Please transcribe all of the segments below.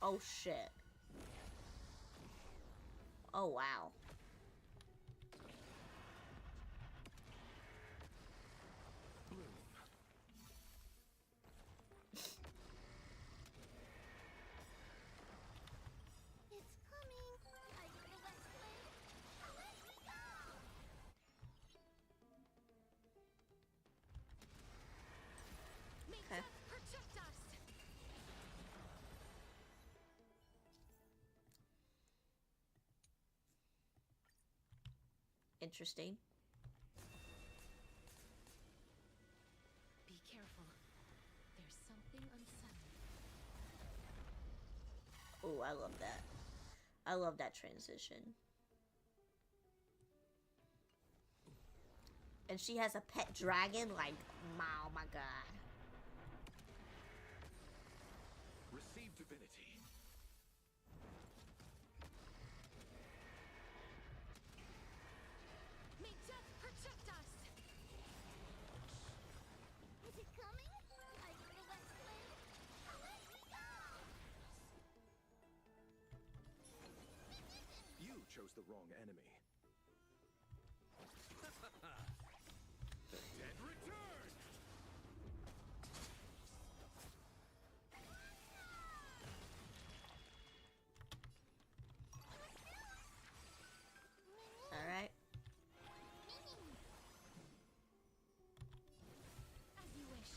Oh shit. Oh wow. It's coming. I know the best way. Let me go. May Okay. death protect us. Interesting. Be careful. There's something unsettling. Oh, I love that. I love that transition. And she has a pet dragon, like, oh my god. Receive divinity. May death protect us. Is it coming? I know the best way. Let me go. You chose the wrong enemy. The dead return! Alright. As you wish.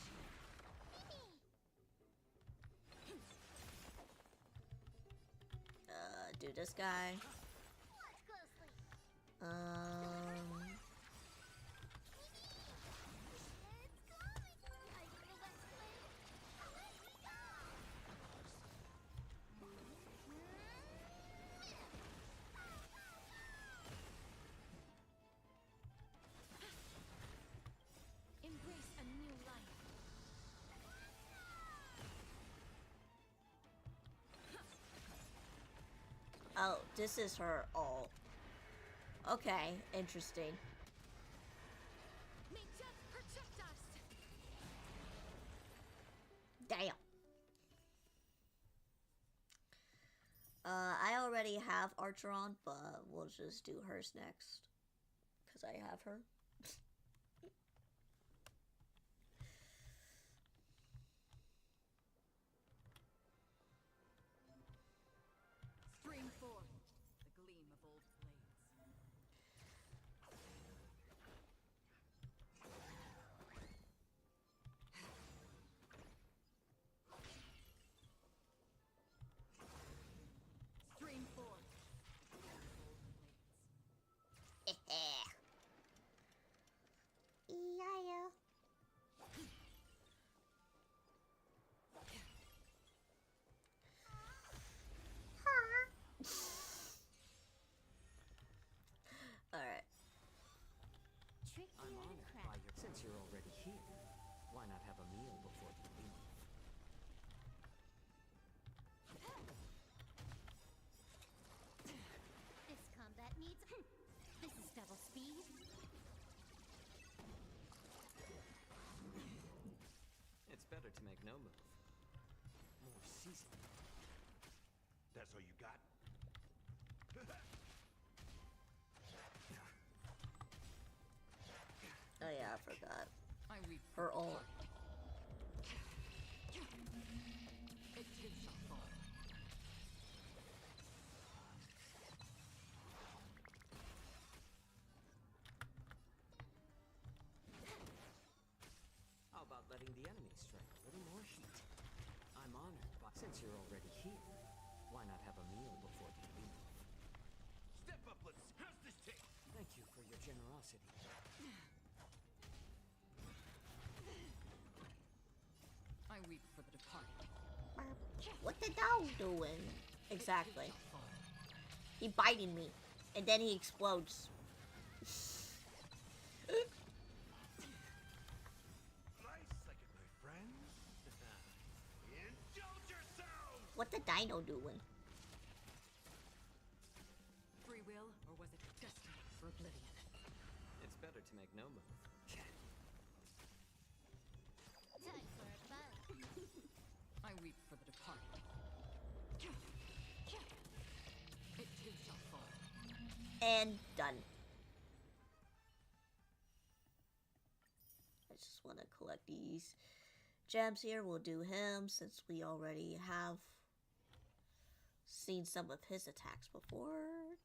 Do this guy. Watch closely. Um. It's coming. I know the best way. Let me go. Embrace a new life. Oh, this is her ult. Okay, interesting. May death protect us. Damn. I already have Archer on, but we'll just do hers next. Because I have her. Stream forth the gleam of old blades. Stream forth the gleam of old blades. Yeah. Alright. Tricky I'm and honored crap. by your. Since you're already here, why not have a meal before you leave? This combat needs. This is double speed. It's better to make no move. More seasoning. That's all you got? Oh yeah, I forgot. I weep Her ult. it too shall fall. How about letting the enemy strike a little more heat? I'm honored, but since you're already here, why not have a meal before you leave? Step up, let's. How's this take? Thank you for your generosity. I weep for the departed. What the dog doing? Exactly. He biting me. And then he explodes. Nice second, my friends. Indulge yourselves! What the dino doing? Free will, or was it destiny for oblivion? It's better to make no move. Time for a fight. I weep for the departed. It too shall fall. And done. I just want to collect these gems here. We'll do him since we already have seen some of his attacks before.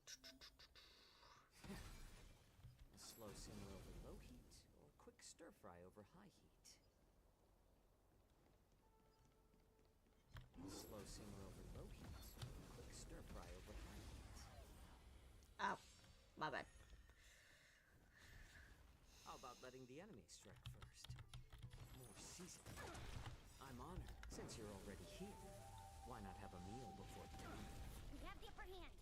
A slow simmer over low heat, or quick stir fry over high heat? A slow simmer over low heat, or quick stir fry over high heat? Oh, my bad. How about letting the enemy strike first? More seasoning. I'm honored. Since you're already here, why not have a meal before the meal? We have the upper hand.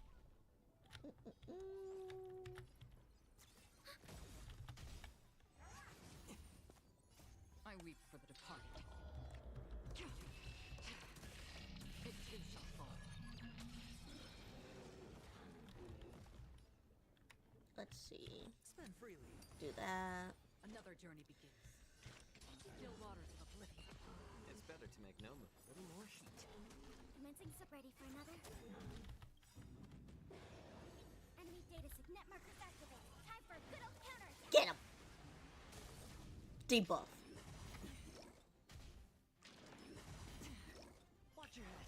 I weep for the departed. It too shall fall. Let's see. Spend freely. Do that. Another journey begins. Still waters of oblivion. It's better to make no move. Little more heat. Commencing sub ready for another. Enemy data sig net markers activate. Time for a good old counter. Get him. Debuff. Watch your head.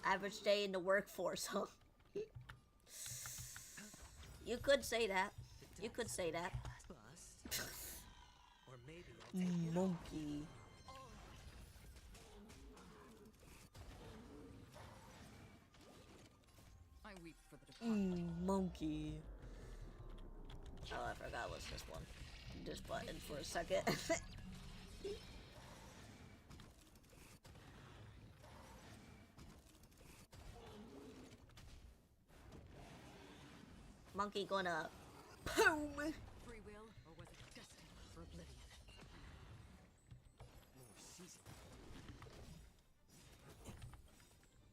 Average day in the workforce, huh? You could say that. You could say that. Bust. Or maybe I'll take it Monkey. I weep for the departed. Monkey. Oh, I forgot what's this one. This button for a second. Monkey gonna boom. Free will, or was it destiny for oblivion? more seasoning.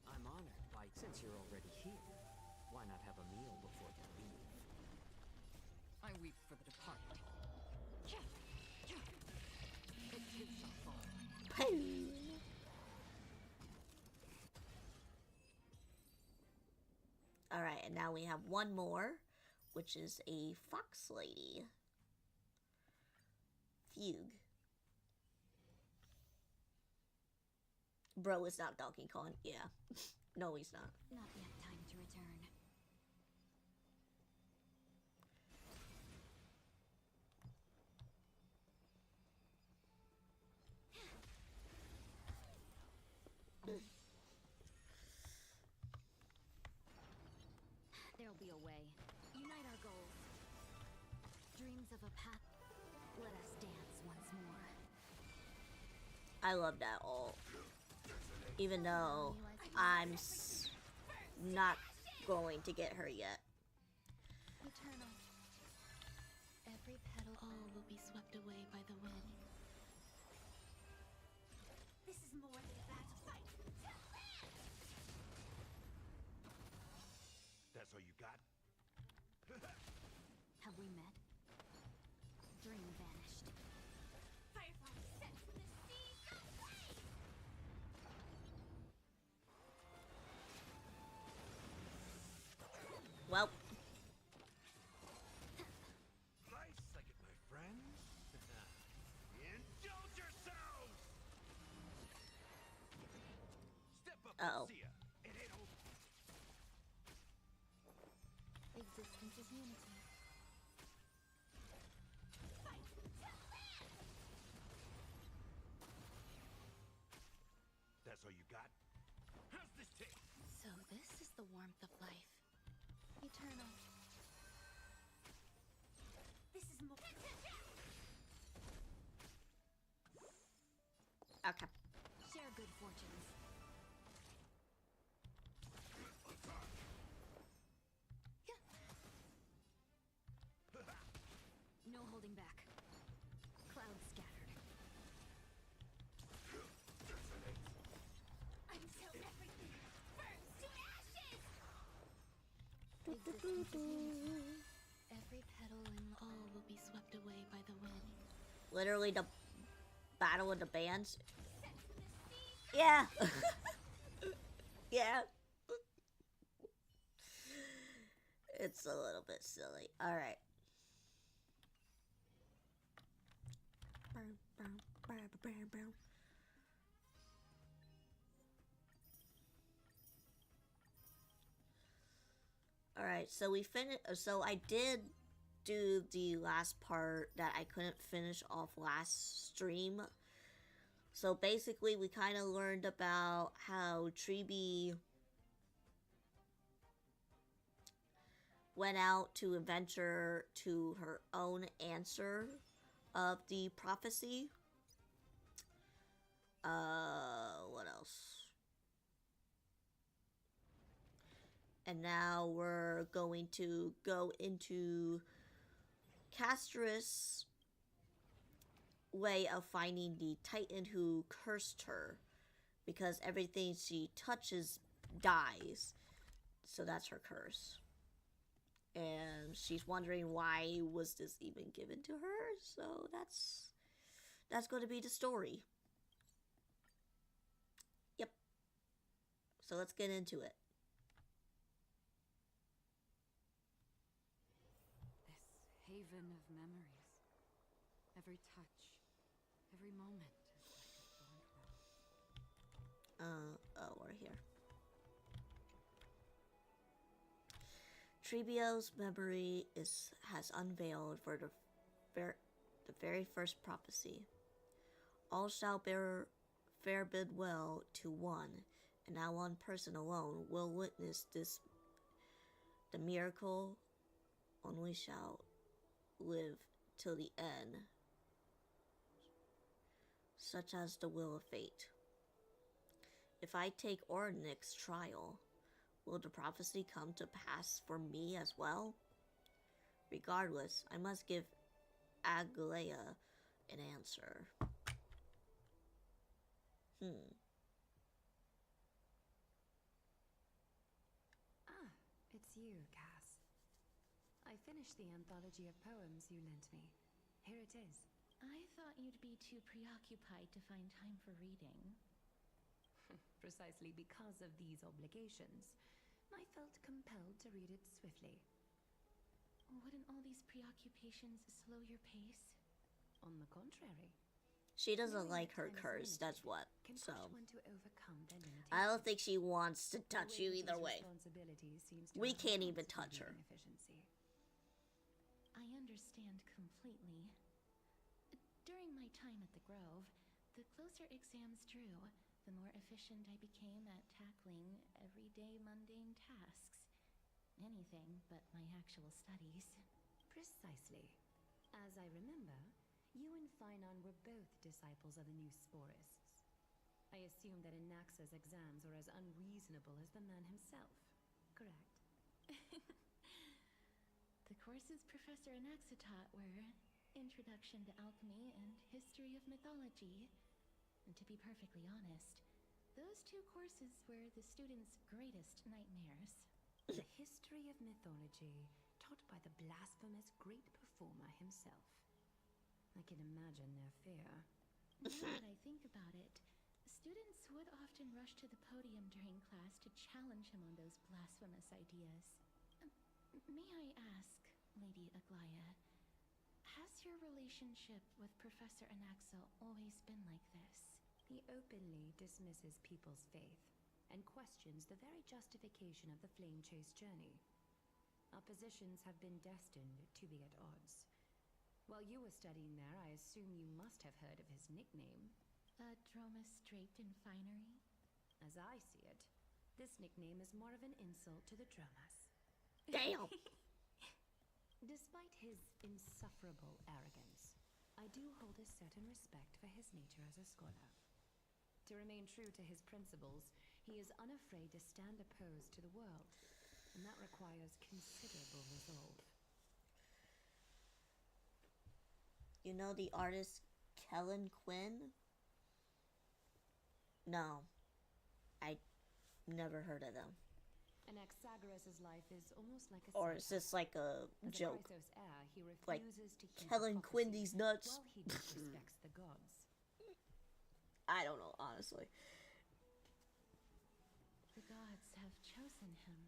I'm honored by since you're already here. Why not have a meal before you leave? I weep for the departed. It too shall fall. Boom. Alright, and now we have one more, which is a fox lady. Fugue. Bro is not Donkey Kong. Yeah. No, he's not. Not yet time to return. There'll be a way. Unite our goals. Dreams of a path. Let us dance once more. I love that ult. Even though I'm not going to get her yet. Eternal. Every petal. All will be swept away by the wind. This is more than a battle. Fight to the land! That's all you got? Have we met? Dream vanished. Firefly set to the sea. Away! Well, Nice second, my friends. Indulge yourselves! Step up Uh-oh. and see ya. It ain't over. Existence is unity. Fight to the land! That's all you got? How's this taste? So this is the warmth of life. Eternal. This is more. okay. Share good fortunes. No holding back. Clouds scattered. Until everything burns to ashes! Existence is unity. Every petal and all will be swept away by the wind. Literally the battle of the bands. Set to the sea. Yeah. Yeah. It's a little bit silly. Alright. Alright, so we finished. So I did do the last part that I couldn't finish off last stream. So basically, we kind of learned about how Treeby went out to adventure to her own answer of the prophecy. What else? And now we're going to go into Castor's way of finding the Titan who cursed her, because everything she touches dies. So that's her curse. And she's wondering why was this even given to her. So that's going to be the story. Yep. So let's get into it. This haven of memories. Every touch, every moment is like a fond Oh, we're here. Trebio's memory has unveiled for the very first prophecy. All shall fare bid well to one, and now one person alone will witness this. The miracle only shall live till the end, such as the will of fate. If I take Ornik's trial, will the prophecy come to pass for me as well? Regardless, I must give Aglaya an answer. Ah, it's you, Cass. I finished the anthology of poems you lent me. Here it is. I thought you'd be too preoccupied to find time for reading. Precisely because of these obligations, I felt compelled to read it swiftly. Wouldn't all these preoccupations slow your pace? On the contrary, She doesn't knowing like that her time is curse, limited that's what. can So push one to overcome their limitations. I don't think she wants to touch you Weighing either these way. responsibilities seems to We have can't even enhanced my touch her. reading efficiency. I understand completely. During my time at the Grove, the closer exams drew, the more efficient I became at tackling everyday mundane tasks. Anything but my actual studies. Precisely. As I remember, you and Finon were both disciples of the new Sporists. I assume that Anaxa's exams are as unreasonable as the man himself, correct? The courses Professor Anaxa taught were Introduction to Alchemy and History of Mythology. And to be perfectly honest, those two courses were the students' greatest nightmares. The history of mythology, taught by the blasphemous great performer himself. I can imagine their fear. Now that I think about it, students would often rush to the podium during class to challenge him on those blasphemous ideas. May I ask, Lady Aglaya, has your relationship with Professor Anaxa always been like this? He openly dismisses people's faith and questions the very justification of the Flame Chase journey. Our positions have been destined to be at odds. While you were studying there, I assume you must have heard of his nickname. Dromus draped in finery? As I see it, this nickname is more of an insult to the Dromus. Damn! Despite his insufferable arrogance, I do hold a certain respect for his nature as a scholar. To remain true to his principles, he is unafraid to stand opposed to the world, and that requires considerable resolve. You know the artist Kellen Quinn? No. I never heard of them. Anaxagoras' life is almost like a Or is this like a As a joke? Chrysos heir, he Like, refuses to heed Kellen prophecy, Quinn, these nuts. while he disrespects the gods. I don't know, honestly. The in him.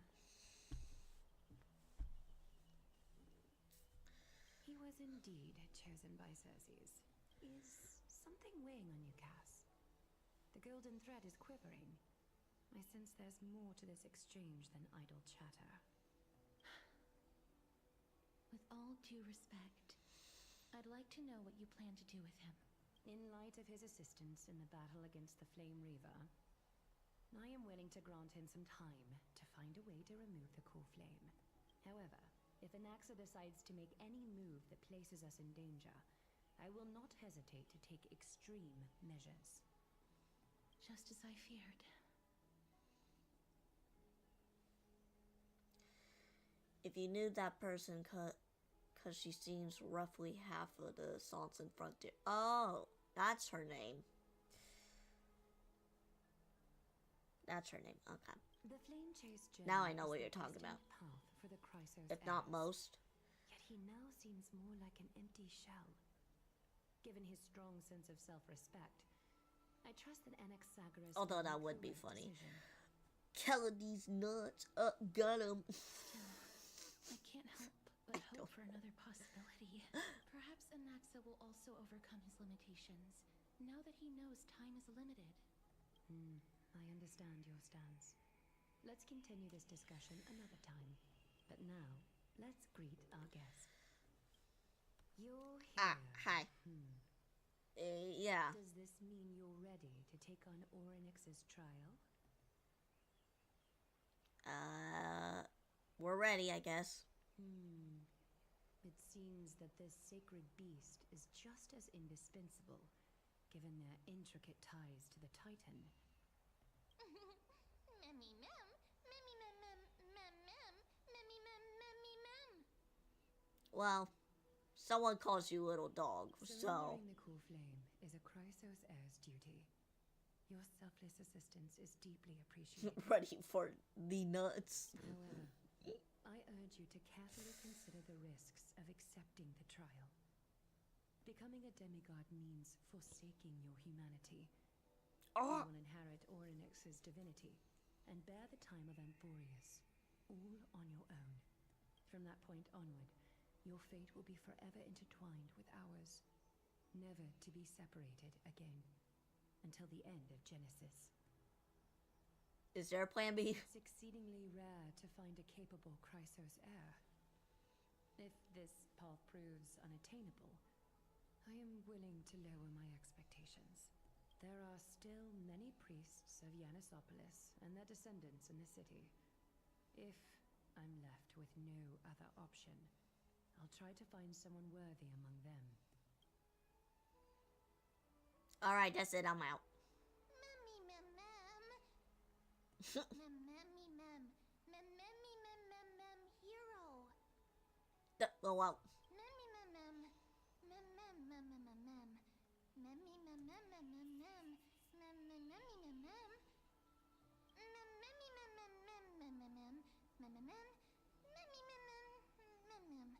He was indeed chosen by Circes. Is something weighing on you, Cass? The golden thread is quivering. I sense there's more to this exchange than idle chatter. With all due respect, I'd like to know what you plan to do with him. In light of his assistance in the battle against the Flame Reaver, I am willing to grant him some time to find a way to remove the core flame. However, if Anaxa decides to make any move that places us in danger, I will not hesitate to take extreme measures. Just as I feared. If you knew that person, because she seems roughly half of the assaults in Frontier. Oh, that's her name. That's her name. Okay. The flame chase journey Now I know is what the you're talking about. destined path for the Chrysos If not heirs. most. Yet he now seems more like an empty shell. Given his strong sense of self-respect, I trust that Anaxagoras Although will that make would the be right funny. decision. Killing these nuts. Got him. I can't help but hope for another possibility. Perhaps Anaxa will also overcome his limitations, now that he knows time is limited. I understand your stance. Let's continue this discussion another time. But now, let's greet our guest. You're here. Hi. Yeah. Does this mean you're ready to take on Orynyx's trial? We're ready, I guess. It seems that this sacred beast is just as indispensable, given their intricate ties to the Titan. Memmy mem, memmy mem mem mem mem, memmy mem memmy mem. Well, someone calls you little dog, so. Surrendering the core flame is a Chrysos heir's duty. Your selfless assistance is deeply appreciated. Ready for the nuts. However, I urge you to carefully consider the risks of accepting the trial. Becoming a demigod means forsaking your humanity. You will inherit Orynyx's divinity and bear the time of Amphorius, all on your own. From that point onward, your fate will be forever intertwined with ours, never to be separated again, until the end of Genesis. Is there a plan B? It's exceedingly rare to find a capable Chrysos heir. If this path proves unattainable, I am willing to lower my expectations. There are still many priests of Yanisopolis and their descendants in the city. If I'm left with no other option, I'll try to find someone worthy among them. Alright, that's it. I'm out. Memmy mem mem. Mem memmy mem. Mem memmy mem mem mem hero. Go out. Memmy mem mem. Mem mem mem mem mem mem. Memmy mem mem mem mem mem. Mem mem memmy mem mem. Mem memmy mem mem mem mem mem mem. Mem mem mem. Memmy mem mem mem mem.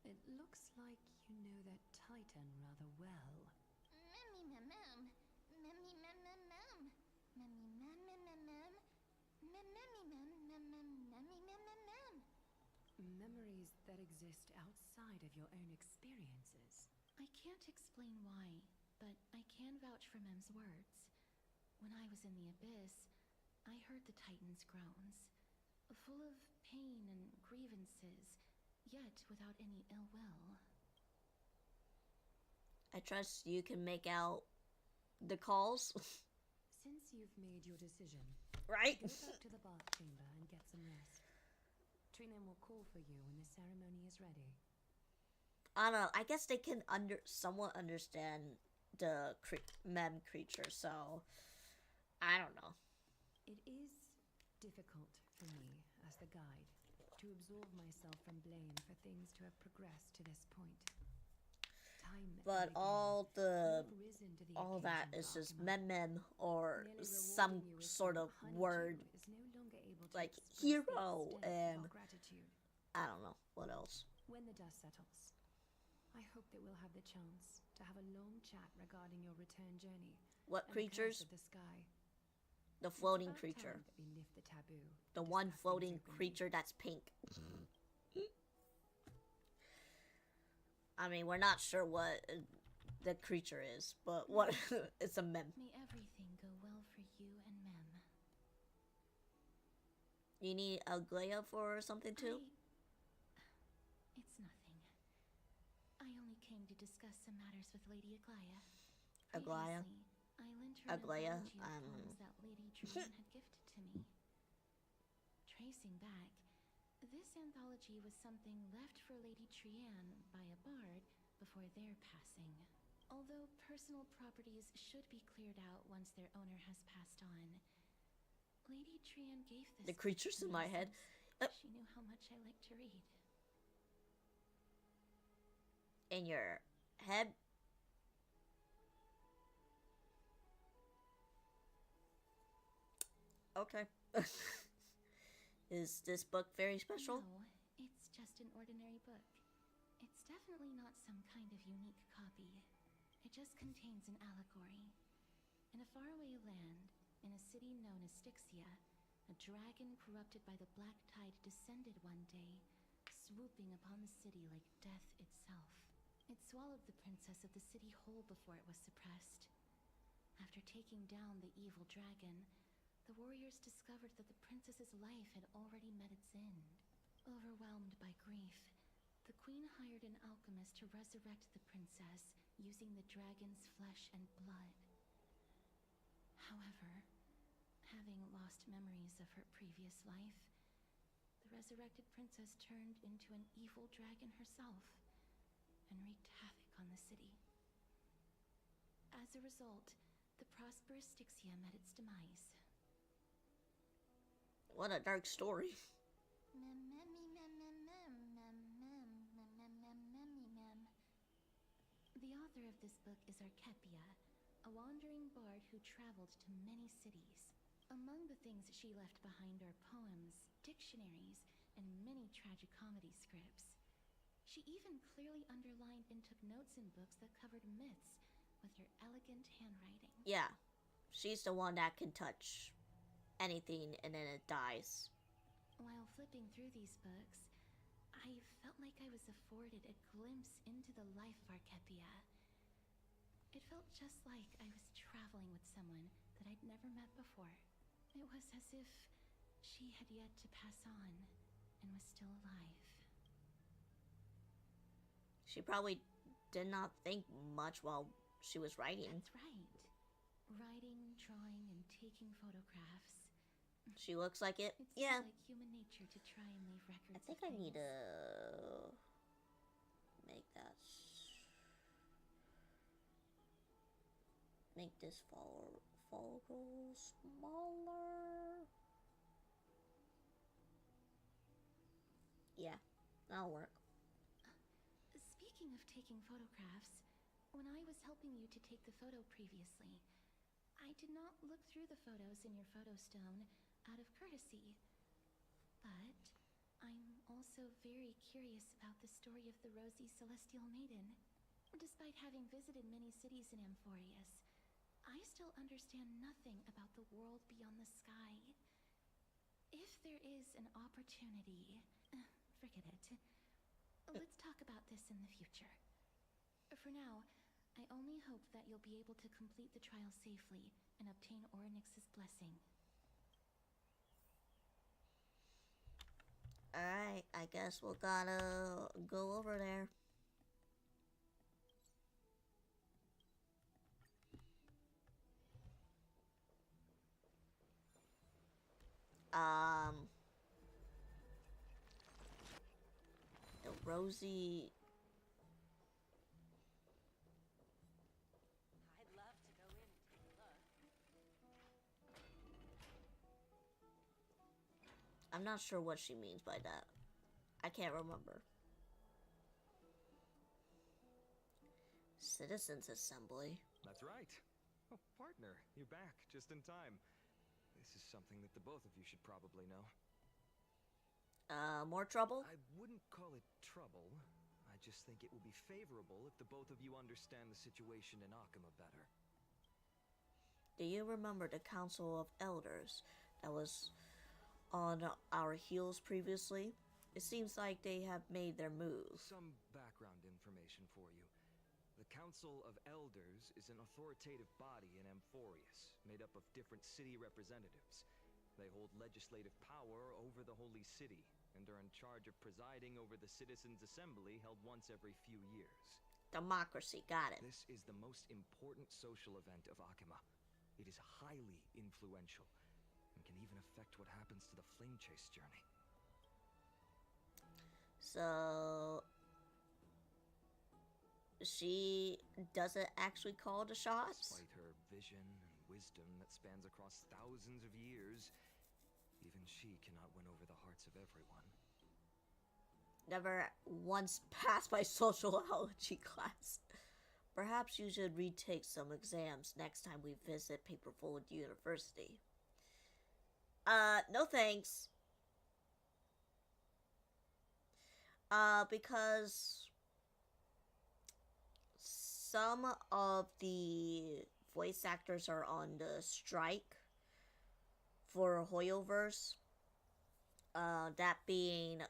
It looks like you know that Titan rather well. Memmy mem mem. Memmy mem mem mem. Memmy mem mem mem mem. Mem memmy mem mem mem. Memmy mem mem mem. Memories that exist outside of your own experiences. I can't explain why, but I can vouch for Mem's words. When I was in the abyss, I heard the Titan's groans, full of pain and grievances, yet without any ill will. I trust you can make out the calls. Since you've made your decision, Right? go back to the bath chamber and get some rest. Trina will call for you when the ceremony is ready. I don't know. I guess they can somewhat understand the mem creature, so I don't know. It is difficult for me, as the guide, to absolve myself from blame for things to have progressed to this point. Time and But again, all you've risen to the all that occasion, is just Archimonde. mem or Merely some rewarding you with sort of some word. honeydew is no longer able to like express the hero extent of and- our gratitude. I don't know what else. When the dust settles, I hope that we'll have the chance to have a long chat regarding your return journey What and the curse creatures? of the sky. The It's floating about creature. time that we lift the taboo. The and one discuss things floating openly. creature that's pink. I mean, we're not sure what the creature is, but what it's a mem. May everything go well for you and Mem. You need a Glaya for something too? It's nothing. I only came to discuss some matters with Lady Aglaya. Aglaya? Previously, I lent her Aglaya? an anthology of poems that Lady Trian had gifted to me. Tracing back, this anthology was something left for Lady Trian by a bard before their passing. Although personal properties should be cleared out once their owner has passed on, Lady Trian gave this The creature's to in me my head. since she knew how much I like to read. In your head? Okay. Is this book very special? No, it's just an ordinary book. It's definitely not some kind of unique copy. It just contains an allegory. In a faraway land, in a city known as Styxia, a dragon corrupted by the black tide descended one day, swooping upon the city like death itself. It swallowed the princess of the city whole before it was suppressed. After taking down the evil dragon, the warriors discovered that the princess's life had already met its end. Overwhelmed by grief, the queen hired an alchemist to resurrect the princess using the dragon's flesh and blood. However, having lost memories of her previous life, the resurrected princess turned into an evil dragon herself and wreaked havoc on the city. As a result, the prosperous Styxia met its demise. What a dark story. The author of this book is Archepia, a wandering bard who traveled to many cities. Among the things she left behind are poems, dictionaries, and many tragicomedy scripts. She even clearly underlined and took notes in books that covered myths with her elegant handwriting. Yeah. She's the one that can touch anything and then it dies. While flipping through these books, I felt like I was afforded a glimpse into the life of Archepia. It felt just like I was traveling with someone that I'd never met before. It was as if she had yet to pass on and was still alive. She probably did not think much while she was writing. That's right. Writing, drawing, and taking photographs. She looks like it. It seems Yeah. like human nature to try and leave records. I think of I need things. to make that. Make this follicle smaller. Yeah, that'll work. Speaking of taking photographs, when I was helping you to take the photo previously, I did not look through the photos in your photo stone out of courtesy. But I'm also very curious about the story of the rosy celestial maiden. Despite having visited many cities in Amphorius, I still understand nothing about the world beyond the sky. If there is an opportunity, forget it. Let's talk about this in the future. For now, I only hope that you'll be able to complete the trial safely and obtain Orynyx's blessing. Alright, I guess we'll gotta go over there. The rosy. I'd love to go in and take a look. I'm not sure what she means by that. I can't remember. Citizens Assembly. That's right. Oh, partner, you're back just in time. This is something that the both of you should probably know. More trouble? I wouldn't call it trouble. I just think it will be favorable if the both of you understand the situation in Akama better. Do you remember the Council of Elders that was on our heels previously? It seems like they have made their move. Some background information for you. The Council of Elders is an authoritative body in Amphorius, made up of different city representatives. They hold legislative power over the Holy City, and are in charge of presiding over the Citizens' Assembly held once every few years. Democracy, got it. This is the most important social event of Akima. It is highly influential, and can even affect what happens to the Flame Chase journey. So she doesn't actually call the shots? Despite her vision and wisdom that spans across thousands of years, even she cannot win over the hearts of everyone. Never once passed my sociology class. Perhaps you should retake some exams next time we visit Paperfold University. No thanks. Because some of the voice actors are on the strike for Hoyoverse. That being,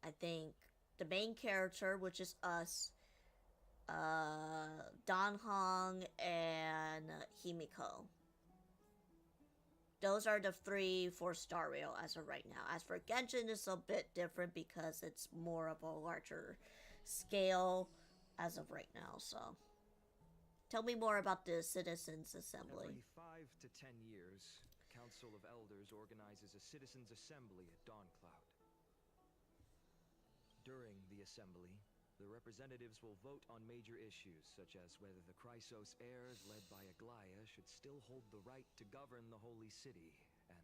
I think, the main character, which is us, Don Hong, and Himiko. Those are the 3 for Star Rail as of right now. As for Genshin, it's a bit different because it's more of a larger scale as of right now, so. Tell me more about the Citizens' Assembly. Every 5 to 10 years, the Council of Elders organizes a Citizens' Assembly at Dawncloud. During the assembly, the representatives will vote on major issues, such as whether the Chrysos heirs led by Aglaya should still hold the right to govern the Holy City, and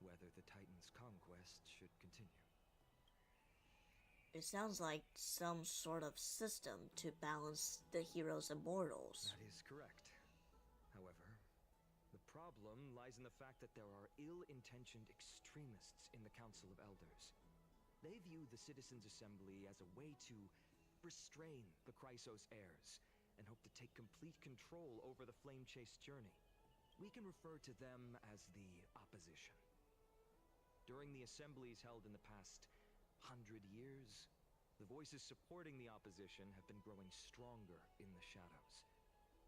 whether the Titan's conquest should continue. It sounds like some sort of system to balance the heroes and mortals. That is correct. However, the problem lies in the fact that there are ill-intentioned extremists in the Council of Elders. They view the Citizens' Assembly as a way to restrain the Chrysos heirs, and hope to take complete control over the Flame Chase journey. We can refer to them as the opposition. During the assemblies held in the past 100 years, the voices supporting the opposition have been growing stronger in the shadows.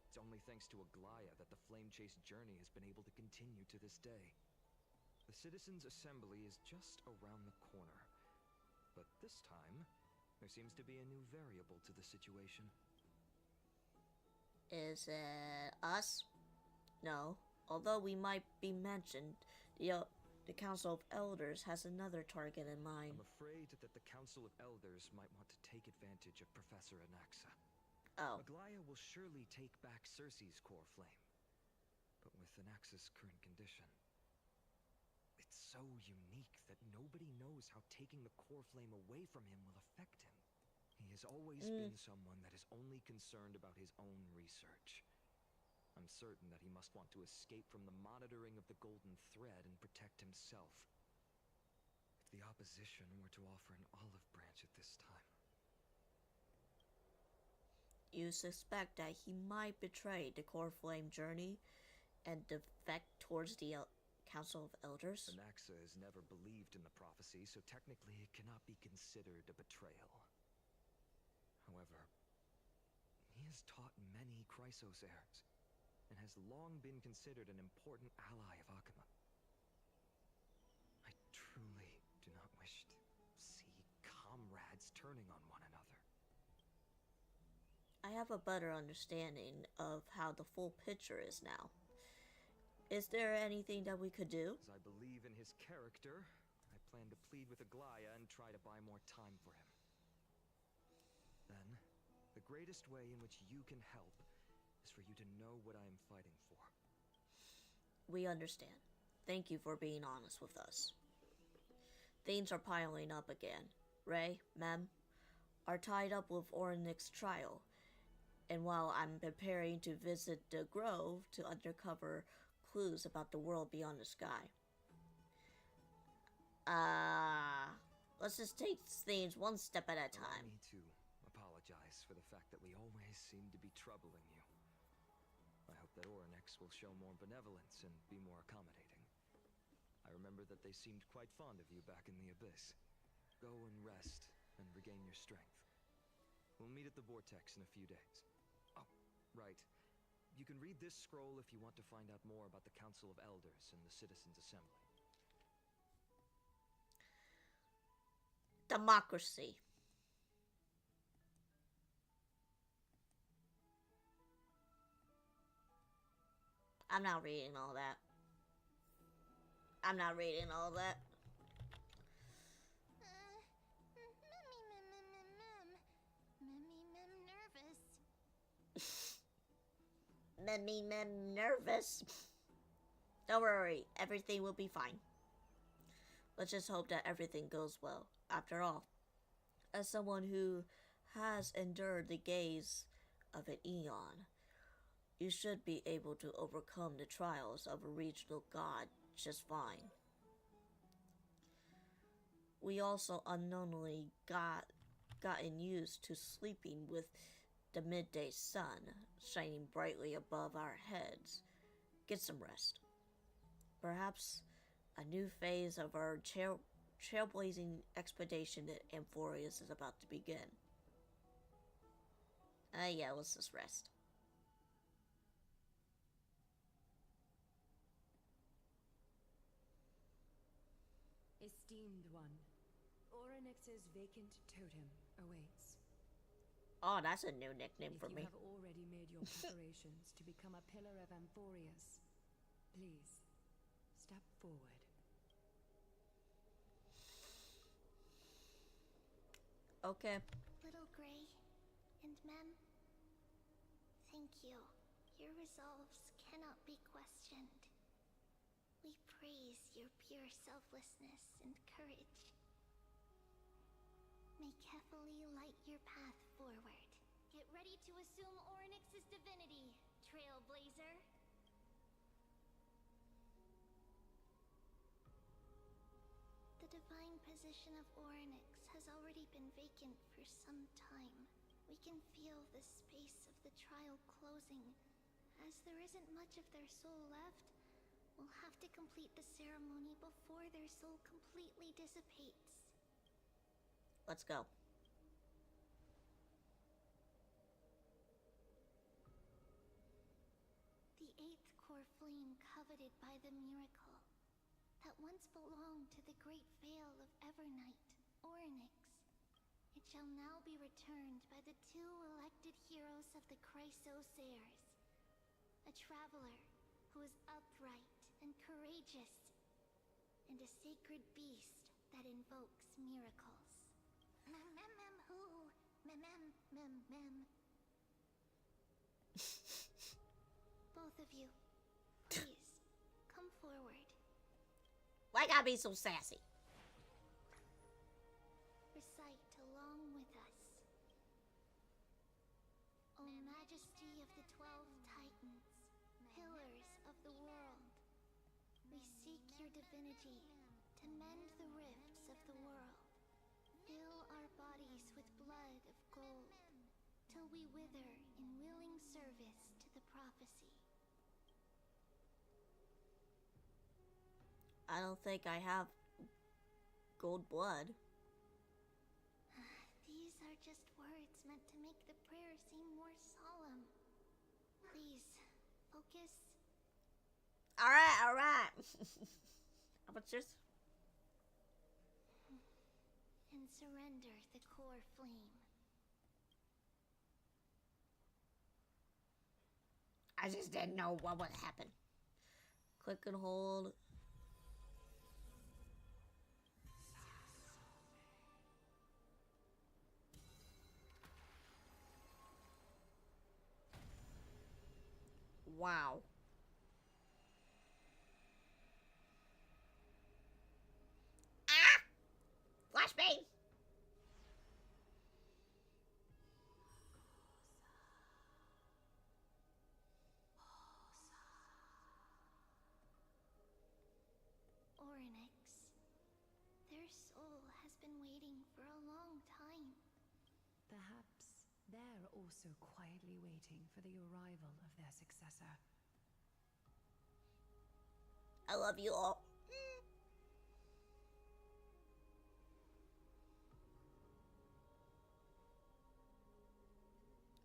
It's only thanks to Aglaya that the Flame Chase journey has been able to continue to this day. The Citizens' Assembly is just around the corner. But this time, there seems to be a new variable to the situation. Is it us? No. Although we might be mentioned, the Council of Elders has another target in mind. I'm afraid that the Council of Elders might want to take advantage of Professor Anaxa. Oh. Aglaya will surely take back Circe's core flame. But with Anaxa's current condition, it's so unique that nobody knows how taking the core flame away from him will affect him. He has always been someone that is only concerned about his own research. I'm certain that he must want to escape from the monitoring of the Golden Thread and protect himself. If the opposition were to offer an olive branch at this time... You suspect that he might betray the core flame journey and defect towards the Council of Elders? Anaxa has never believed in the prophecy, so technically it cannot be considered a betrayal. However, he has taught many Chrysos heirs, and has long been considered an important ally of Akima. I truly do not wish to see comrades turning on one another. I have a better understanding of how the full picture is now. Is there anything that we could do? As I believe in his character, I plan to plead with Aglaya and try to buy more time for him. Then, the greatest way in which you can help is for you to know what I am fighting for. We understand. Thank you for being honest with us. Things are piling up again. Ray, Mem, are tied up with Ornik's trial. And while I'm preparing to visit the Grove to uncover clues about the world beyond the sky. Let's just take things one step at a Allow time. me to apologize for the fact that we always seem to be troubling you. I hope that Oryx will show more benevolence and be more accommodating. I remember that they seemed quite fond of you back in the Abyss. Go and rest and regain your strength. We'll meet at the Vortex in a few days. Oh, right. You can read this scroll if you want to find out more about the Council of Elders and the Citizens' Assembly. Democracy. I'm not reading all that. I'm not reading all that. Nervous. Don't worry, everything will be fine. Let's just hope that everything goes well. After all, as someone who has endured the gaze of an eon, you should be able to overcome the trials of a regional god just fine. We also unknowingly gotten used to sleeping with the midday sun shining brightly above our heads. Get some rest. Perhaps a new phase of our trailblazing expedition to Amphorius is about to begin. Yeah, let's just rest. Esteemed one, Oryx's vacant totem awaits. Oh, that's a new nickname for If me. you have already made your preparations to become a pillar of Amphorius, please step forward. Okay. Little Gray and Mem, thank you. Your resolves cannot be questioned. We praise your pure selflessness and courage. May Kefali light your path forward. Get ready to assume Oryx's divinity, Trailblazer. The divine position of Oryx has already been vacant for some time. We can feel the space of the trial closing. As there isn't much of their soul left, we'll have to complete the ceremony before their soul completely dissipates. Let's go. The eighth core flame coveted by the miracle that once belonged to the great veil of Evernight, Oryx. It shall now be returned by the two elected heroes of the Chrysosaurs. A traveler who is upright and courageous, and a sacred beast that invokes miracles. Mem-mem-mem-hoo. Mem-mem-mem-mem. Both of you, please, come forward. Why gotta be so sassy? Recite along with us. O Majesty of the 12 Titans, pillars of the world, we seek your divinity to mend the rifts of the world. Fill our bodies with blood of gold, till we wither in willing service to the prophecy. I don't think I have gold blood. These are just words meant to make the prayer seem more solemn. Please, focus. Alright. How about this? And surrender the core flame. I just didn't know what would happen. Click and hold. Wow. Ah! Flashbang! Oryx, their soul has been waiting for a long time. Perhaps they're also quietly waiting for the arrival of their successor. I love you all.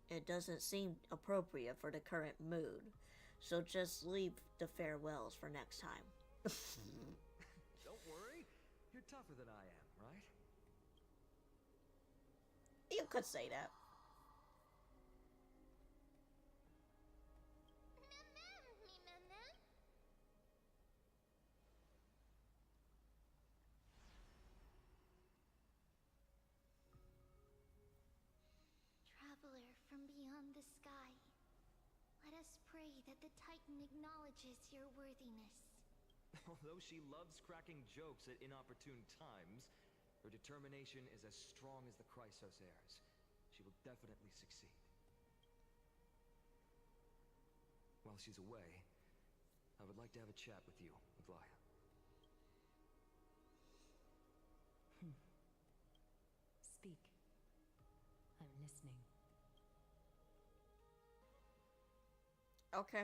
It doesn't seem appropriate for the current mood, so just leave the farewells for next time. Don't worry. You're tougher than I am, right? You could say that. Traveler from beyond the sky, let us pray that the Titan acknowledges your worthiness. Although she loves cracking jokes at inopportune times, her determination is as strong as the Chrysos heirs. She will definitely succeed. While she's away, I would like to have a chat with you, Aglaya. Speak. I'm listening. Okay.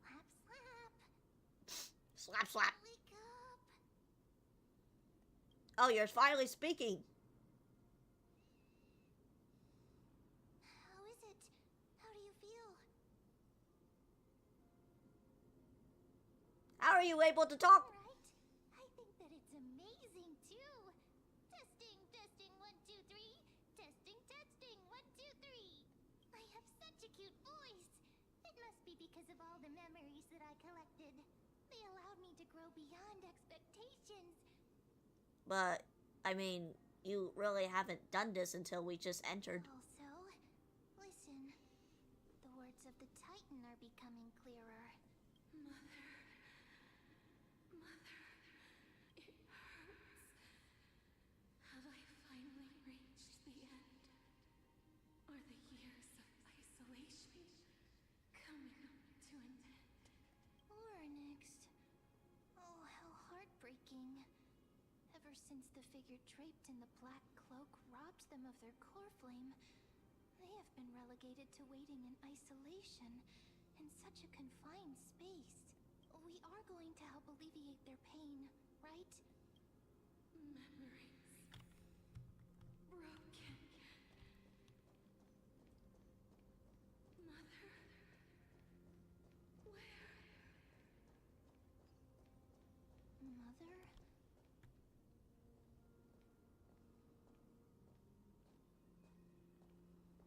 Slap, slap. Slap, slap. Wake up. Oh, you're finally speaking. How is it? How do you feel? How are you able to talk? Right? I think that it's amazing too. Testing, testing, 1, 2, 3. Testing, testing, 1, 2, 3. I have such a cute voice. It must be because of all the memories that I collected. They allowed me to grow beyond expectations. But, I mean, you really haven't done this until we just entered. Also, listen. The words of the Titan are becoming clearer. Mother, it hurts. Have I finally reached the end? Are the years of isolation coming to an end? Oryx. Oh, how heartbreaking. Ever since the figure draped in the black cloak robbed them of their core flame, they have been relegated to waiting in isolation in such a confined space. We are going to help alleviate their pain, right? Memories broken. Mother, where? Mother?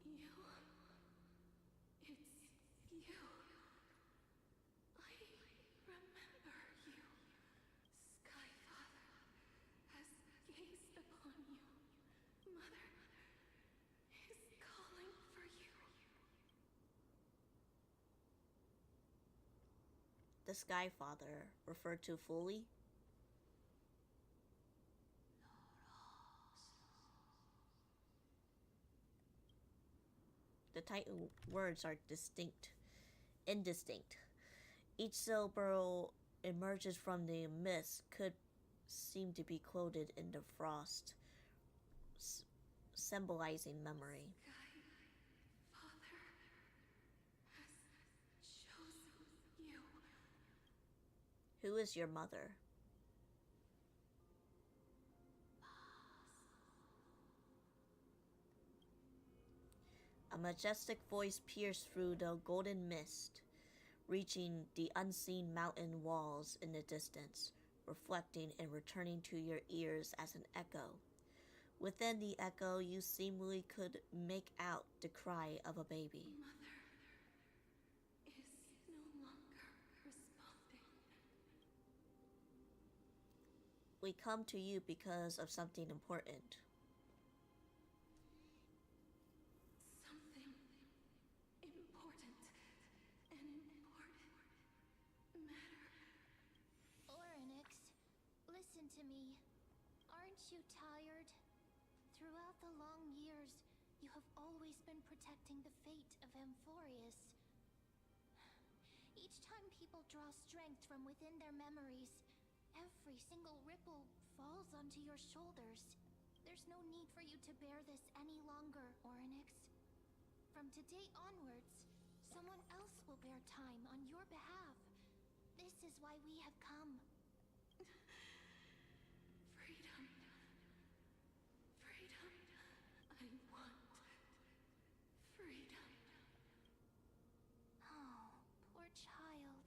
You. It's you. I remember you. Skyfather has gazed upon you. Mother is calling for you. The Sky Father, referred to fully. The Titan words are indistinct. Each syllable emerges from the mist, could seem to be clothed in the frost, symbolizing memory. Skyfather has chosen you. Who is your mother? A majestic voice pierced through the golden mist, reaching the unseen mountain walls in the distance, reflecting and returning to your ears as an echo. Within the echo, you seemingly could make out the cry of a baby. Mother is no longer responding. We come to you because of something important. Something important. An important matter. Oryx, listen to me. Aren't you tired? Throughout the long years, you have always been protecting the fate of Amphorius. Each time people draw strength from within their memories, every single ripple falls onto your shoulders. There's no need for you to bear this any longer, Oryx. From today onwards, Someone else will bear time on your behalf. This is why we have come. Freedom. Freedom. I want freedom. Oh, poor child.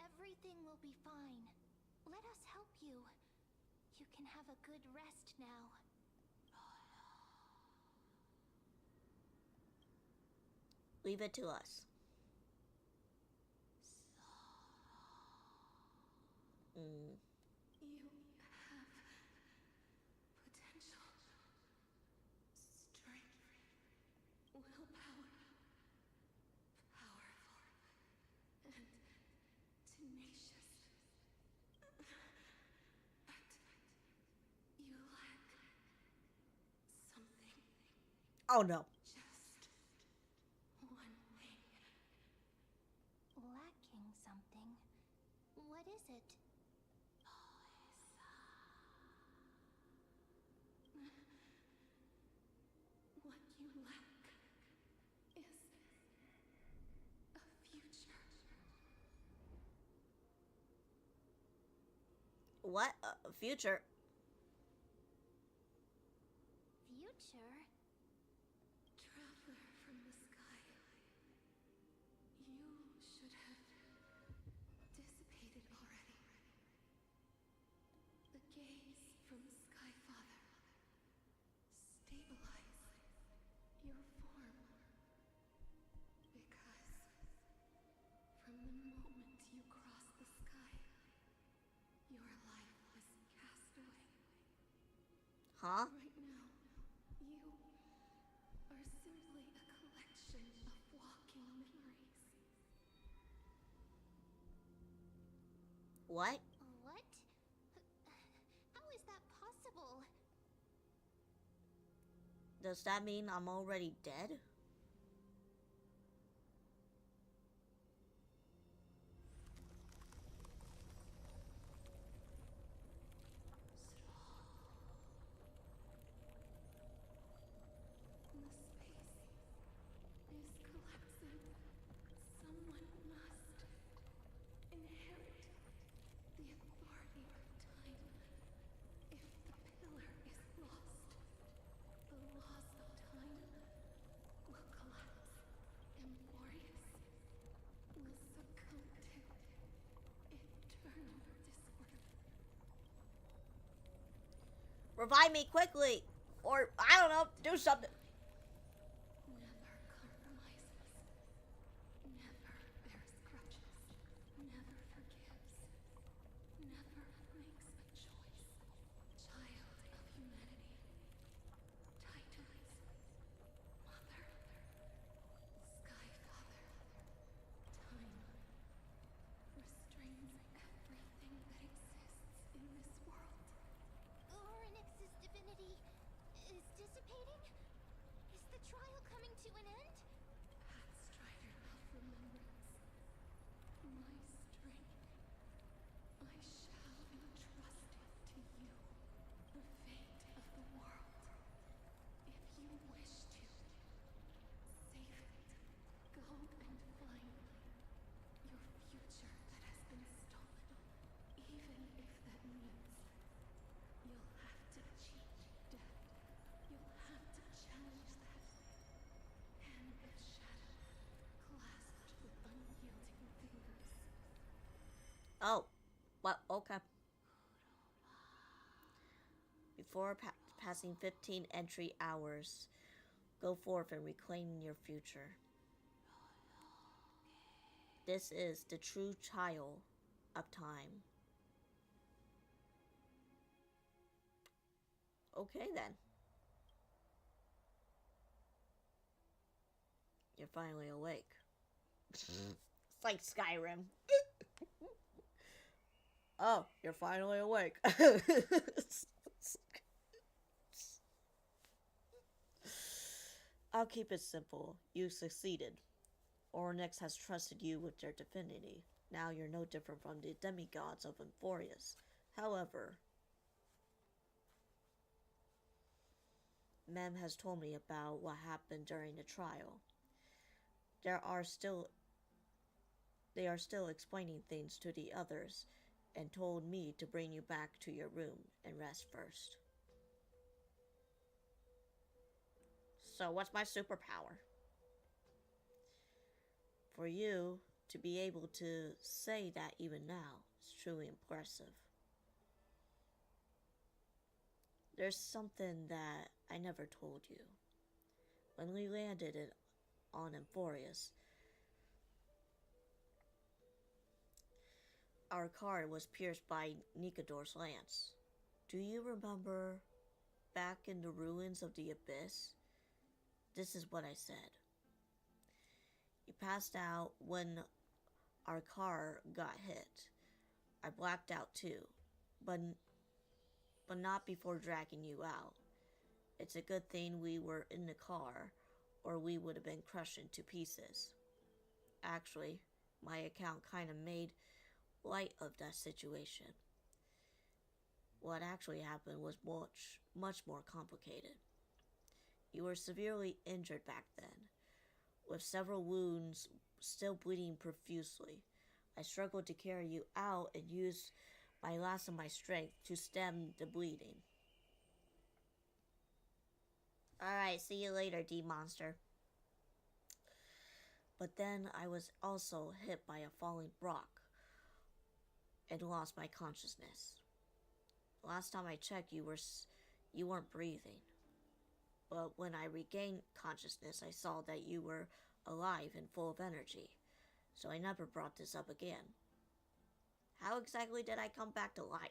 Everything will be fine. Let us help you. You can have a good rest now. Leave it to us. You have potential, strength, willpower, powerful, and tenacious. But you lack something. Oh no. Just one thing. Lacking something. What is it? What you lack is a future. What? Future? Future? Traveler from the sky. You should have dissipated already. The gaze from Sky Father. Stabilize your form. Because from the moment you cross the sky, your life was cast away. Huh? Right now, you are simply a collection of walking memories. What? What? How is that possible? Does that mean I'm already dead? The space is collapsing. Someone must inherit the authority of time. If the pillar is lost, the laws of time will collapse. Emborius will succumb to eternal disorder. Revive me quickly! Or, I don't know, do something. Never compromises. Never bears grudges. Never forgives. Never makes a choice. Child of humanity. Titans. Mother. Sky Father. Time. Restrains everything that exists in this world. Orynyx's divinity is dissipating? Is the trial coming to an end? Pathstrider of remembrance. My strength. I shall entrust it to you. The fate of the world. If you wish to, save it. Go and find your future that has been stolen. Even if that means you'll have to cheat death. You'll have to challenge that. Hand of shadow, clasped with unyielding fingers. Oh. Well, okay. Before passing 15 entry hours, go forth and reclaim your future. This is the true child of time. Okay then. You're finally awake. It's like Skyrim. Oh, you're finally awake. I'll keep it simple. You succeeded. Orynyx has trusted you with their divinity. Now you're no different from the demigods of Emborius. However, Mem has told me about what happened during the trial. there are still they are still explaining things to the others and told me to bring you back to your room and rest first. So what's my superpower? For you to be able to say that even now is truly impressive. There's something that I never told you. When we landed on Amphorius, our car was pierced by Nicodor's lance. Do you remember back in the ruins of the abyss? This is what I said. You passed out when our car got hit. I blacked out too, but not before dragging you out. It's a good thing we were in the car, or we would have been crushed into pieces. Actually, my account kind of made light of that situation. What actually happened was much more complicated. You were severely injured back then, with several wounds still bleeding profusely. I struggled to carry you out and used my last of my strength to stem the bleeding. Alright, see you later, D-Monster. But then I was also hit by a falling rock and lost my consciousness. Last time I checked, you weren't breathing. But when I regained consciousness, I saw that you were alive and full of energy. So I never brought this up again. How exactly did I come back to life?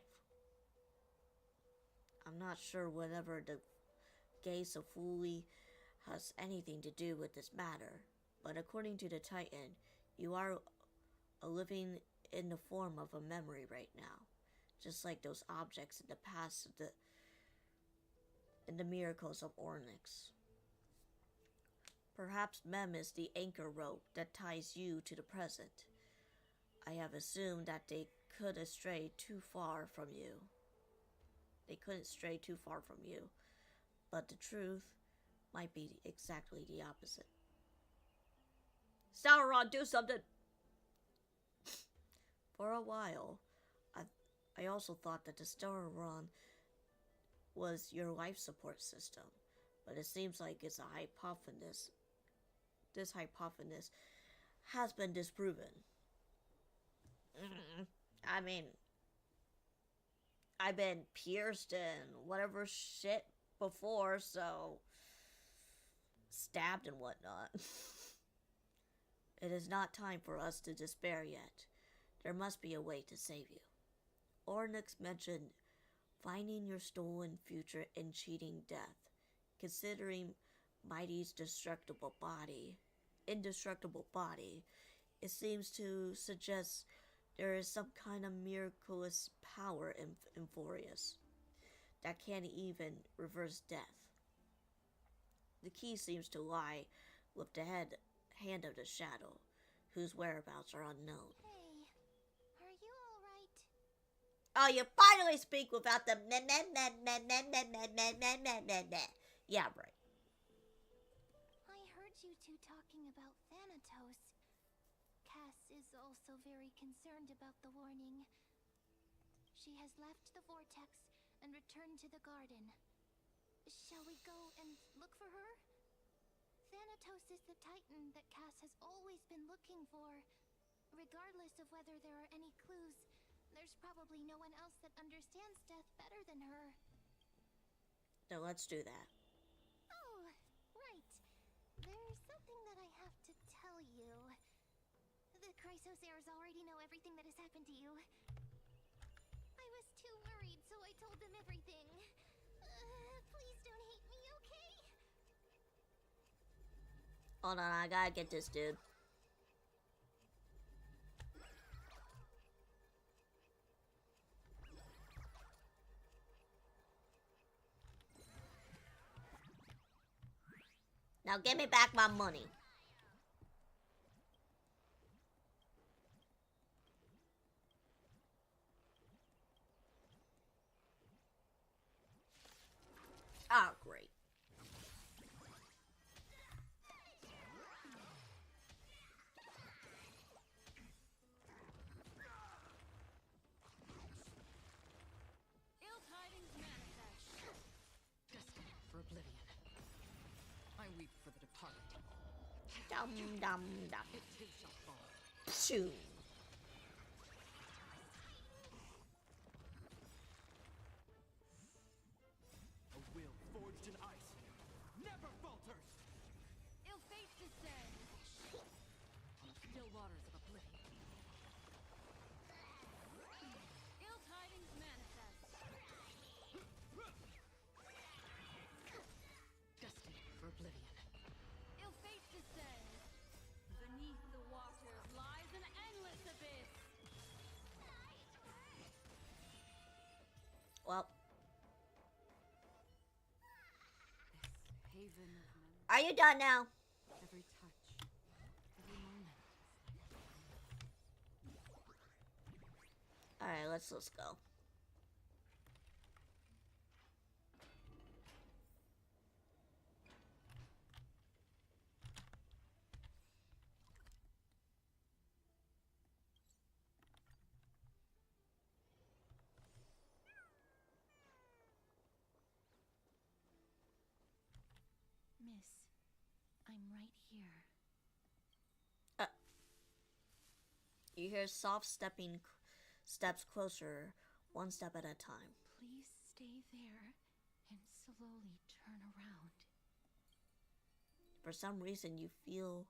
I'm not sure whatever the gaze of Fuli has anything to do with this matter, but according to the Titan, you are living in the form of a memory right now, just like those objects in the past in the miracles of Ornyx. Perhaps Mem is the anchor rope that ties you to the present. I have assumed that they couldn't stray too far from you. But the truth might be exactly the opposite. Sauron, do something! For a while, I also thought that the Sauron was your life support system, but it seems like it's a hypothesis. This hypothesis has been disproven. I mean, I've been pierced and whatever shit before, so stabbed and whatnot. It is not time for us to despair yet. There must be a way to save you. Ornyx mentioned finding your stolen future and cheating death. Considering Mighty's indestructible body, it seems to suggest there is some kind of miraculous power in Amphorius that can't even reverse death. The key seems to lie with the hand of the shadow, whose whereabouts are unknown. Hey, are you alright? Oh, you finally speak without the meh. Yeah, right. I heard you two talking about Thanatos. Cass is also very concerned about the warning. She has left the vortex and returned to the garden. Shall we go and look for her? Thanatos is the Titan that Cass has always been looking for. Regardless of whether there are any clues, there's probably no one else that understands death better than her. Now let's do that. Oh, right. There's something that I have to tell you. The Chrysosairs already know everything that has happened to you. I was too worried, so I told them everything. Please don't hate me, okay? Hold on, I gotta get this dude. Now give me back my money. Ah, great. Dum dum dum. It too shall fall. Pshoo. A will forged in ice never falters. Ill fate descends. Still waters of oblivion. Ill tidings manifest. Destined for oblivion. Ill fate descends. Beneath the waters lies an endless abyss. Well, This haven of memory. are you done now? Every touch, every moment. Alright, let's go. Miss, I'm right here. You hear soft steps closer, one step at a time. Please stay there and slowly turn around. For some reason, you feel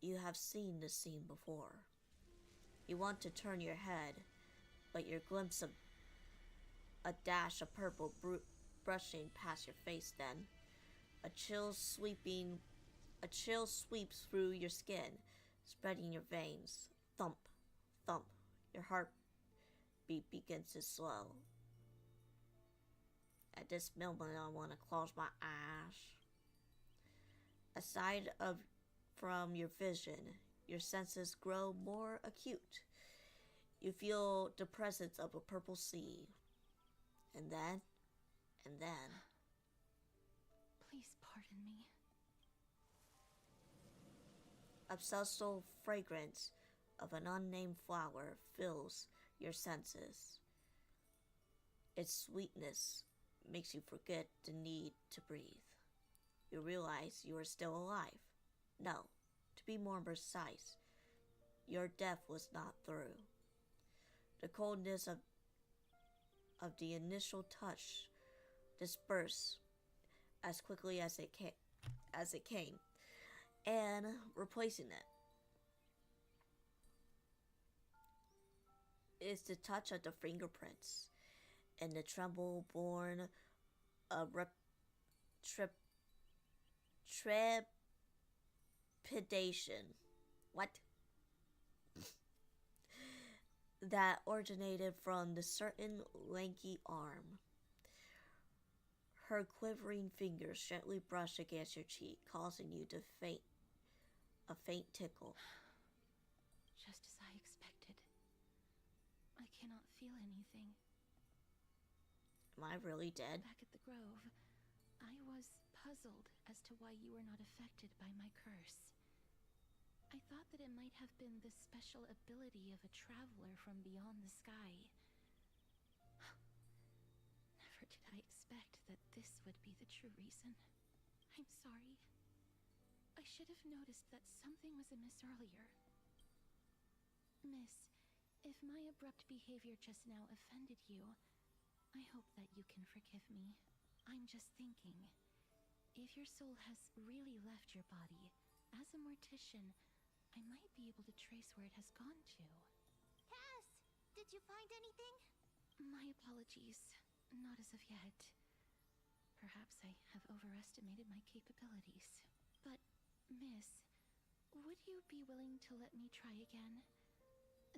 you have seen this scene before. You want to turn your head, but your glimpse of a dash of purple brushing past your face. Then, a chill sweeps through your skin, spreading your veins. Thump, thump. Your heartbeat begins to slow. At this moment, I want to close my eyes. Aside from your vision, your senses grow more acute. You feel the presence of a purple sea. And then, Please pardon me. a subtle fragrance of an unnamed flower fills your senses. Its sweetness makes you forget the need to breathe. You realize you are still alive. No, to be more precise, your death was not through. The coldness of the initial touch dispersed as quickly as it came, and replacing it is the touch of the fingerprints and the tremble born of trepidation. What? That originated from the certain lanky arm. Her quivering fingers gently brush against your cheek, causing you to faint a faint tickle. Just as I expected. I cannot feel anything. Am I really dead? Back at the grove, I was puzzled as to why you were not affected by my curse. I thought that it might have been the special ability of a traveler from beyond the sky. Never did I expect that this would be the true reason. I'm sorry. I should have noticed that something was amiss earlier. Miss, if my abrupt behavior just now offended you, I hope that you can forgive me. I'm just thinking, if your soul has really left your body, as a mortician, I might be able to trace where it has gone to. Cass, did you find anything? My apologies. Not as of yet. Perhaps I have overestimated my capabilities. But, miss, would you be willing to let me try again?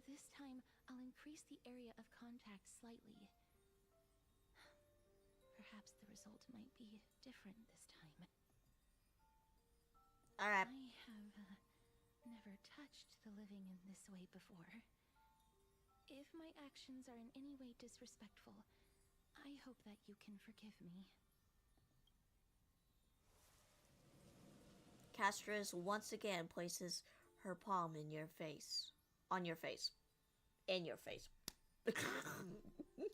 This time, I'll increase the area of contact slightly. Perhaps the result might be different this time. Alright. I have never touched the living in this way before. If my actions are in any way disrespectful, I hope that you can forgive me. Castris once again places her palm in your face. On your face. In your face.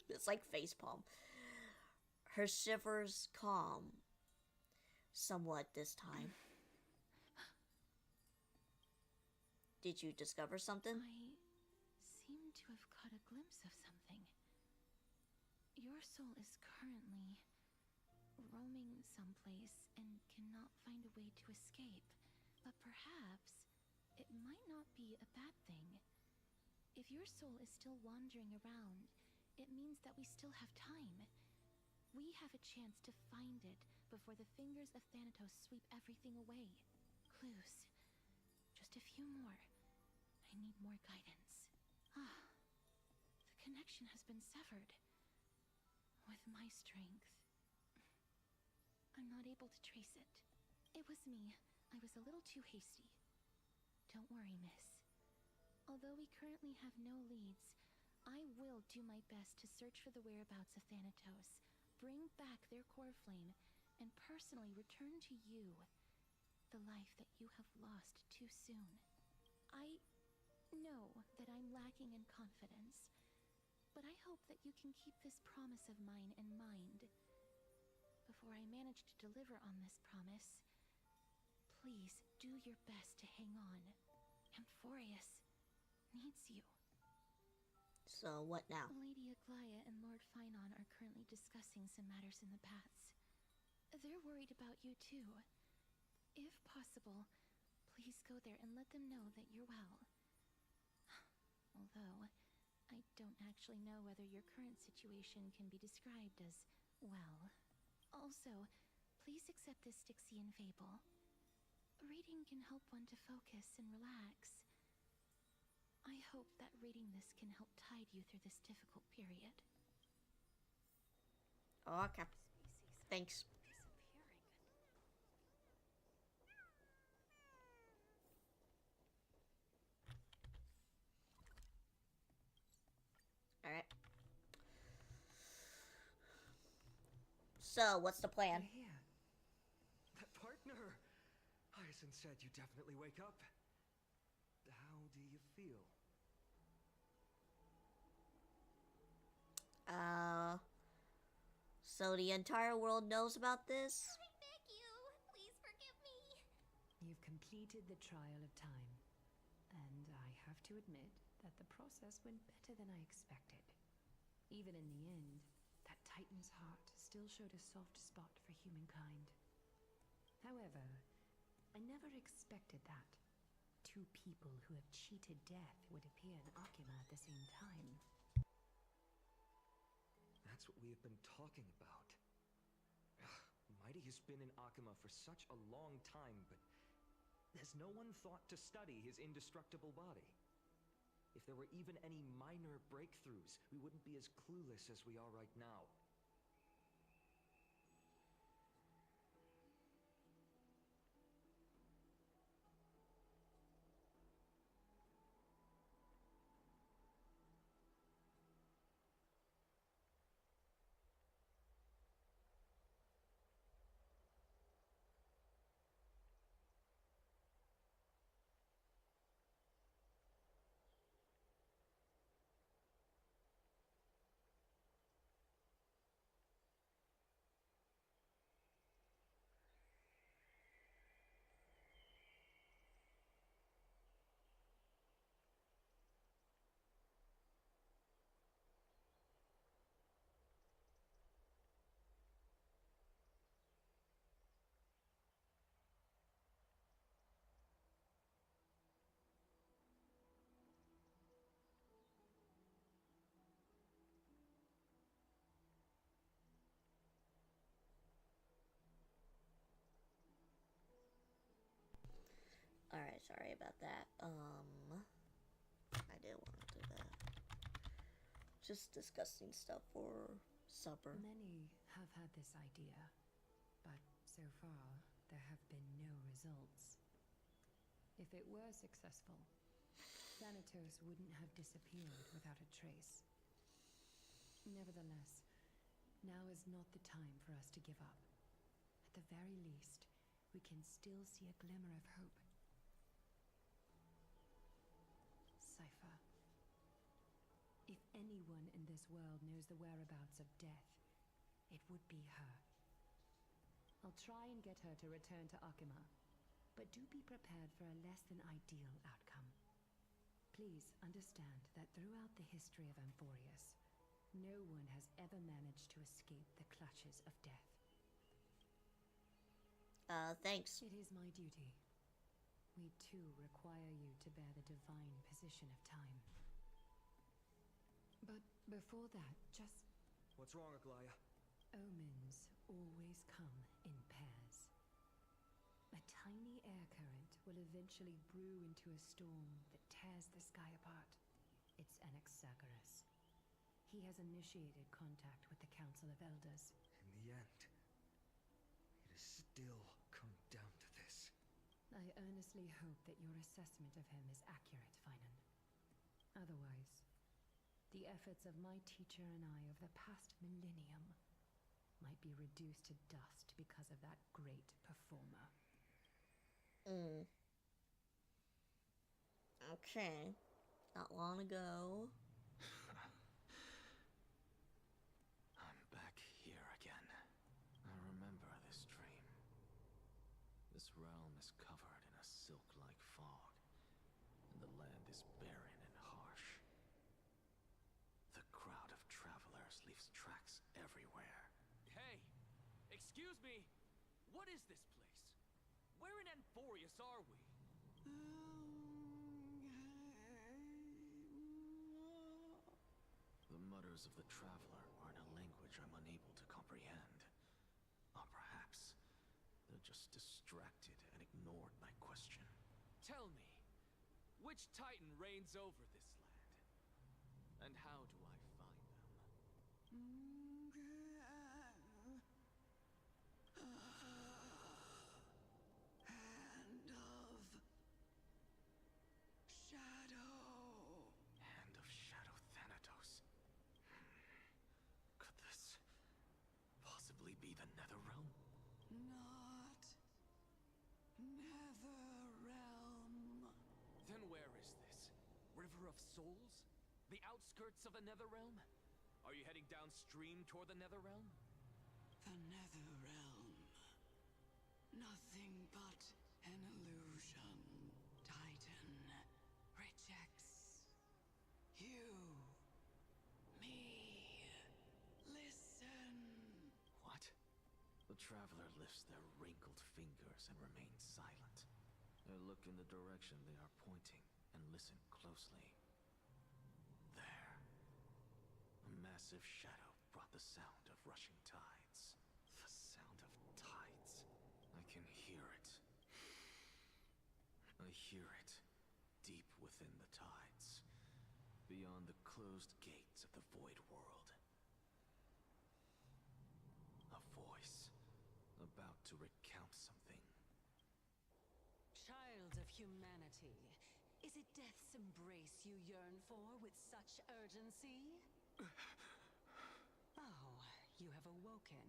It's like face palm. Her shivers calm somewhat this time. Did you discover something? I seem to have caught a glimpse of something. Your soul is currently roaming someplace and cannot find a way to escape. But perhaps it might not be a bad thing. If your soul is still wandering around, it means that we still have time. We have a chance to find it before the fingers of Thanatos sweep everything away. Clues. Just a few more. I need more guidance. Ah, the connection has been severed. With my strength, I'm not able to trace it. It was me. I was a little too hasty. Don't worry, miss. Although we currently have no leads, I will do my best to search for the whereabouts of Thanatos, bring back their core flame, and personally return to you the life that you have lost too soon. I know that I'm lacking in confidence, but I hope that you can keep this promise of mine in mind. Before I manage to deliver on this promise, please do your best to hang on. Amphorius needs you. So what now? Lady Aglaya and Lord Finon are currently discussing some matters in the paths. They're worried about you too. If possible, please go there and let them know that you're well. Although, I don't actually know whether your current situation can be described as well. Also, please accept this Styxian fable. Reading can help one to focus and relax. I hope that reading this can help tide you through this difficult period. Okay. Thanks. Alright. So, what's the plan? You're here. That partner! Hyacinth said you definitely wake up. How do you feel? So the entire world knows about this? I beg you, please forgive me. You've completed the trial of time, and I have to admit that the process went better than I expected. Even in the end, that Titan's heart still showed a soft spot for humankind. However, I never expected that. Two people who have cheated death would appear in Akima at the same time. That's what we have been talking about. Mighty has been in Akima for such a long time, but has no one thought to study his indestructible body? If there were even any minor breakthroughs, we wouldn't be as clueless as we are right now. Alright, sorry about that. I didn't want to do that. Just discussing stuff for supper. Many have had this idea, but so far there have been no results. If it were successful, Thanatos wouldn't have disappeared without a trace. Nevertheless, now is not the time for us to give up. At the very least, we can still see a glimmer of hope. Cypher. If anyone in this world knows the whereabouts of death, it would be her. I'll try and get her to return to Akima, but do be prepared for a less than ideal outcome. Please understand that throughout the history of Amphorius, no one has ever managed to escape the clutches of death. Thanks. It is my duty. We too require you to bear the divine position of time. But before that, just... What's wrong, Aglaya? Omens always come in pairs. A tiny air current will eventually brew into a storm that tears the sky apart. It's Anaxagoras. He has initiated contact with the Council of Elders. In the end, it has still come down to this. I earnestly hope that your assessment of him is accurate, Finan. Otherwise, the efforts of my teacher and I of the past millennium might be reduced to dust because of that great performer. Okay. Not long ago. I'm back here again. I remember this dream. This realm is covered in a silk-like fog, and the land is barren and harsh. The crowd of travelers leaves tracks everywhere. Hey! Excuse me! What is this place? Where in Amphorius are we? The mutters of the traveler are in a language I'm unable to comprehend. Or perhaps they're just distracted and ignored my question. Tell me, which Titan reigns over this land? And how do I find them? Hand of Shadow Thanatos. Could this possibly be the Netherrealm? Not Netherrealm. Then where is this? River of Souls? The outskirts of the Netherrealm? Are you heading downstream toward the Netherrealm? The Netherrealm. Nothing but an illusion. Titan rejects you. Me. Listen. What? The traveler lifts their wrinkled fingers and remains silent. I look in the direction they are pointing and listen closely. There. A massive shadow brought the sound of rushing tides. The sound of tides. I can hear it. I hear it deep within the tides, beyond the closed gates of the void world. A voice about to recount something. Child of humanity, is it death's embrace you yearn for with such urgency? Oh, you have awoken.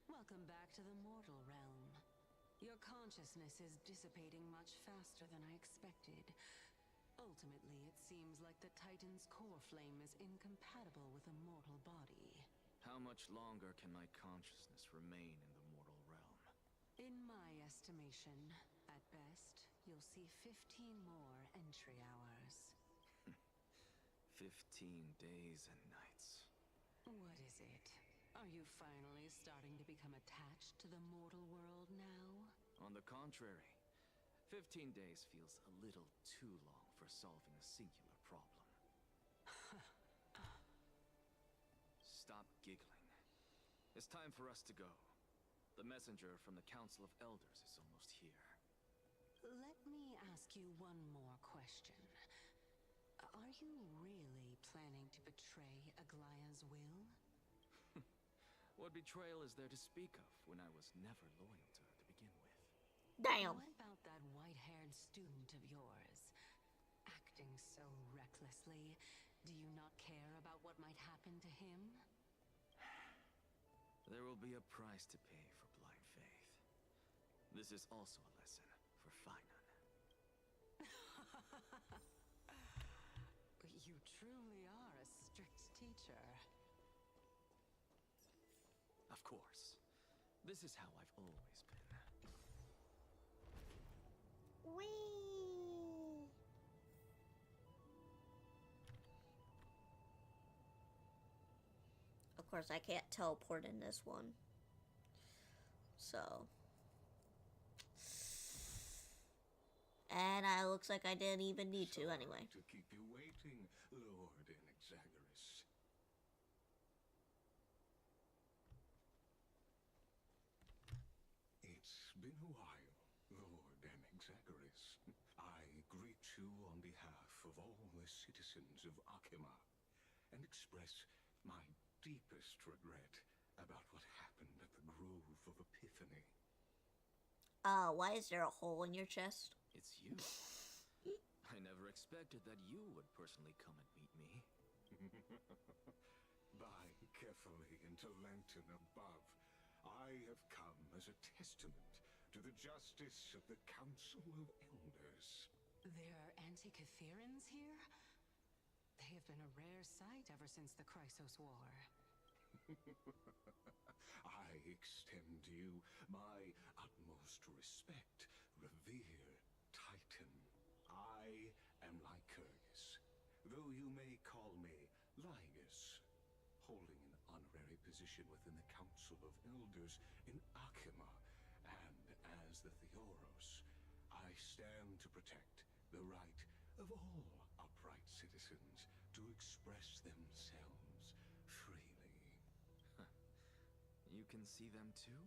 Welcome back to the mortal realm. Your consciousness is dissipating much faster than I expected. Ultimately, it seems like the Titan's core flame is incompatible with a mortal body. How much longer can my consciousness remain in the mortal realm? In my estimation, at best, you'll see 15 more entry hours. 15 days and nights. What is it? Are you finally starting to become attached to the mortal world now? On the contrary, 15 days feels a little too long for solving a singular problem. Stop giggling. It's time for us to go. The messenger from the Council of Elders is almost here. Let me ask you one more question. Are you really planning to betray Aglaya's will? What betrayal is there to speak of when I was never loyal to her to begin with? Damn. What about that white-haired student of yours? Acting so recklessly, do you not care about what might happen to him? There will be a price to pay for blind faith. This is also a lesson for Finan. You truly are a strict teacher. Of course. This is how I've always been. Whee! course, I can't teleport in this one. So. And it looks like I didn't even need to anyway. To keep you waiting, Lord Anaxagoras. It's been a while, Lord Anaxagoras. I greet you on behalf of all the citizens of Akima and express my deepest regret about what happened at the Grove of Epiphany. Why is there a hole in your chest? It's you. I never expected that you would personally come and meet me. By carefully into Lantern above, I have come as a testament to the justice of the Council of Elders. There are Antikytherians here? They have been a rare sight ever since the Chrysos War. I extend to you my utmost respect, revered Titan. I am Lycurgus, though you may call me Lygus, holding an honorary position within the Council of Elders in Akima, and as the Theoros, I stand to protect the right of all upright citizens to express themselves freely. You can see them too?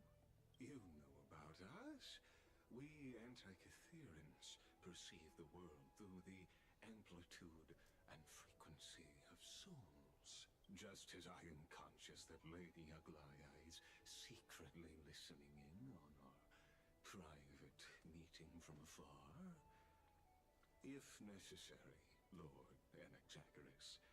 You know about us. We Antikytherians perceive the world through the amplitude and frequency of souls. Just as I am conscious that Lady Aglaya is secretly listening in on our private meeting from afar. If necessary, Lord Anaxagoras,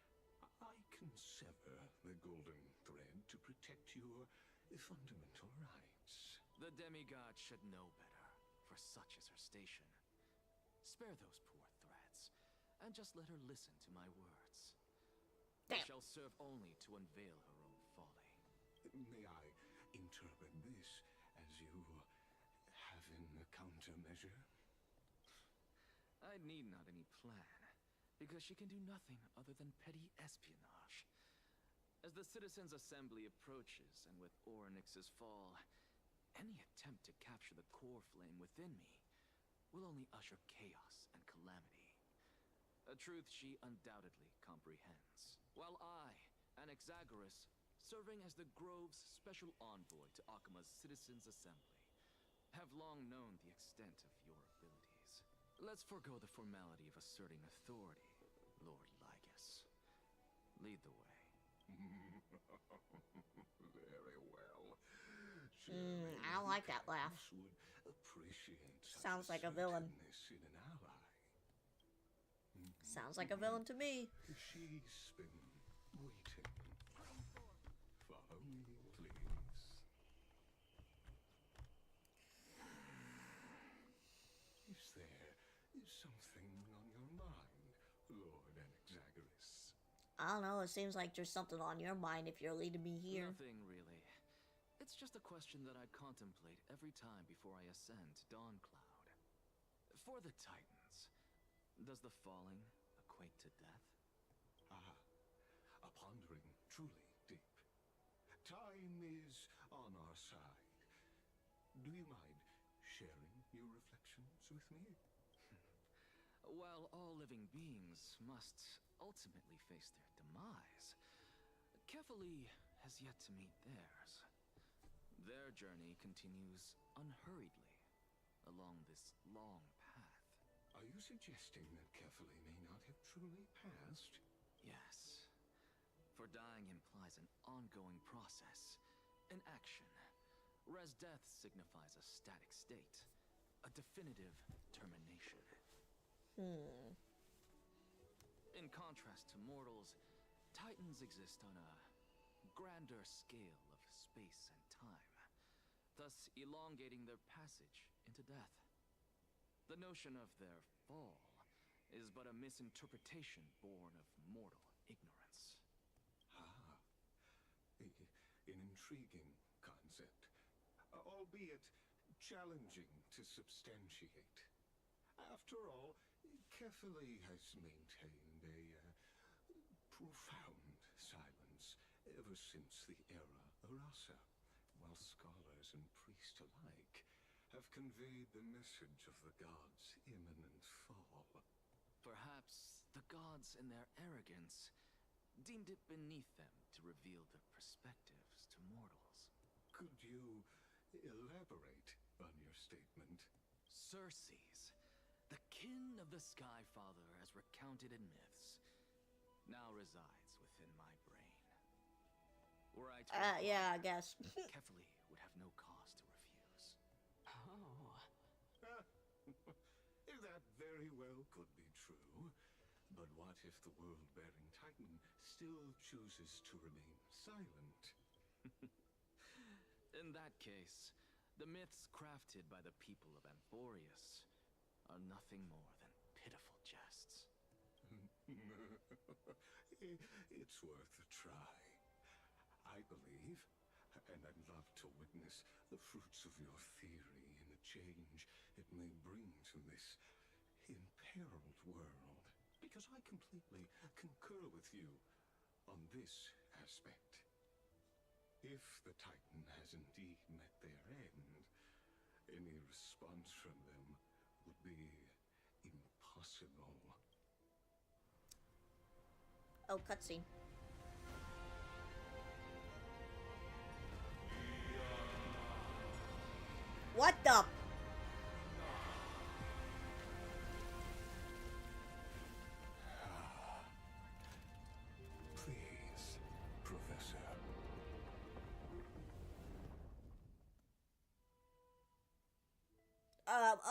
I can sever the golden thread to protect your fundamental rights. The demigod should know better, for such is her station. Spare those poor threads, and just let her listen to my words. They shall serve only to unveil her own folly. May I interpret this as you having a countermeasure? I need not any plan, because she can do nothing other than petty espionage. As the Citizens' Assembly approaches, and with Orynyx's fall, any attempt to capture the core flame within me will only usher chaos and calamity. A truth she undoubtedly comprehends. While I, Anaxagoras, serving as the Grove's special envoy to Akima's Citizens' Assembly, have long known the extent of your abilities. Let's forego the formality of asserting authority, Lord Lygus. Lead the way. Very well. I don't like that laugh. Would appreciate Sounds like a villain. in an ally. Sounds like a villain to me. She's been waiting. Follow me, please. Is there something on your mind, Lord Anaxagoras? I don't know, it seems like there's something on your mind if you're leading me here. Nothing, really. It's just a question that I contemplate every time before I ascend to Dawncloud. For the Titans, does the falling equate to death? Ah, a pondering truly deep. Time is on our side. Do you mind sharing your reflections with me? While all living beings must ultimately face their demise, Kefali has yet to meet theirs. Their journey continues unhurriedly along this long path. Are you suggesting that Kefali may not have truly passed? Yes. For dying implies an ongoing process, an action, whereas death signifies a static state, a definitive termination. In contrast to mortals, Titans exist on a grander scale of space and time, thus elongating their passage into death. The notion of their fall is but a misinterpretation born of mortal ignorance. Ah, an intriguing concept, albeit challenging to substantiate. After all, Kefali has maintained a profound silence ever since the era Arasa, while scholars and priests alike have conveyed the message of the gods' imminent fall. Perhaps the gods, in their arrogance, deemed it beneath them to reveal their perspectives to mortals. Could you elaborate on your statement? Circes, the kin of the Sky Father as recounted in myths, now resides within my brain. Were I to yeah, I guess. Kefali would have no cause to refuse. Oh. That very well could be true. But what if the world-bearing Titan still chooses to remain silent? In that case, the myths crafted by the people of Amphorius are nothing more than pitiful jests. It's worth a try. I believe, and I'd love to witness the fruits of your theory and the change it may bring to this imperiled world. Because I completely concur with you on this aspect. If the Titan has indeed met their end, any response from them would be impossible. Oh, cutscene. What the? Please, Professor.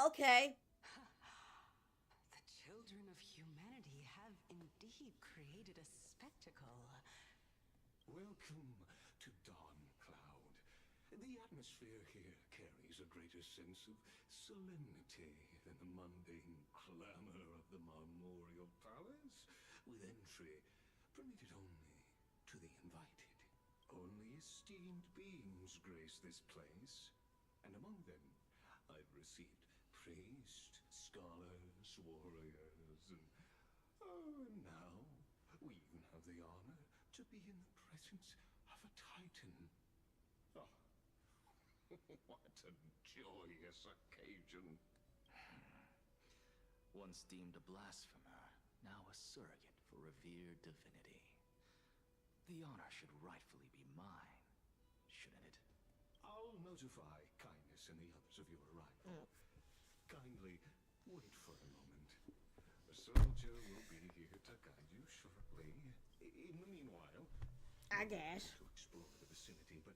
Okay. The children of humanity have indeed created a spectacle. Welcome to Dawn Cloud. The atmosphere here carries a greater sense of solemnity than the mundane clamor of the Marmorial Palace, with entry permitted only to the invited. Only esteemed beings grace this place, and among them I've received priests, scholars, warriors, and now we even have the honor to be in the presence of a Titan. Oh, what a joyous occasion. Once deemed a blasphemer, now a surrogate for revered divinity. The honor should rightfully be mine, shouldn't it? I'll notify Kindness and the others of your arrival. Kindly wait for a moment. A soldier will be here to guide you shortly. In the meanwhile, I guess. to explore the vicinity, but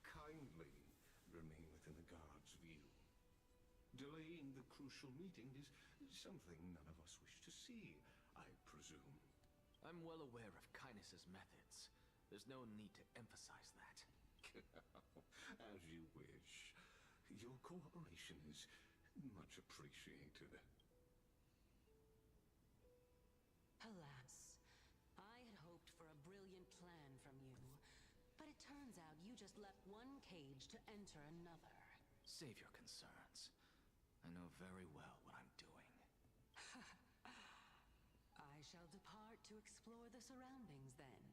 kindly remain within the guard's view. Delaying the crucial meeting is something none of us wish to see, I presume. I'm well aware of Kindness's methods. There's no need to emphasize that. As you wish. Your cooperation is much appreciated. Alas, I had hoped for a brilliant plan from you. But it turns out you just left one cage to enter another. Save your concerns. I know very well what I'm doing. I shall depart to explore the surroundings then.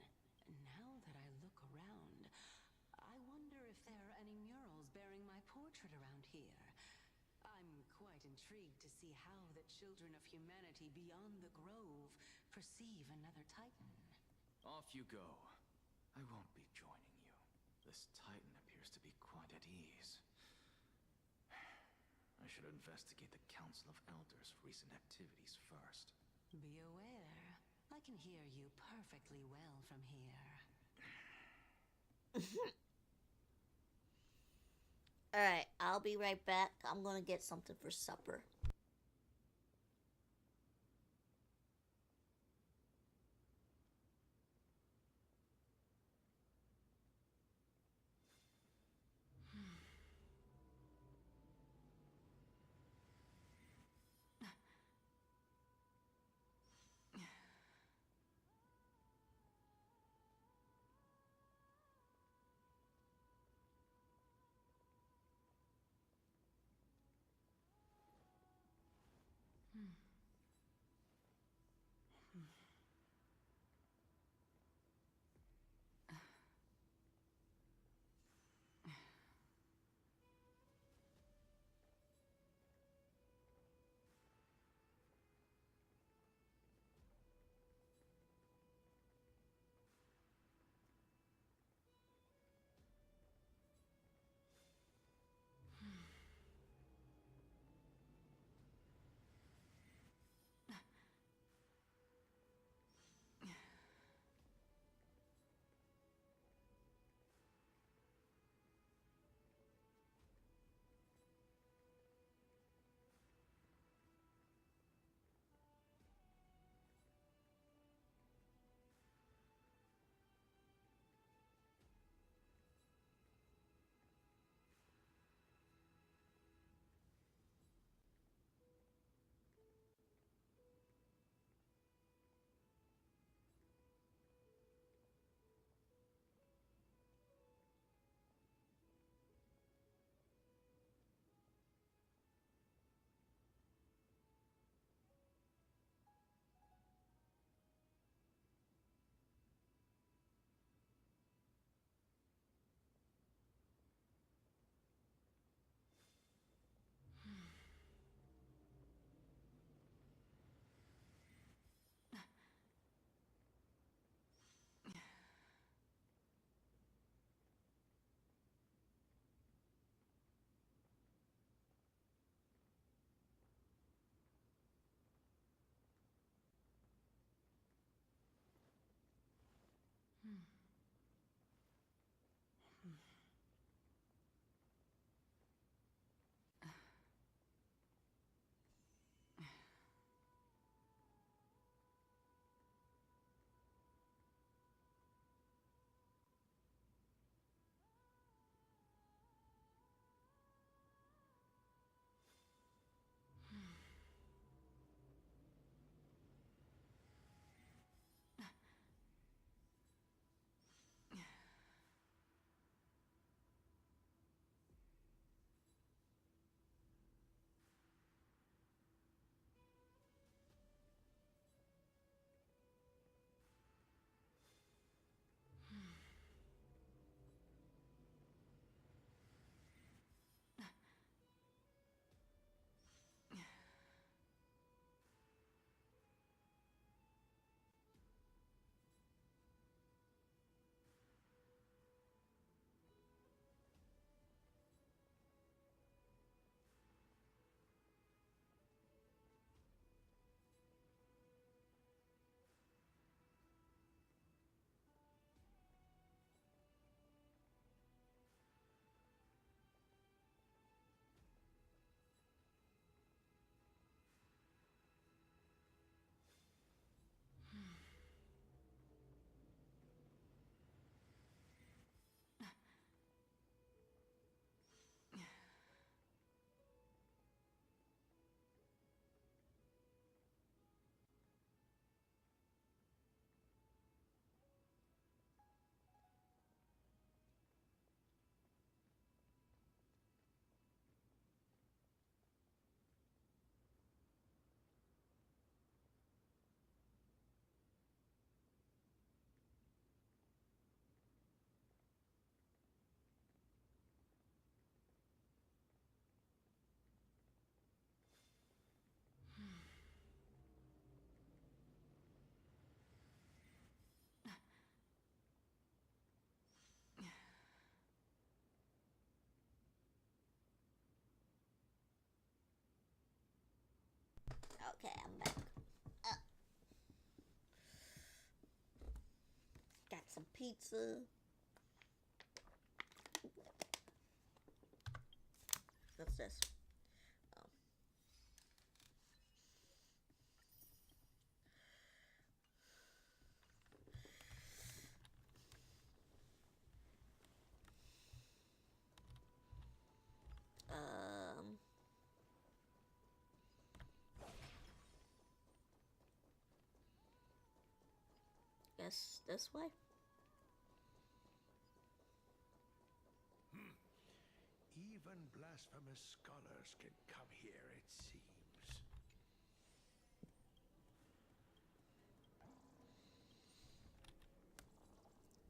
Now that I look around, I wonder if there are any murals bearing my portrait around here. I'm quite intrigued to see how the children of humanity beyond the grove perceive another Titan. Off you go. I won't be joining you. This Titan appears to be quite at ease. I should investigate the Council of Elders' recent activities first. Be aware, I can hear you perfectly well from here. Alright, I'll be right back. I'm gonna get something for supper. Okay, I'm back. Uh, got some pizza. What's this? Guess this way? Even blasphemous scholars can come here, it seems.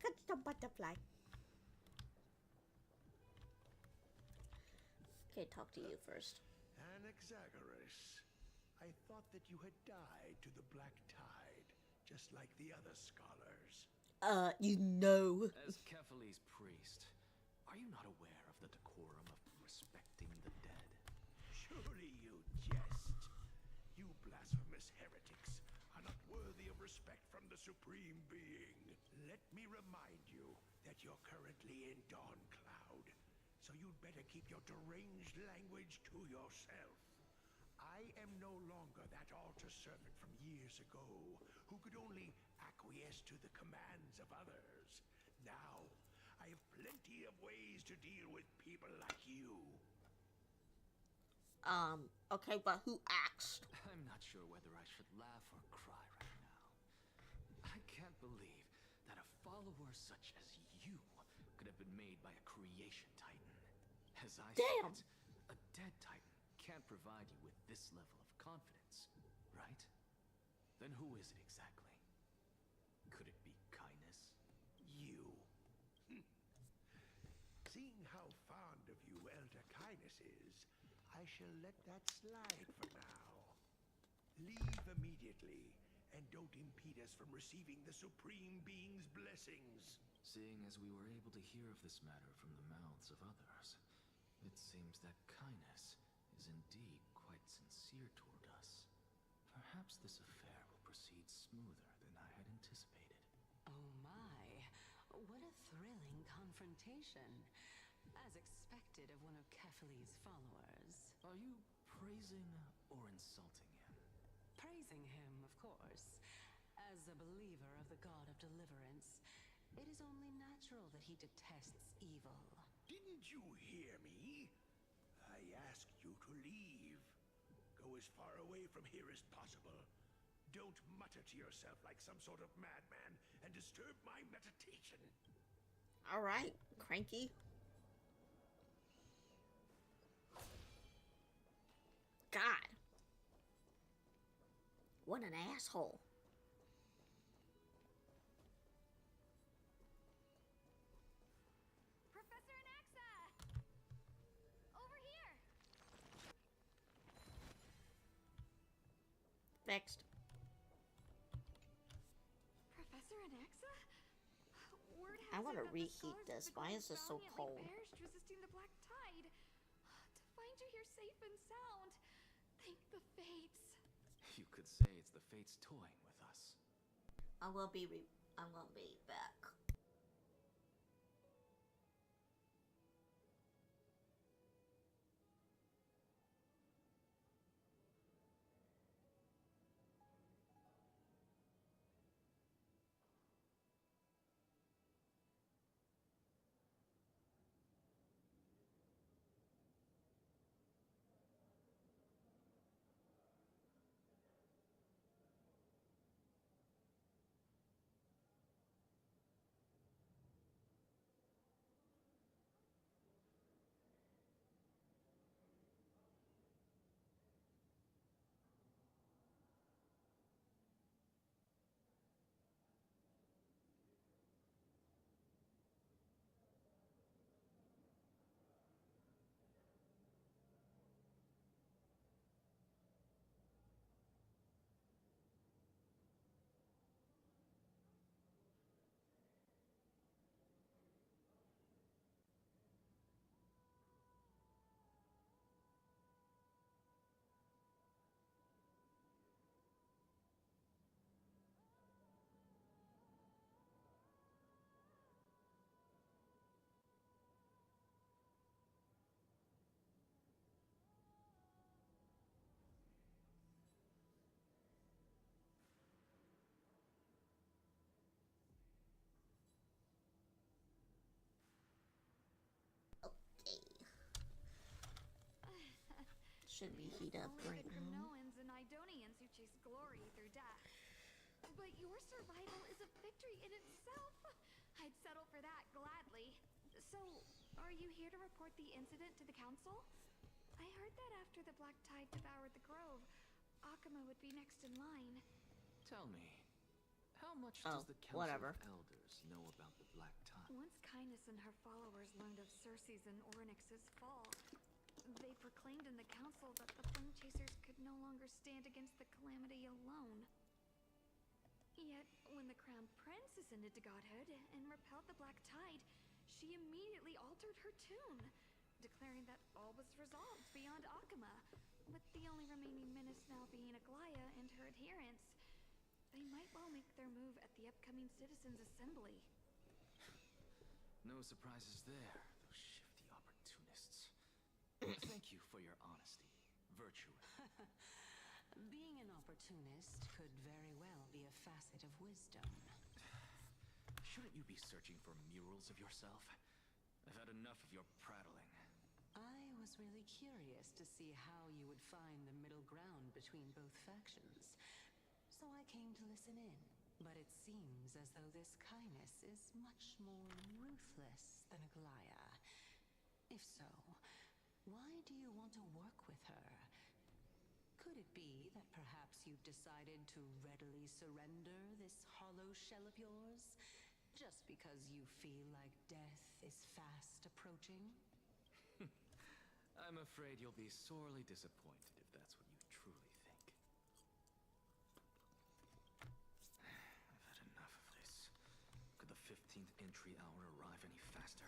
Catch the butterfly. Okay, talk to you first. Anaxagoras, I thought that you had died to the Black Tide, just like the other scholars. You know. As Kephales's priest, are you not aware of the decorum of respecting the dead? Surely you jest. You blasphemous heretics are not worthy of respect from the Supreme Being. Let me remind you that you're currently in Dawn Cloud, so you'd better keep your deranged language to yourself. I am no longer that altar servant from years ago who could only acquiesce to the commands of others. Now, I have plenty of ways to deal with people like you. Okay, but who asked? I'm not sure whether I should laugh or cry right now. I can't believe that a follower such as you could have been made by a creation titan. As I see it, a dead titan can't provide you with this level of confidence, right? Then who is it exactly? Could it be kindness? You. Seeing how fond of you Elder Kindness is, I shall let that slide for now. Leave immediately, and don't impede us from receiving the Supreme Being's blessings. Seeing as we were able to hear of this matter from the mouths of others, it seems that kindness is indeed quite sincere toward us. Perhaps this affair will proceed smoother than I had anticipated. Oh my, what a thrilling confrontation. As expected of one of Kephales's followers. Are you praising or insulting him? Praising him, of course. As a believer of the god of deliverance, it is only natural that he detests evil. Didn't you hear me? I asked you to leave. Go as far away from here as possible. Don't mutter to yourself like some sort of madman and disturb my meditation. Alright, cranky. God. What an asshole. Professor Anaxa! Over here! Fixed. Professor Anaxa? Word I has want it to that the reheat scholars this. have Why become is this so valiantly cold? perished resisting the Black Tide. To find you here safe and sound, thank the fates. You could say it's the fates toying with us. I'm gonna be back. should be heat up Only right the now. Grimnoans and Idonians who chase glory through death. But your survival is a victory in itself. I'd settle for that gladly. So, are you here to report the incident to the council? I heard that after the Black Tide devoured the grove, Akuma would be next in line. Tell me, how much Oh, does the Council whatever. of Elders know about the Black Tide? Once Kindness and her followers learned of Circe's and Orynyx's fall, they proclaimed in the council that the Flame Chasers could no longer stand against the calamity alone. Yet, when the Crown Prince ascended to godhood and repelled the Black Tide, she immediately altered her tune, declaring that all was resolved beyond Akuma, with the only remaining menace now being Aglaya and her adherents. They might well make their move at the upcoming Citizens' Assembly. No surprises there, those shifty opportunists. Thank you for your honesty, virtue. Being an opportunist could very well be a facet of wisdom. Shouldn't you be searching for murals of yourself? I've had enough of your prattling. I was really curious to see how you would find the middle ground between both factions. So I came to listen in. But it seems as though this Kindness is much more ruthless than Aglaya. If so, why do you want to work with her? Could it be that perhaps you've decided to readily surrender this hollow shell of yours? Just because you feel like death is fast approaching? I'm afraid you'll be sorely disappointed if that's what you truly think. I've had enough of this. Could the 15th entry hour arrive any faster?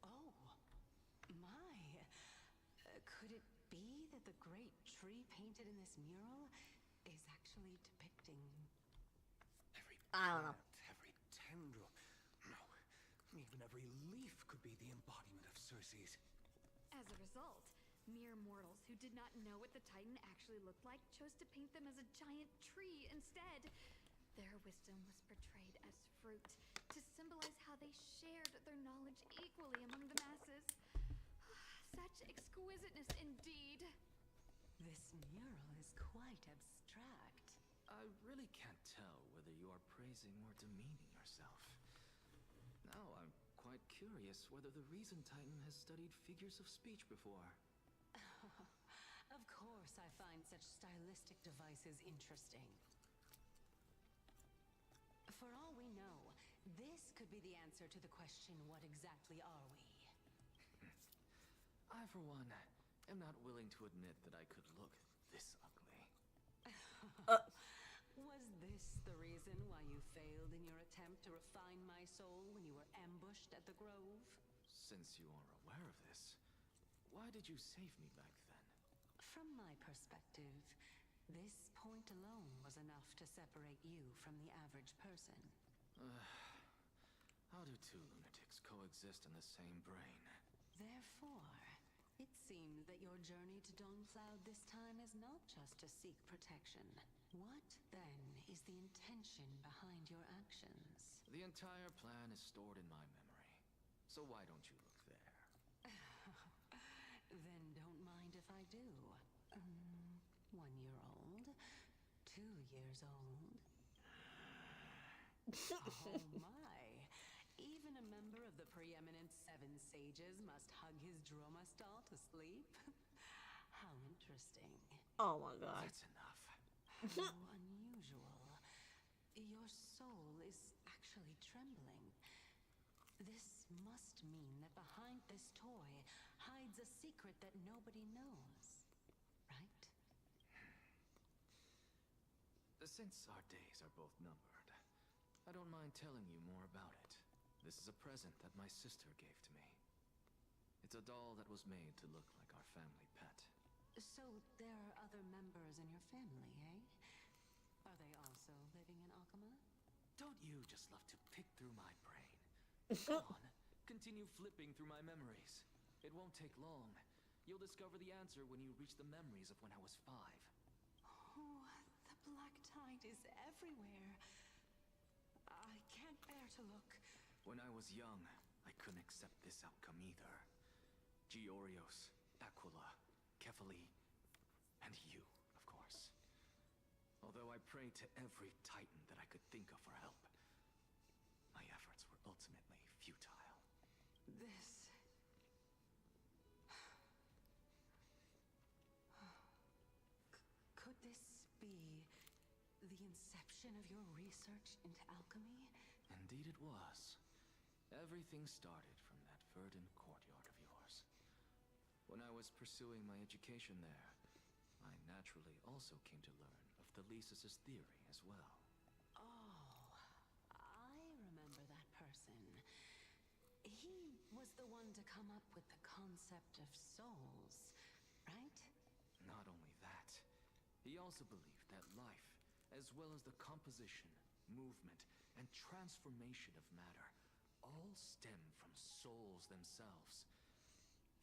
Oh, my. Could it be that the great tree painted in this mural is actually depicting... Every I don't know. plant, every tendril, no, even every leaf could be the embodiment of Circe's. As a result, mere mortals who did not know what the Titan actually looked like chose to paint them as a giant tree instead. Their wisdom was portrayed as fruit, to symbolize how they shared their knowledge equally among the masses. Such exquisiteness indeed. This mural is quite abstract. I really can't tell whether you are praising or demeaning yourself. Now I'm quite curious whether the Reason Titan has studied figures of speech before. Of course I find such stylistic devices interesting. For all we know, this could be the answer to the question, what exactly are we? I, for one, am not willing to admit that I could look this ugly. Was this the reason why you failed in your attempt to refine my soul when you were ambushed at the Grove? Since you are aware of this, why did you save me back then? From my perspective, this point alone was enough to separate you from the average person. How do two lunatics coexist in the same brain? Therefore, it seems that your journey to Dawnfloud this time is not just to seek protection. What, then, is the intention behind your actions? The entire plan is stored in my memory. So why don't you look there? Then don't mind if I do. 1 year old, 2 years old. Oh my! Even a member of the preeminent 7 sages must hug his droma stall to sleep? How interesting. Oh my god. That's enough. How unusual. Your soul is actually trembling. This must mean that behind this toy hides a secret that nobody knows. Right? Since our days are both numbered, I don't mind telling you more about it. This is a present that my sister gave to me. It's a doll that was made to look like our family pet. So there are other members in your family, eh? Are they also living in Akuma? Don't you just love to pick through my brain? Go on, continue flipping through my memories. It won't take long. You'll discover the answer when you reach the memories of when I was 5. Oh, the black tide is everywhere. I can't bear to look. When I was young, I couldn't accept this outcome either. Georios, Aquila, Kefali, and you, of course. Although I prayed to every titan that I could think of for help, my efforts were ultimately futile. This... Could this be the inception of your research into alchemy? Indeed it was. Everything started from that verdant courtyard of yours. When I was pursuing my education there, I naturally also came to learn of Thelesis' theory as well. Oh, I remember that person. He was the one to come up with the concept of souls, right? Not only that, he also believed that life, as well as the composition, movement, and transformation of matter, all stem from souls themselves.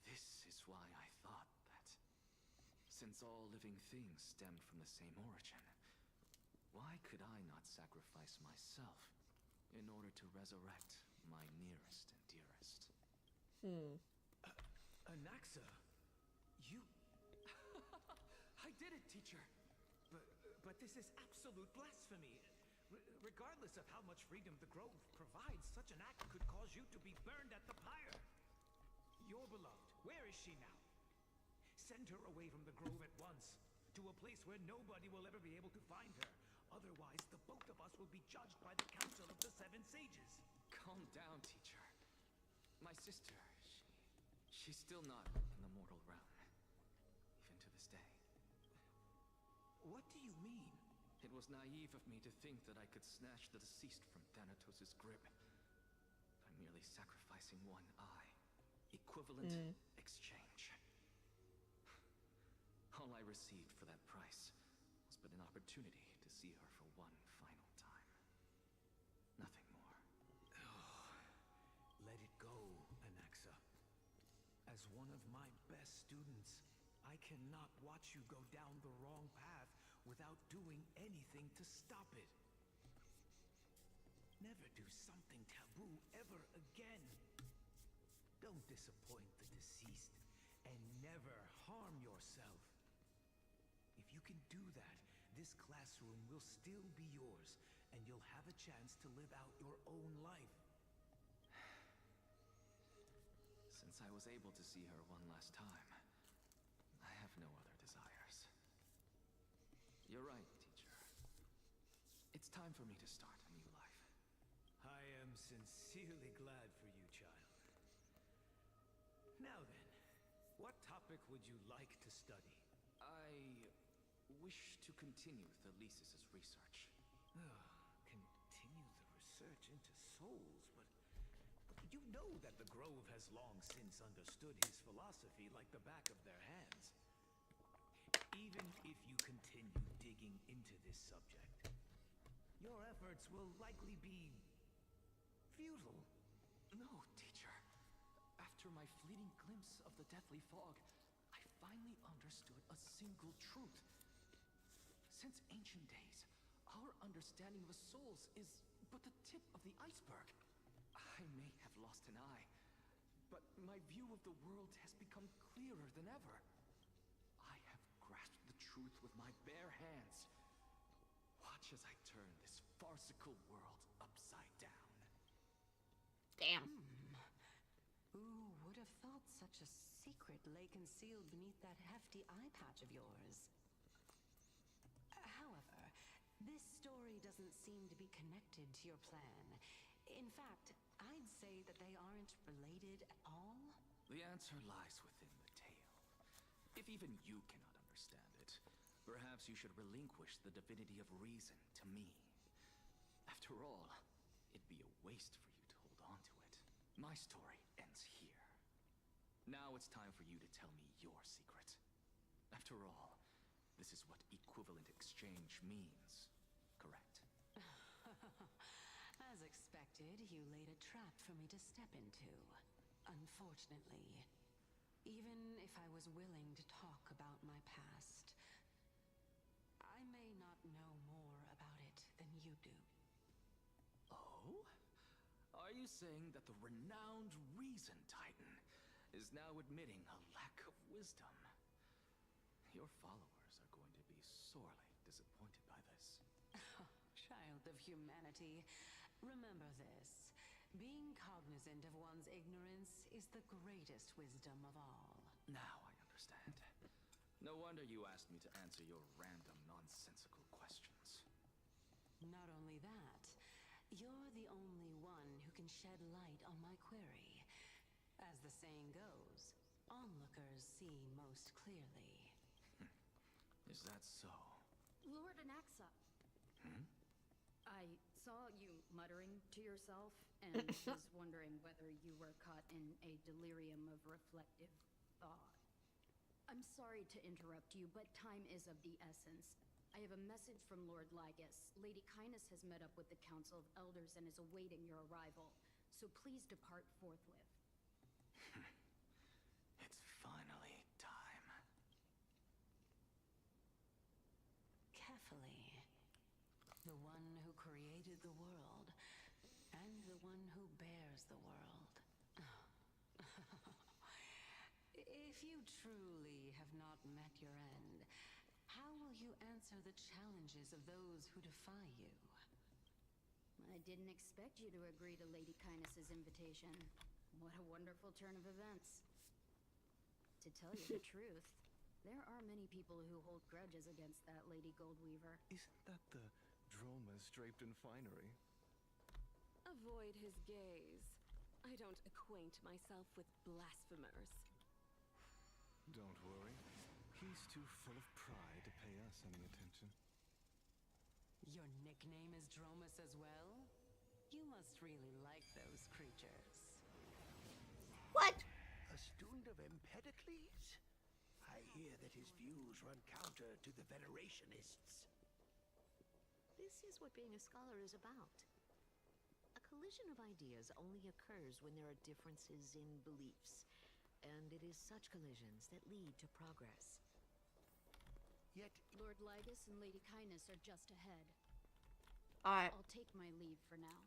This is why I thought that, since all living things stemmed from the same origin, why could I not sacrifice myself in order to resurrect my nearest and dearest? Anaxa, you... I did it, teacher! But this is absolute blasphemy. Regardless of how much freedom the Grove provides, such an act could cause you to be burned at the pyre. Your beloved, where is she now? Send her away from the Grove at once, to a place where nobody will ever be able to find her. Otherwise, the both of us will be judged by the Council of the Seven Sages. Calm down, teacher. My sister, she's still not in the mortal realm, even to this day. What do you mean? It was naive of me to think that I could snatch the deceased from Thanatos' grip by merely sacrificing one eye. Equivalent exchange. All I received for that price was but an opportunity to see her for one final time. Nothing more. Let it go, Anaxa. As one of my best students, I cannot watch you go down the wrong path without doing anything to stop it. Never do something taboo ever again. Don't disappoint the deceased, and never harm yourself. If you can do that, this classroom will still be yours, and you'll have a chance to live out your own life. Since I was able to see her one last time, I have no other desires. You're right, teacher. It's time for me to start a new life. I am sincerely glad for you, child. Now then, what topic would you like to study? I wish to continue Thelesis' research. Continue the research into souls, but you know that the Grove has long since understood his philosophy like the back of their hands. Even if you continue digging into this subject, your efforts will likely be futile. No, teacher. After my fleeting glimpse of the deathly fog, I finally understood a single truth. Since ancient days, our understanding of the souls is but the tip of the iceberg. I may have lost an eye, but my view of the world has become clearer than ever. I have grasped the truth with my bare hands. Watch as I turn this farcical world upside down. Damn. Who would have thought such a secret lay concealed beneath that hefty eye patch of yours? However, this story doesn't seem to be connected to your plan. In fact, I'd say that they aren't related at all. The answer lies within the tale. If even you cannot understand it, perhaps you should relinquish the divinity of reason to me. After all, it'd be a waste for you to hold on to it. My story ends here. Now it's time for you to tell me your secret. After all, this is what equivalent exchange means, correct? As expected, you laid a trap for me to step into. Unfortunately, even if I was willing to talk about my past, I may not know more about it than you do. Oh? Are Are you saying that the renowned Reason Titan is now admitting a lack of wisdom? Your followers are going to be sorely disappointed by this. Child of humanity, remember this. Being cognizant of one's ignorance is the greatest wisdom of all. Now I understand. No wonder you asked me to answer your random, nonsensical questions. Not only that, you're the only one who can shed light on my query. As the saying goes, onlookers see most clearly. Is that so? Lord Anaxa. I saw you muttering to yourself and was wondering whether you were caught in a delirium of reflective thought. I'm sorry to interrupt you, but time is of the essence. I have a message from Lord Lygus. Lady Kindness has met up with the Council of Elders and is awaiting your arrival. So please depart forthwith. It's finally time. Carefully. The one who created the world, and the one who bears the world. If you truly have not met your end, how will you answer the challenges of those who defy you? I didn't expect you to agree to Lady Kindness's invitation. What a wonderful turn of events. To tell you the truth, there are many people who hold grudges against that Lady Goldweaver. Isn't that the dromas draped in finery? Avoid his gaze. I don't acquaint myself with blasphemers. Don't worry. He's too full of pride to pay us any attention. Your nickname is Dromus as well? You must really like those creatures. What? A student of Empedocles? I hear that his views run counter to the Venerationists. This is what being a scholar is about. A collision of ideas only occurs when there are differences in beliefs, and it is such collisions that lead to progress. Yet, Lord Lygus and Lady Kindness are just ahead. Alright. I'll take my leave for now.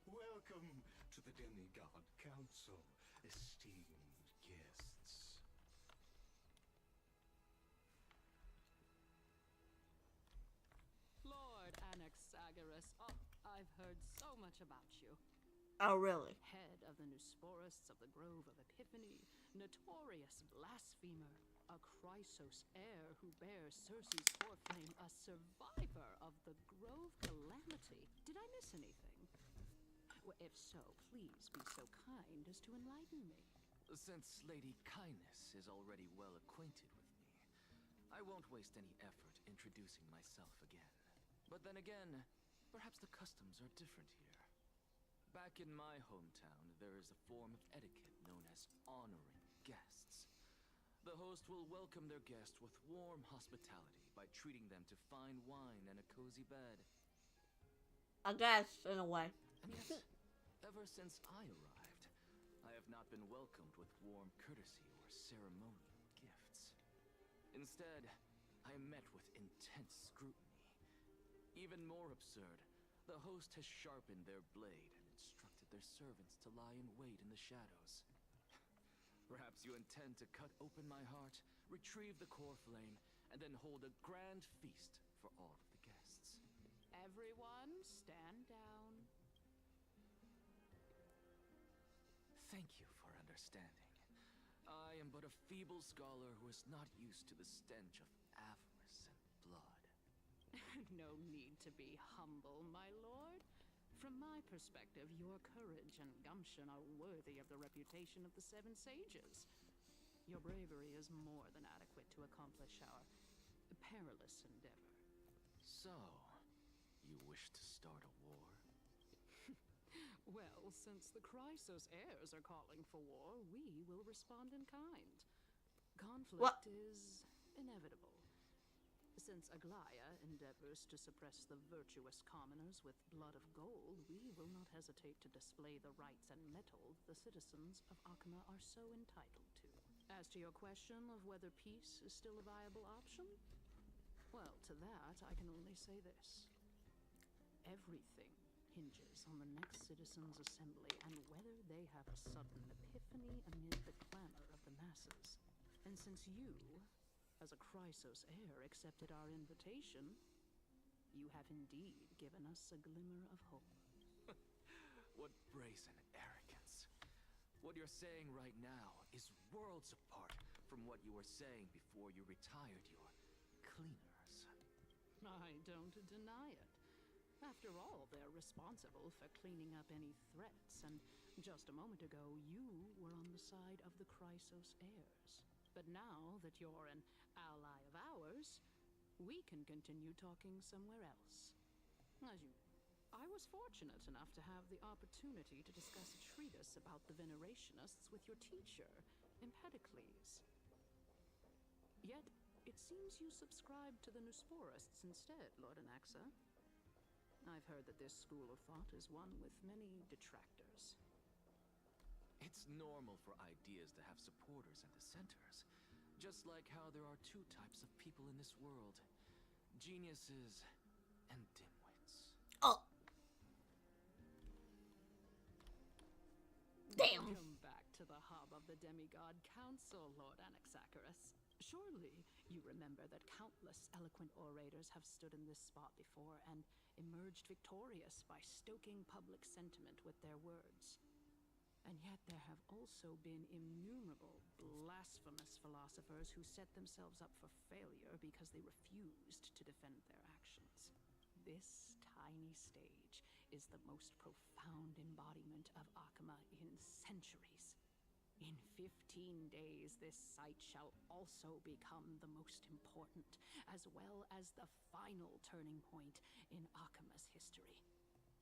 Welcome to the Demigod Council, esteemed guests. Lord Anaxagoras, oh, I've heard so much about you. Oh, really? Head of the Nusporists of the Grove of Epiphany, notorious blasphemer, a Chrysos heir who bears Circe's foreflame, a survivor of the Grove Calamity. Did I miss anything? Well, if so, please be so kind as to enlighten me. Since Lady Kindness is already well acquainted with me, I won't waste any effort introducing myself again. But then again, perhaps the customs are different here. Back in my hometown, there is a form of etiquette known as honoring guests. The host will welcome their guest with warm hospitality by treating them to fine wine and a cozy bed. I guess, in a way. And yet, ever since I arrived, I have not been welcomed with warm courtesy or ceremonial gifts. Instead, I am met with intense scrutiny. Even more absurd, the host has sharpened their blade and instructed their servants to lie in wait in the shadows. Perhaps you intend to cut open my heart, retrieve the core flame, and then hold a grand feast for all of the guests. Everyone, stand down. Thank you for understanding. I am but a feeble scholar who is not used to the stench of avarice and blood. No need to be humble, my lord. From my perspective, your courage and gumption are worthy of the reputation of the Seven Sages. Your bravery is more than adequate to accomplish our perilous endeavor. So, you wish to start a war? Well, since the Chrysos heirs are calling for war, we will respond in kind. Conflict is inevitable. Since Aglaya endeavors to suppress the virtuous commoners with blood of gold, we will not hesitate to display the rights and mettle the citizens of Akama are so entitled to. As to your question of whether peace is still a viable option, well, to that I can only say this. Everything hinges on the next citizens' assembly and whether they have a sudden epiphany amid the clamor of the masses. And since you, as a Chrysos heir, accepted our invitation, you have indeed given us a glimmer of hope. What brazen arrogance. What you're saying right now is worlds apart from what you were saying before you retired your cleaners. I don't deny it. After all, they're responsible for cleaning up any threats, and just a moment ago, you were on the side of the Chrysos heirs. But now that you're an ally of ours, we can continue talking somewhere else. I was fortunate enough to have the opportunity to discuss a treatise about the Venerationists with your teacher, Empedocles. Yet, it seems you subscribe to the Nusporists instead, Lord Anaxa. I've heard that this school of thought is one with many detractors. It's normal for ideas to have supporters and dissenters. Just like how there are two types of people in this world. Geniuses and dimwits. Oh! Damn! Welcome back to the hub of the Demigod Council, Lord Anaxagoras. Surely you remember that countless eloquent orators have stood in this spot before and emerged victorious by stoking public sentiment with their words. And yet there have also been innumerable blasphemous philosophers who set themselves up for failure because they refused to defend their actions. This tiny stage is the most profound embodiment of Akama in centuries. In 15 days, this site shall also become the most important, as well as the final turning point in Akama's history.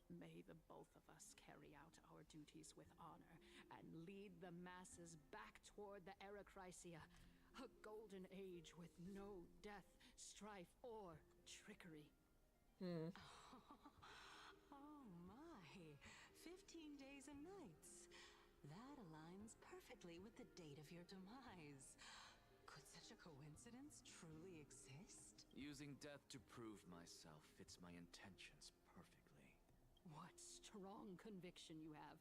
May the both of us carry out our duties with honor and lead the masses back toward the Erechrysia, a golden age with no death, strife, or trickery. Oh my, 15 days and nights. That aligns perfectly with the date of your demise. Could such a coincidence truly exist? Using death to prove myself fits my intentions perfectly. What strong conviction you have.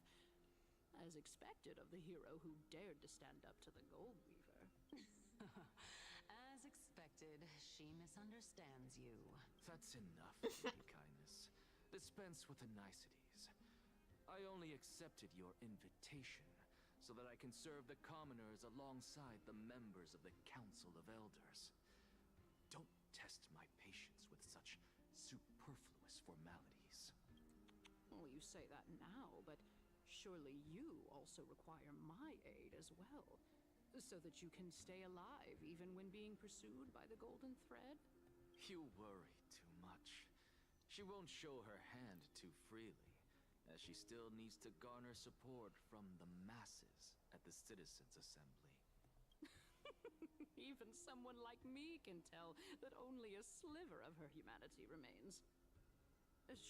As expected of the hero who dared to stand up to the Gold Weaver. As expected, she misunderstands you. That's enough, Lady Kindness. Dispense with the niceties. I only accepted your invitation so that I can serve the commoners alongside the members of the Council of Elders. Don't test my patience with such superfluous formalities. Well, you say that now, but surely you also require my aid as well, so that you can stay alive even when being pursued by the Golden Thread? You worry too much. She won't show her hand too freely, as she still needs to garner support from the masses at the Citizens' Assembly. Even someone like me can tell that only a sliver of her humanity remains.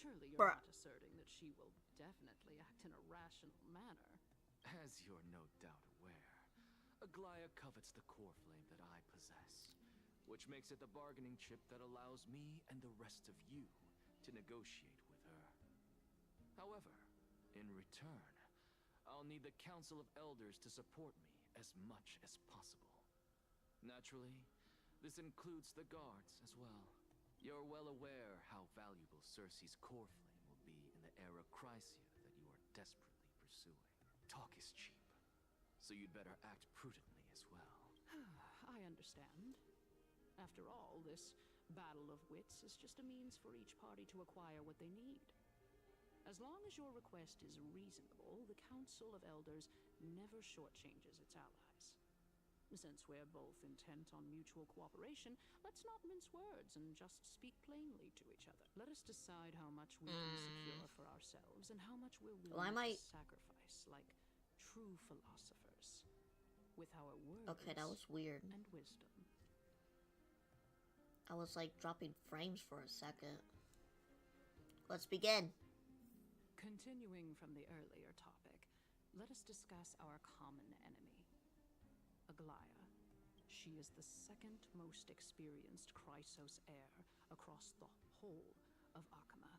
Surely you're not asserting that she will definitely act in a rational manner. As you're no doubt aware, Aglaya covets the core flame that I possess, which makes it the bargaining chip that allows me and the rest of you to negotiate with her. However, in return, I'll need the Council of Elders to support me as much as possible. Naturally, this includes the guards as well. You're well aware how valuable Circe's core flame will be in the Erechrysia that you are desperately pursuing. Talk is cheap, so you'd better act prudently as well. I understand. After all, this battle of wits is just a means for each party to acquire what they need. As long as your request is reasonable, the Council of Elders never shortchanges its allies. Since we're both intent on mutual cooperation, let's not mince words and just speak plainly to each other. Let us decide how much we can secure for ourselves and how much we're willing to sacrifice, like true philosophers, with our words okay, that was weird. and wisdom. I was like dropping frames for a second. Let's begin. Continuing from the earlier topic, let us discuss our common enemy, Aglaya. She is the second most experienced Chrysos heir across the whole of Akama,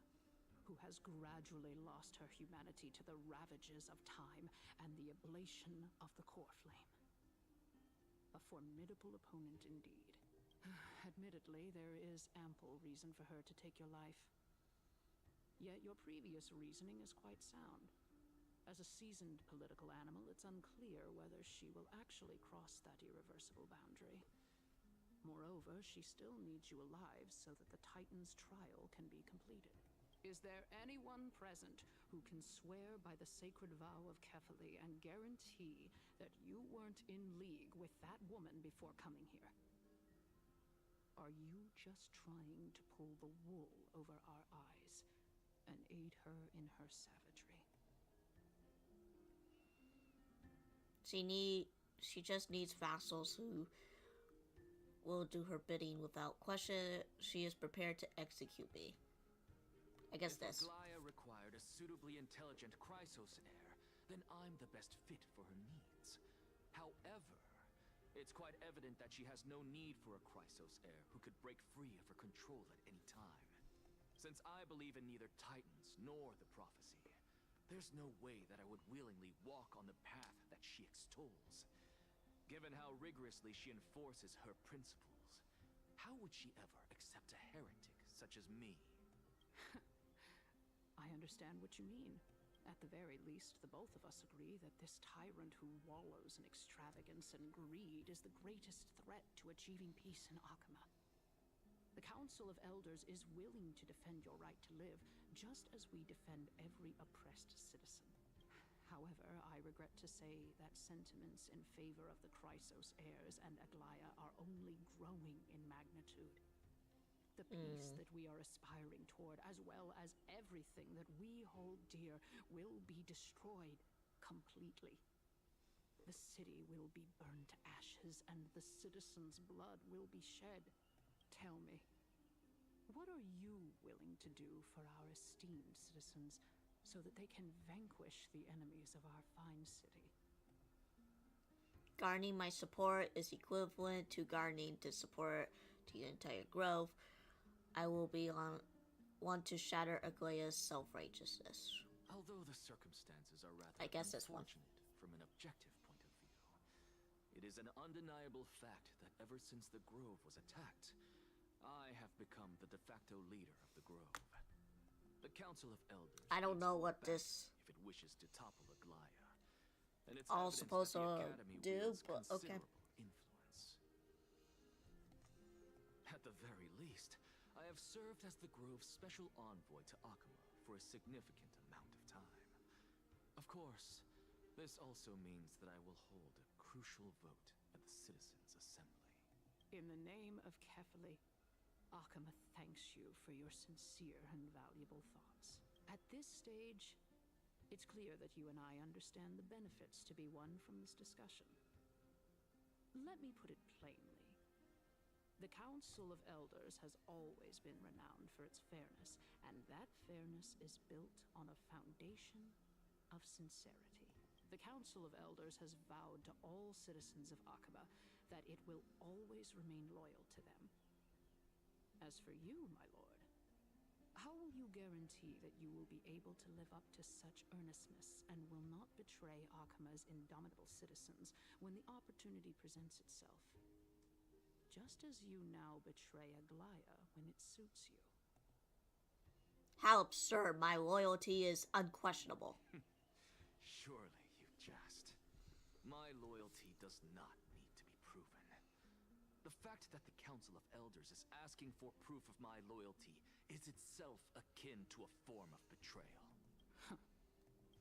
who has gradually lost her humanity to the ravages of time and the ablation of the core flame. A formidable opponent indeed. Admittedly, there is ample reason for her to take your life. Yet your previous reasoning is quite sound. As a seasoned political animal, it's unclear whether she will actually cross that irreversible boundary. Moreover, she still needs you alive so that the Titan's trial can be completed. Is there anyone present who can swear by the sacred vow of Kefali and guarantee that you weren't in league with that woman before coming here? Are you just trying to pull the wool over our eyes and aid her in her savagery? She just needs vassals who will do her bidding without question. She is prepared to execute me. I guess if this. Aglaya required a suitably intelligent Chrysos heir, then I'm the best fit for her needs. However, it's quite evident that she has no need for a Chrysos heir who could break free of her control at any time. Since I believe in neither Titans nor the prophecy, there's no way that I would willingly walk on the path that she extols. Given how rigorously she enforces her principles, how would she ever accept a heretic such as me? I understand what you mean. At the very least, the both of us agree that this tyrant who wallows in extravagance and greed is the greatest threat to achieving peace in Akama. The Council of Elders is willing to defend your right to live, just as we defend every oppressed citizen. However, I regret to say that sentiments in favor of the Chrysos heirs and Aglaya are only growing in magnitude. The peace that we are aspiring toward, as well as everything that we hold dear, will be destroyed completely. The city will be burned to ashes, and the citizens' blood will be shed. Tell me, what are you willing to do for our esteemed citizens so that they can vanquish the enemies of our fine city? Garnering my support is equivalent to garnering to support the entire grove. I will be want to shatter Aglaya's self-righteousness. Although the circumstances are rather unfortunate from an objective point of view, it is an undeniable fact that ever since the Grove was attacked, I have become the de facto leader of the Grove. The Council of Elders. I don't know what this if it wishes to topple Aglaya, and it's all supposed to do, but okay. Influence. At the very least, I have served as the Grove's special envoy to Akama for a significant amount of time. Of course, this also means that I will hold a crucial vote at the Citizens' Assembly. In the name of Kefali, Akama thanks you for your sincere and valuable thoughts. At this stage, it's clear that you and I understand the benefits to be won from this discussion. Let me put it plainly. The Council of Elders has always been renowned for its fairness, and that fairness is built on a foundation of sincerity. The Council of Elders has vowed to all citizens of Akaba that it will always remain loyal to them. As for you, my lord, how will you guarantee that you will be able to live up to such earnestness and will not betray Akama's indomitable citizens when the opportunity presents itself? Just as you now betray Aglaya when it suits you. How absurd. My loyalty is unquestionable. Surely you jest. My loyalty does not need to be proven. The fact that the Council of Elders is asking for proof of my loyalty is itself akin to a form of betrayal.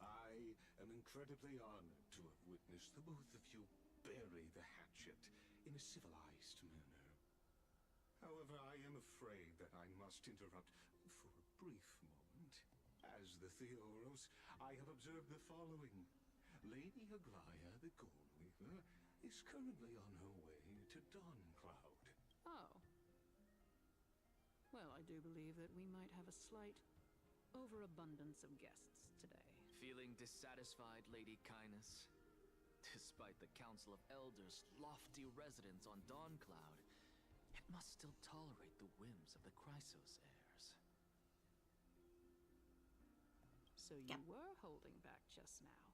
I am incredibly honored to have witnessed the both of you bury the hatchet in a civilized manner. However, I am afraid that I must interrupt for a brief moment. As the Theoros, I have observed the following. Lady Aglaya, the Goldweaver, is currently on her way to Dawncloud. Oh. Well, I do believe that we might have a slight overabundance of guests today. Feeling dissatisfied, Lady Kindness? Despite the Council of Elders' lofty residence on Dawncloud, it must still tolerate the whims of the Chrysos heirs. So you were holding back just now.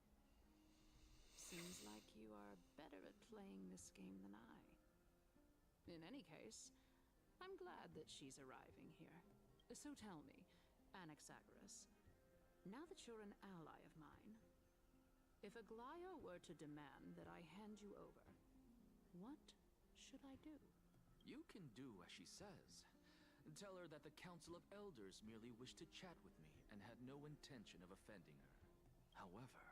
Seems like you are better at playing this game than I. In any case, I'm glad that she's arriving here. So tell me, Anaxagoras, now that you're an ally of mine, if Aglaya were to demand that I hand you over, what should I do? You can do as she says. Tell her that the Council of Elders merely wished to chat with me and had no intention of offending her. However,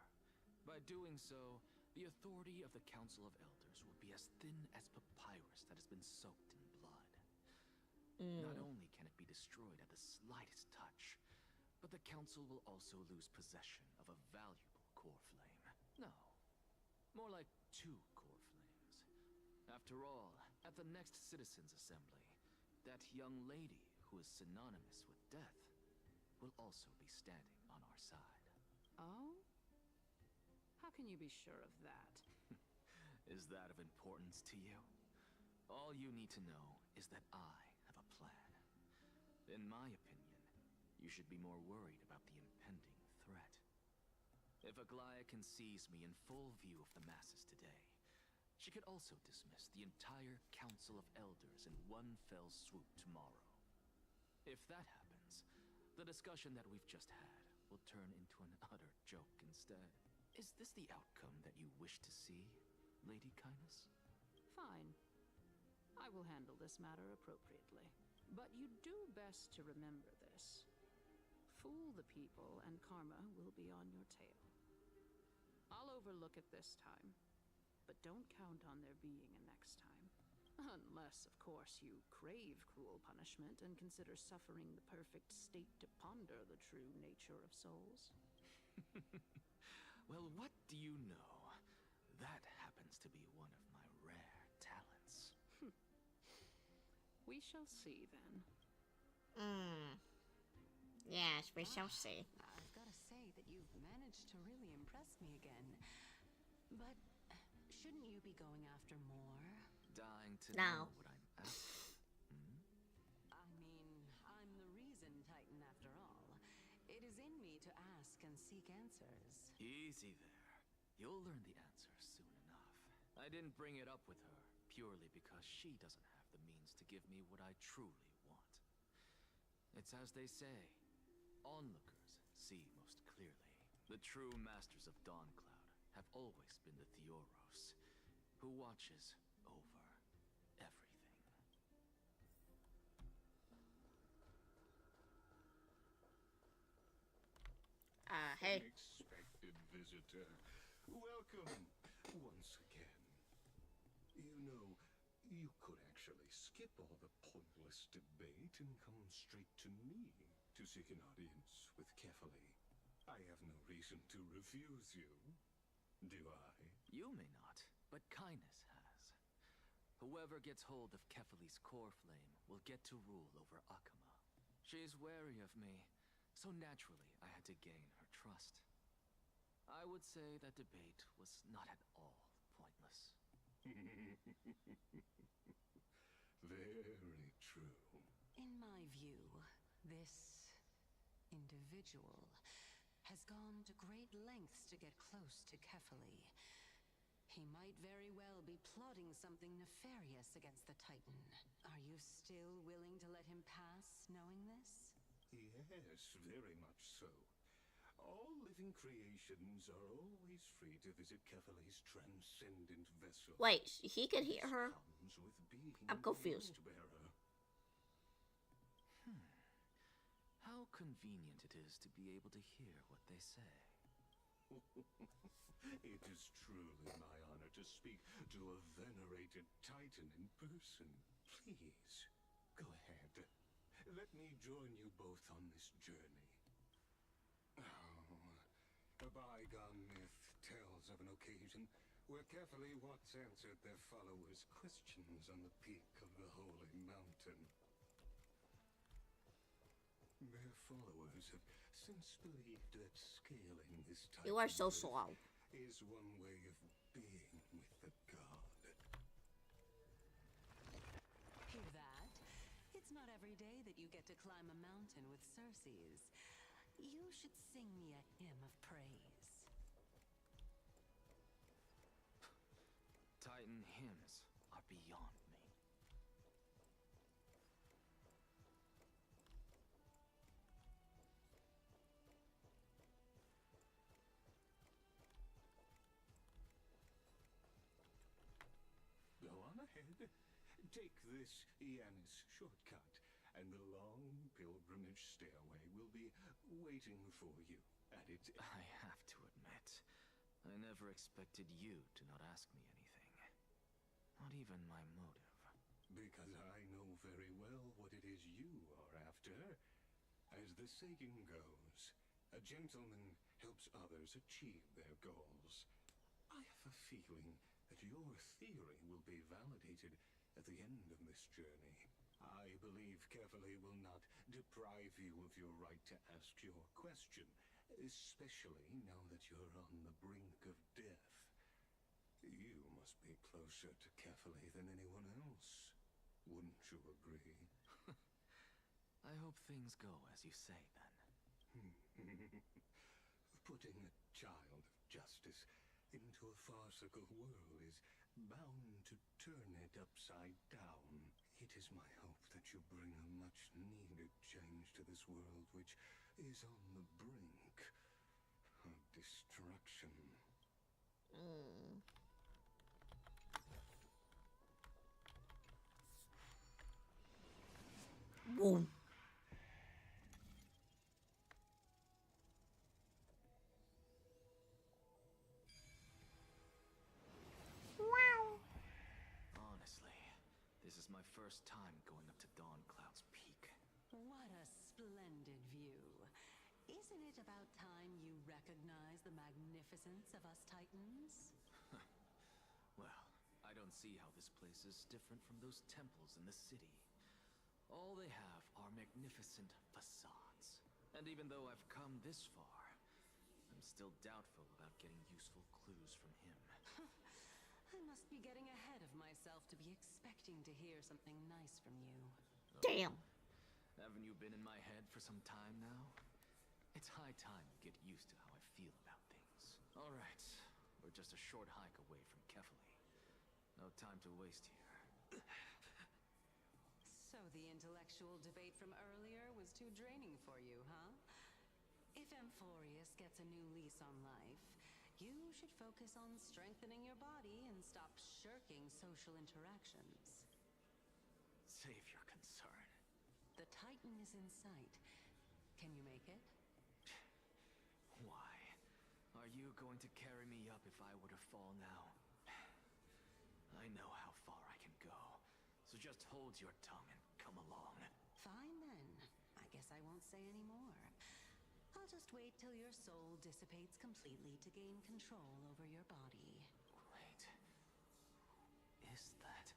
by doing so, the authority of the Council of Elders will be as thin as papyrus that has been soaked in blood. Not only can it be destroyed at the slightest touch, but the Council will also lose possession of a valuable core flame. No, more like 2 core flames. After all, at the next Citizens' Assembly, that young lady who is synonymous with death will also be standing on our side. Oh? How can you be sure of that? Is that of importance to you? All you need to know is that I have a plan. In my opinion, you should be more worried about the impending threat. If Aglaya can seize me in full view of the masses today, she could also dismiss the entire Council of Elders in one fell swoop tomorrow. If that happens, the discussion that we've just had will turn into an utter joke instead. Is this the outcome that you wish to see, Lady Kindness? Fine. I will handle this matter appropriately. But you do best to remember this. Fool the people and karma will be on your tail. I'll overlook it this time, but don't count on there being a next time. Unless, of course, you crave cruel punishment and consider suffering the perfect state to ponder the true nature of souls. Well, what do you know? That happens to be one of my rare talents. We shall see, then. Yes, we shall see. I've got to say that you've managed to really impress me again. But shouldn't you be going after more? Dying to No. know what I'm after. I mean, I'm the reason Titan after all. It is in me to ask and seek answers. Easy there. You'll learn the answer soon enough. I didn't bring it up with her purely because she doesn't have the means to give me what I truly want. It's as they say, onlookers see most clearly. The true masters of Dawncloud have always been the Theoros, who watches over everything. Hey. Unexpected visitor. Welcome once again. You know, you could actually skip all the pointless debate and come straight to me to seek an audience with Kefali. I have no reason to refuse you, do I? You may not, but Kindness has. Whoever gets hold of Kefali's core flame will get to rule over Akama. She's wary of me, so naturally I had to gain her trust. I would say that debate was not at all pointless. Very true. In my view, this individual has gone to great lengths to get close to Kefali. He might very well be plotting something nefarious against the Titan. Are you still willing to let him pass, knowing this? Yes, very much so. All living creations are always free to visit Kefali's transcendent vessel. Wait, he could hear her? Comes with being I'm confused. a world-bearer. How convenient it is to be able to hear what they say. It is truly my honor to speak to a venerated Titan in person. Please, go ahead. Let me join you both on this journey. A bygone myth tells of an occasion where Kefali once answered their followers' questions on the peak of the holy mountain. followers have since believed that scaling this type You are of so cliff slow. is one way of being with the god. Hear that? It's not every day that you get to climb a mountain with Circes. You should sing me a hymn of praise. Titan hymns are beyond me. Go on ahead. Take this Yanis shortcut, and the long pilgrimage stairway will be waiting for you at its end. I have to admit, I never expected you to not ask me anything. Not even my motive. Because I know very well what it is you are after. As the saying goes, a gentleman helps others achieve their goals. I have a feeling that your theory will be validated at the end of this journey. I believe Kefali will not deprive you of your right to ask your question, especially now that you're on the brink of death. You must be closer to Kefali than anyone else. Wouldn't you agree? I hope things go as you say, then. Putting a child of justice into a farcical world is bound to turn it upside down. It is my hope that you bring a much-needed change to this world, which is on the brink of destruction. Boom. Honestly, this is my first time going up to Dawn Cloud's peak. What a splendid view. Isn't it about time you recognize the magnificence of us Titans? Well, I don't see how this place is different from those temples in the city. All they have are magnificent facades. And even though I've come this far, I'm still doubtful about getting useful clues from him. I must be getting ahead of myself to be expecting to hear something nice from you. Damn. Haven't you been in my head for some time now? It's high time you get used to how I feel about things. All right, we're just a short hike away from Kefali. No time to waste here. So the intellectual debate from earlier was too draining for you, huh? If Amphorius gets a new lease on life, you should focus on strengthening your body and stop shirking social interactions. Save your concern. The Titan is in sight. Can you make it? Why? Are you going to carry me up if I were to fall now? I know how far I can go, so just hold your tongue and come along. Fine then. I guess I won't say any more. I'll just wait till your soul dissipates completely to gain control over your body. Wait. Is that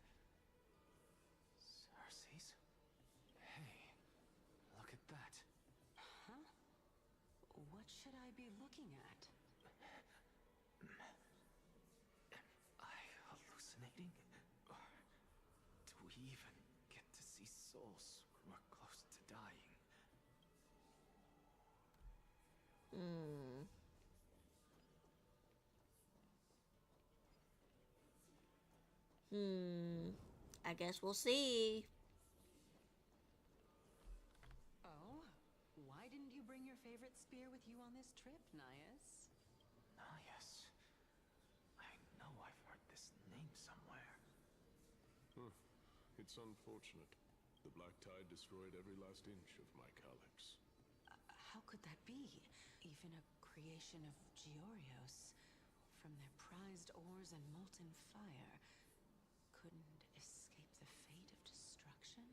Circes? Hey, look at that. Huh? What should I be looking at? Am I hallucinating? Or do we even get to see souls when we're close to dying? I guess we'll see. Oh? Why didn't you bring your favorite spear with you on this trip, Nias? Nias. I know I've heard this name somewhere. It's unfortunate. The Black Tide destroyed every last inch of my calyx. How could that be? Even a creation of Georios, from their prized ores and molten fire, couldn't escape the fate of destruction?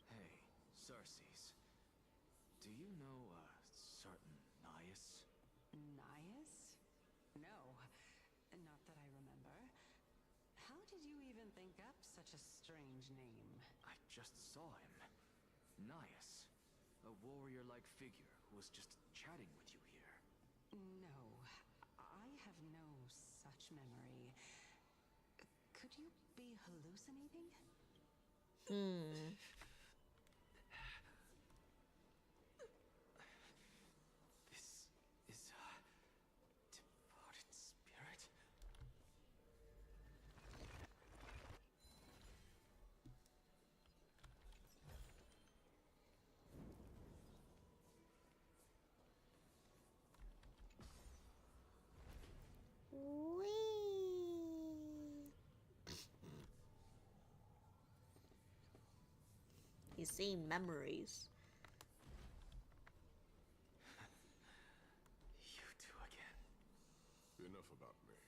Hey, Circes. Do you know a certain Nias? Nias? No, not that I remember. How did you even think up such a strange name? I just saw him. Nias. A A warrior-like figure who was just chatting with you here. No, I have no such memory. Could you be hallucinating? This is a departed spirit? He's seeing memories. You two again. Enough about me.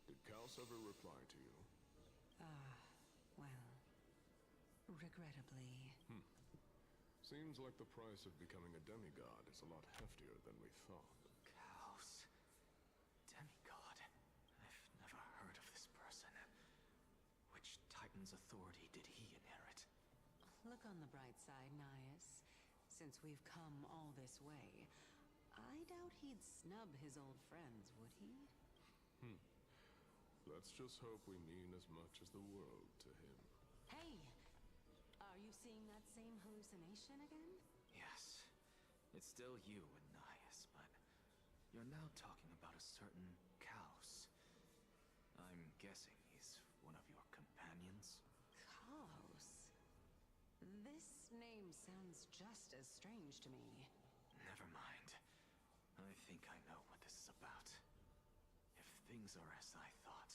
Did Kaos ever reply to you? Well, regrettably. Seems like the price of becoming a demigod is a lot heftier than we thought. Chaos. Demigod. I've never heard of this person. Which Titan's authority did he inherit? Look on the bright side, Nias. Since we've come all this way, I doubt he'd snub his old friends, would he? Let's just hope we mean as much as the world to him. Hey! Are you seeing that same hallucination again? Yes. It's still you and Nias, but you're now talking about a certain Chaos. I'm guessing he's one of your companions? Chaos? This name sounds just as strange to me. Never mind. I think I know what this is about. If things are as I thought,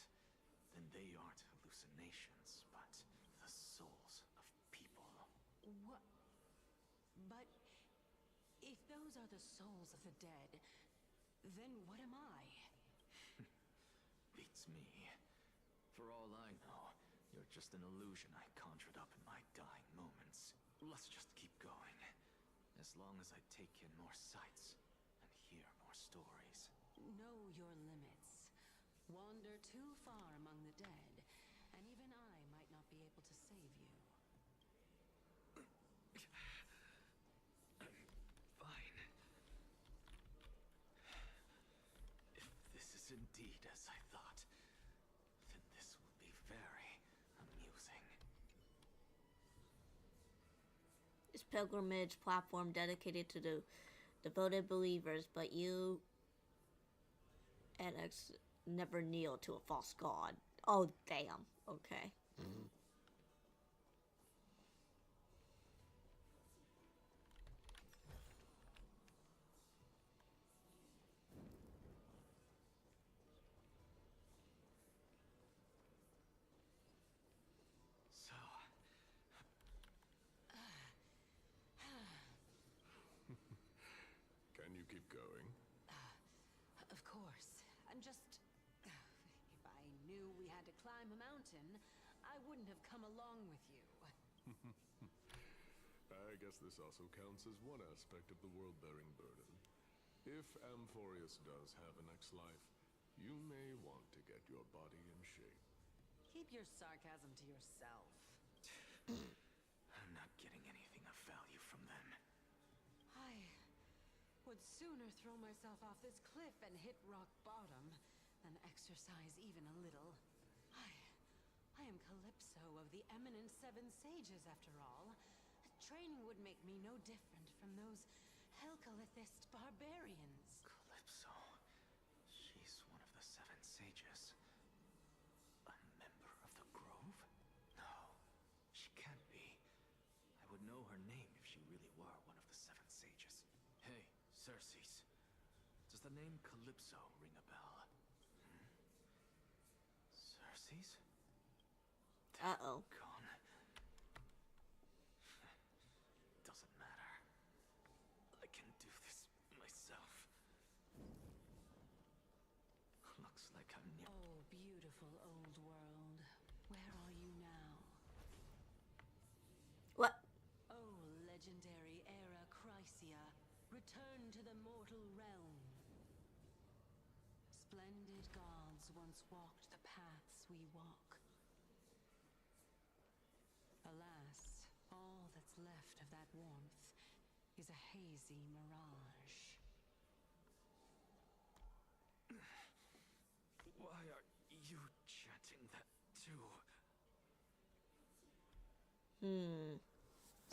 then they aren't hallucinations, but the souls of people. What? But if those are the souls of the dead, then what am I? Beats me. For all I know, you're just an illusion I conjured up in my dying moments. Let's just keep going. As long as I take in more sights and hear more stories. Know your limits. Wander too far among the dead, and even I might not be able to save you. I'm fine. If this is indeed as I thought, then this will be very amusing. This pilgrimage platform dedicated to the devoted believers, but you and X never kneel to a false god. Oh, damn. Okay. So, Can you keep going? Of course. I'm just... If I knew we had to climb a mountain, I wouldn't have come along with you. I guess this also counts as one aspect of the world-bearing burden. If Amphorius does have a next life, you may want to get your body in shape. Keep your sarcasm to yourself. I'm not getting anything of value from them. I would sooner throw myself off this cliff and hit rock bottom than exercise even a little. I am Calypso of the eminent Seven Sages, after all. Training would make me no different from those Helcalithist barbarians. Calypso. She's one of the Seven Sages. A member of the Grove? No, she can't be. I would know her name if she really were one of the Seven Sages. Hey, Circes. Does the name Calypso ring a bell? Circes? Uh-oh. Gone. Doesn't matter. I can do this myself. Looks like I'm near. Oh, beautiful old world. Where are you now? What? Oh, legendary era Chrysia, return to the mortal realm. Splendid gods once walked the paths we walk. Alas, all that's left of that warmth is a hazy mirage. Why are you chanting that too?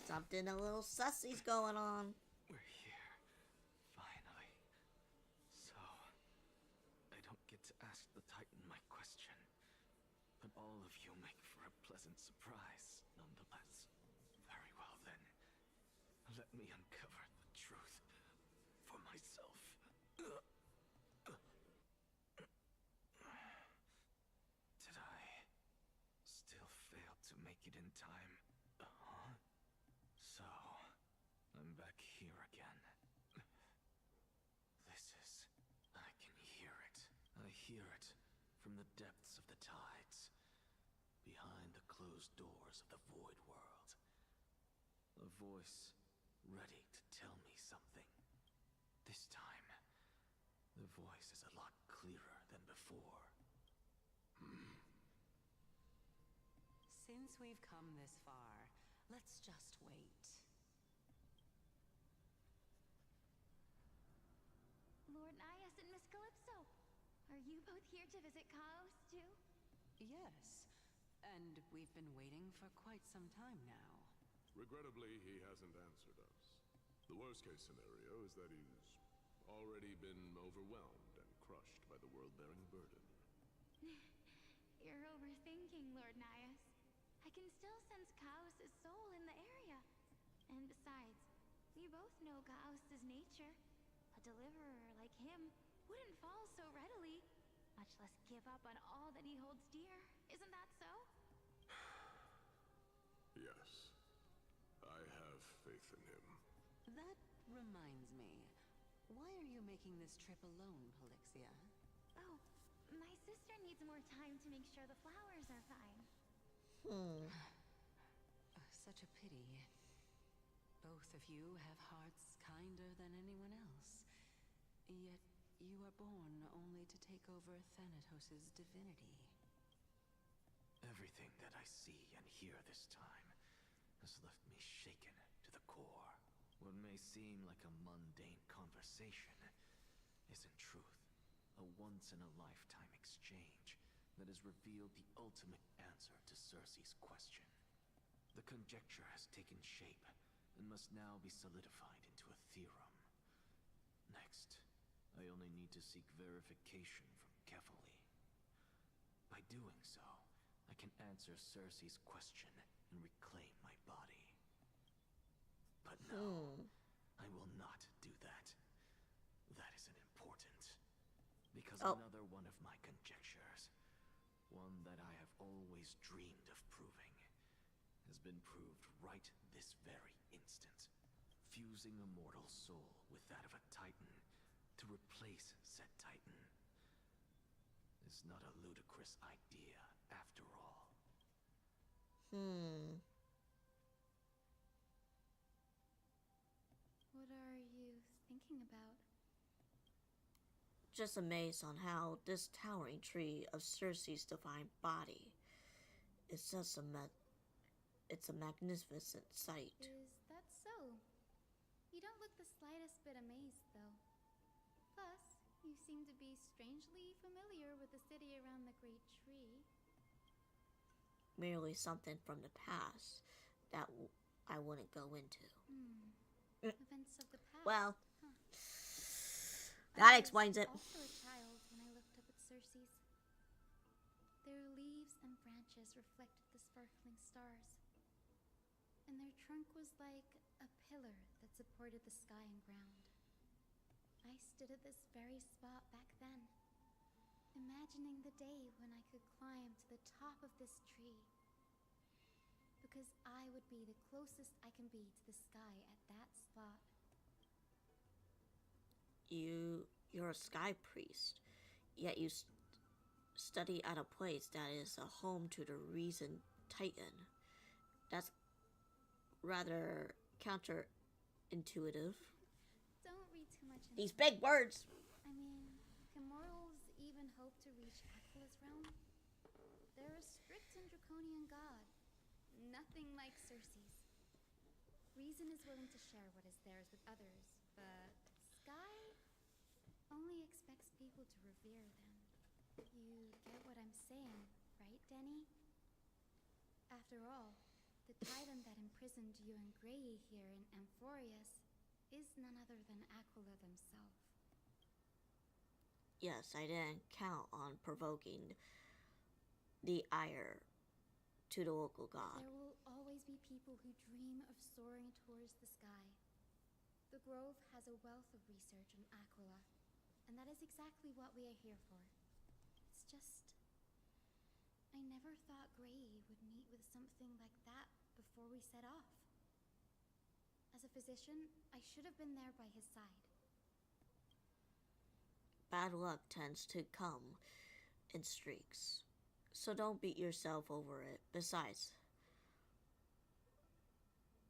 Something a little sussy's going on. We're here, finally. So, I don't get to ask the Titan my question, but all of you make for a pleasant surprise, nonetheless. Very well then. Let me uncover the truth for myself. Did I still fail to make it in time? Huh? So, I'm back here again. I can hear it. I hear it from the depths of the tides, behind the closed doors of the void world. A voice ready to tell me something. This time, the voice is a lot clearer than before. Since we've come this far, let's just wait. Lord Nias and Miss Calypso, are you both here to visit Chaos, too? Yes, and we've been waiting for quite some time now. Regrettably, he hasn't answered us. The worst-case scenario is that he's already been overwhelmed and crushed by the world-bearing burden. You're overthinking, Lord Nias. I can still sense Chaos' soul in the area. And besides, we both know Chaos' nature. A deliverer like him wouldn't fall so readily, much less give up on all that he holds dear. Isn't that so? Yes. I have faith in him. That reminds me. Why are you making this trip alone, Polixia? Oh, my sister needs more time to make sure the flowers are fine. Such a pity. Both of you have hearts kinder than anyone else. Yet you are born only to take over Thanatos' divinity. Everything that I see and hear this time has left me shaken to the core. What may seem like a mundane conversation is in truth a once-in-a-lifetime exchange that has revealed the ultimate answer to Circe's question. The conjecture has taken shape and must now be solidified into a theorem. Next, I only need to seek verification from Kefali. By doing so, I can answer Circe's question and reclaim my body. But no, I will not do that. That isn't important. Because another one of my conjectures, one that I have always dreamed of proving, has been proved right this very instant. Fusing a mortal soul with that of a Titan to replace said Titan is not a ludicrous idea after all. What are you thinking about? Just amazed on how this towering tree of Circe's divine body is just it's a magnificent sight. Is that so? You don't look the slightest bit amazed, though. Plus, you seem to be strangely familiar with the city around the great tree. Merely something from the past that I wouldn't go into. Events of the past. Well, huh. that explains it. I was also a child when I looked up at Circe's. Their leaves and branches reflected the sparkling stars. And their trunk was like a pillar that supported the sky and ground. I stood at this very spot back then, imagining the day when I could climb to the top of this tree. Because I would be the closest I can be to the sky at that spot. You're a sky priest, yet you study at a place that is a home to the reason Titan. That's rather counterintuitive. Don't read too much into These big words. I mean, can mortals even hope to reach Aquil's realm? They're a strict and draconian god. Nothing like Circe's. Reason is willing to share what is theirs with others, but Sky only expects people to revere them. You get what I'm saying, right, Denny? After all, the titan that imprisoned you and Grey here in Amphorius is none other than Aquila themselves. Yes, I didn't count on provoking the ire to the local god. There will always be people who dream of soaring towards the sky. The Grove has a wealth of research on Aquila, and that is exactly what we are here for. It's just, I never thought Grey would meet with something like that before we set off. As a physician, I should have been there by his side. Bad luck tends to come in streaks, so don't beat yourself over it. Besides,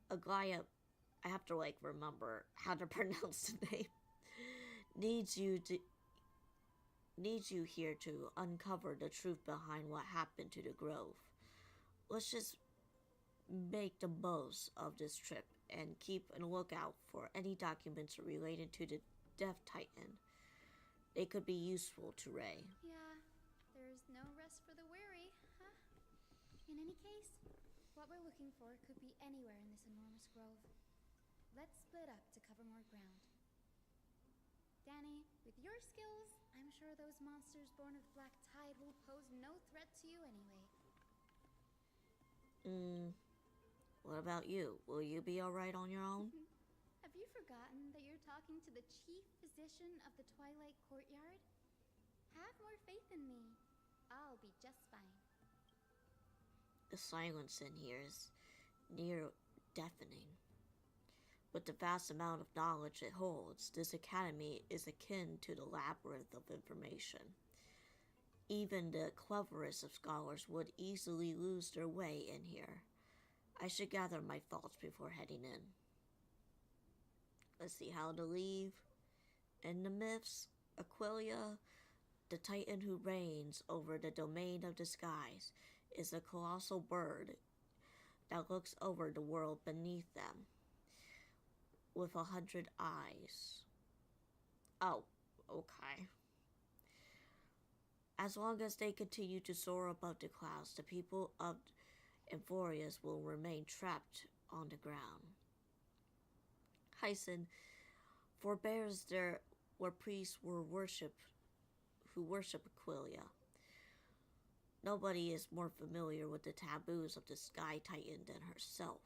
Aglaya, I have to remember how to pronounce the name, needs you here to uncover the truth behind what happened to the Grove. Let's just make the most of this trip and keep a lookout for any documents related to the Death Titan. They could be useful to Ray. Yeah, there's no rest for the weary, huh? In any case, what we're looking for could be anywhere in this enormous grove. Let's split up to cover more ground. Danny, with your skills, I'm sure those monsters born of the Black Tide will pose no threat to you anyway. What about you? Will you be alright on your own? Have you forgotten that you're talking to the chief physician of the Twilight Courtyard? Have more faith in me. I'll be just fine. The silence in here is near deafening. With the vast amount of knowledge it holds, this academy is akin to the labyrinth of information. Even the cleverest of scholars would easily lose their way in here. I should gather my thoughts before heading in. Let's see how to leave. In the myths, Aquila, the titan who reigns over the domain of the skies, is a colossal bird that looks over the world beneath them with 100 eyes. Oh, okay. As long as they continue to soar above the clouds, the people of Amphorius will remain trapped on the ground. Hyson forbears there where priests who worship Aquila. Nobody is more familiar with the taboos of the Sky Titan than herself,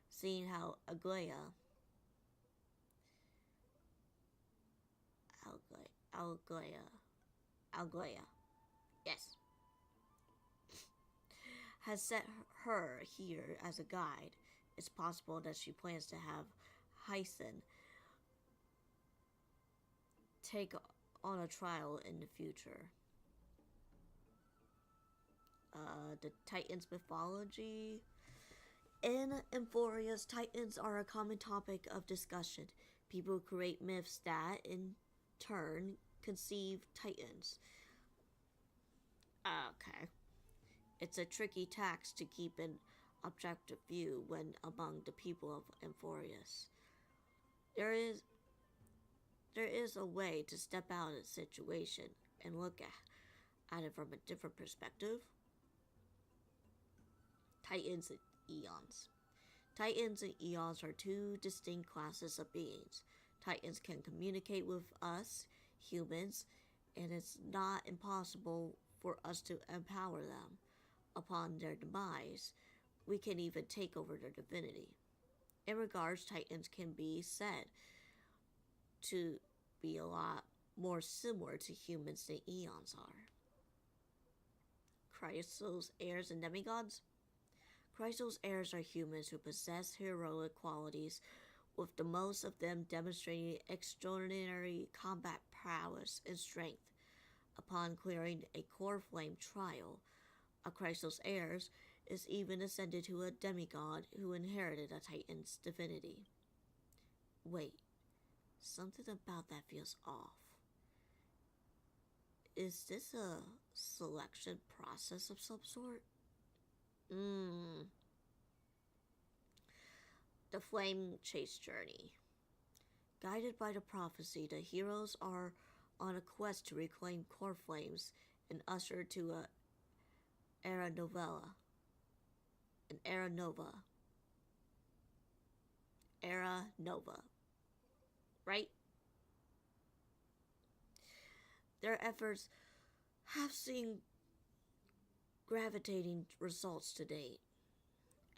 seeing how Aglaya, yes, has set her here as a guide. It's possible that she plans to have Hyson take on a trial in the future. The Titans mythology. In Amphorius, Titans are a common topic of discussion. People create myths that, in turn, conceive Titans. Okay. It's a tricky task to keep an objective view when among the people of Amphorius. There is a way to step out of the situation and look at it from a different perspective. Titans and Eons. Titans and Eons are two distinct classes of beings. Titans can communicate with us, humans, and it's not impossible for us to empower them. Upon their demise, we can even take over their divinity. In regards, Titans can be said to be a lot more similar to humans than Eons are. Chrysos, heirs, and demigods? Chrysos' heirs are humans who possess heroic qualities, with the most of them demonstrating extraordinary combat prowess and strength. Upon clearing a core flame trial, a Chrysos' heirs is even ascended to a demigod who inherited a Titan's divinity. Wait, something about that feels off. Is this a selection process of some sort? The The Flame Chase Journey. Guided by the prophecy, the heroes are on a quest to reclaim core flames and usher to an era novella. An era nova. Era nova. Right? Their efforts have seen gravitating results to date.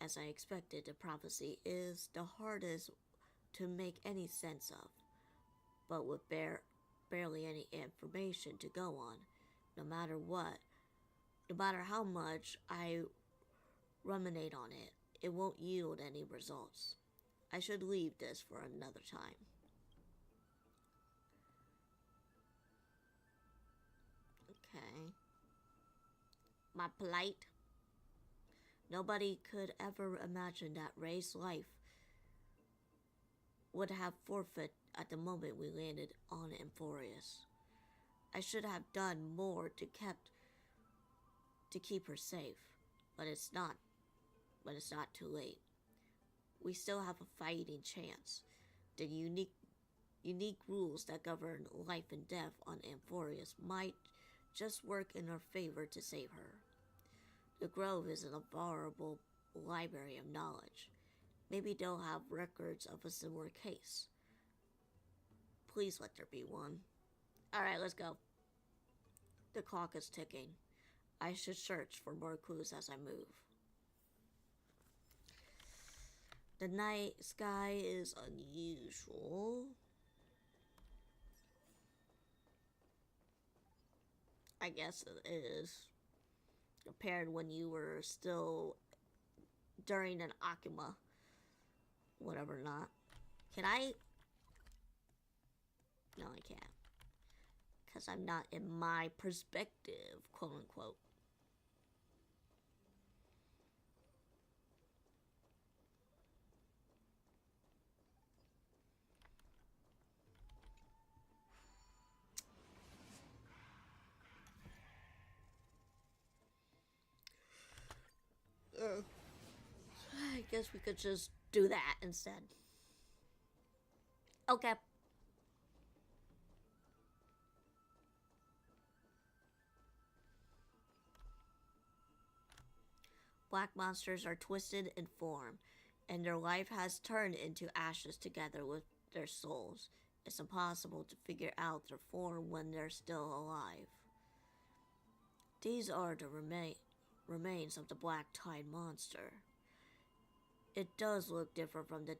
As I expected, the prophecy is the hardest to make any sense of, but with barely any information to go on. No matter how much I ruminate on it, it won't yield any results. I should leave this for another time. Okay. My plight. Nobody could ever imagine that Ray's life would have forfeit at the moment we landed on Amphorius. I should have done more to keep her safe, but it's not too late. We still have a fighting chance. The unique rules that govern life and death on Amphorius might just work in our favor to save her. The Grove is an invaluable library of knowledge. Maybe they'll have records of a similar case. Please let there be one. Alright, let's go. The clock is ticking. I should search for more clues as I move. The night sky is unusual. I guess it is. Compared when you were still during an Akuma. Whatever not. Can I? No, I can't. Because I'm not in my perspective, quote unquote. I guess we could just do that instead. Okay. Black monsters are twisted in form, and their life has turned into ashes together with their souls. It's impossible to figure out their form when they're still alive. These are the remains of the Black Tide monster. It does look different from the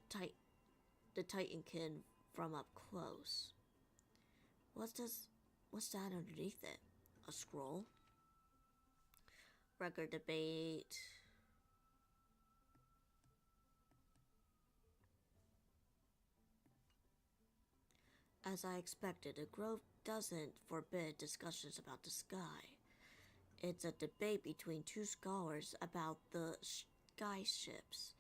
Titankin from up close. What's that underneath it? A scroll? Record debate. As I expected, the Grove doesn't forbid discussions about the sky. It's a debate between two scholars about the sky ships.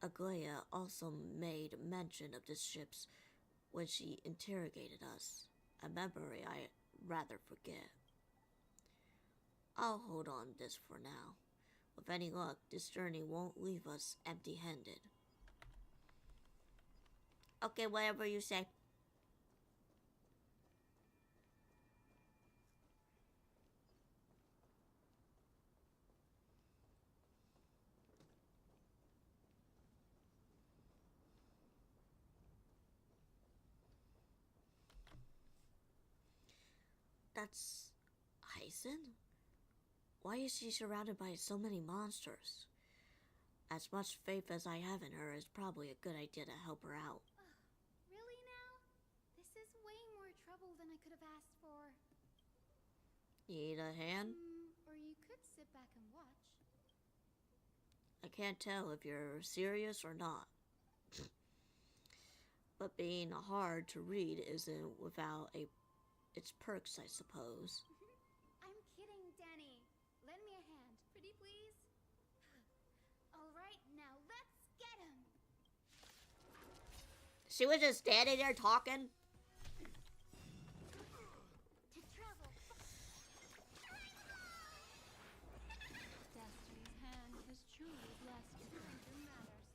Aglaia also made mention of the ships when she interrogated us, a memory I rather forget. I'll hold on this for now. With any luck, this journey won't leave us empty-handed. Okay, whatever you say. That's Hyson? Why is she surrounded by so many monsters? As much faith as I have in her is probably a good idea to help her out. Really now? This is way more trouble than I could have asked for. Need a hand? Or you could sit back and watch. I can't tell if you're serious or not. But being hard to read isn't without its perks, I suppose. I'm kidding, Danny. Lend me a hand, pretty please. All right, now let's get him. She was just standing there talking. To travel. Destiny's hand has truly blessed your thinking matters.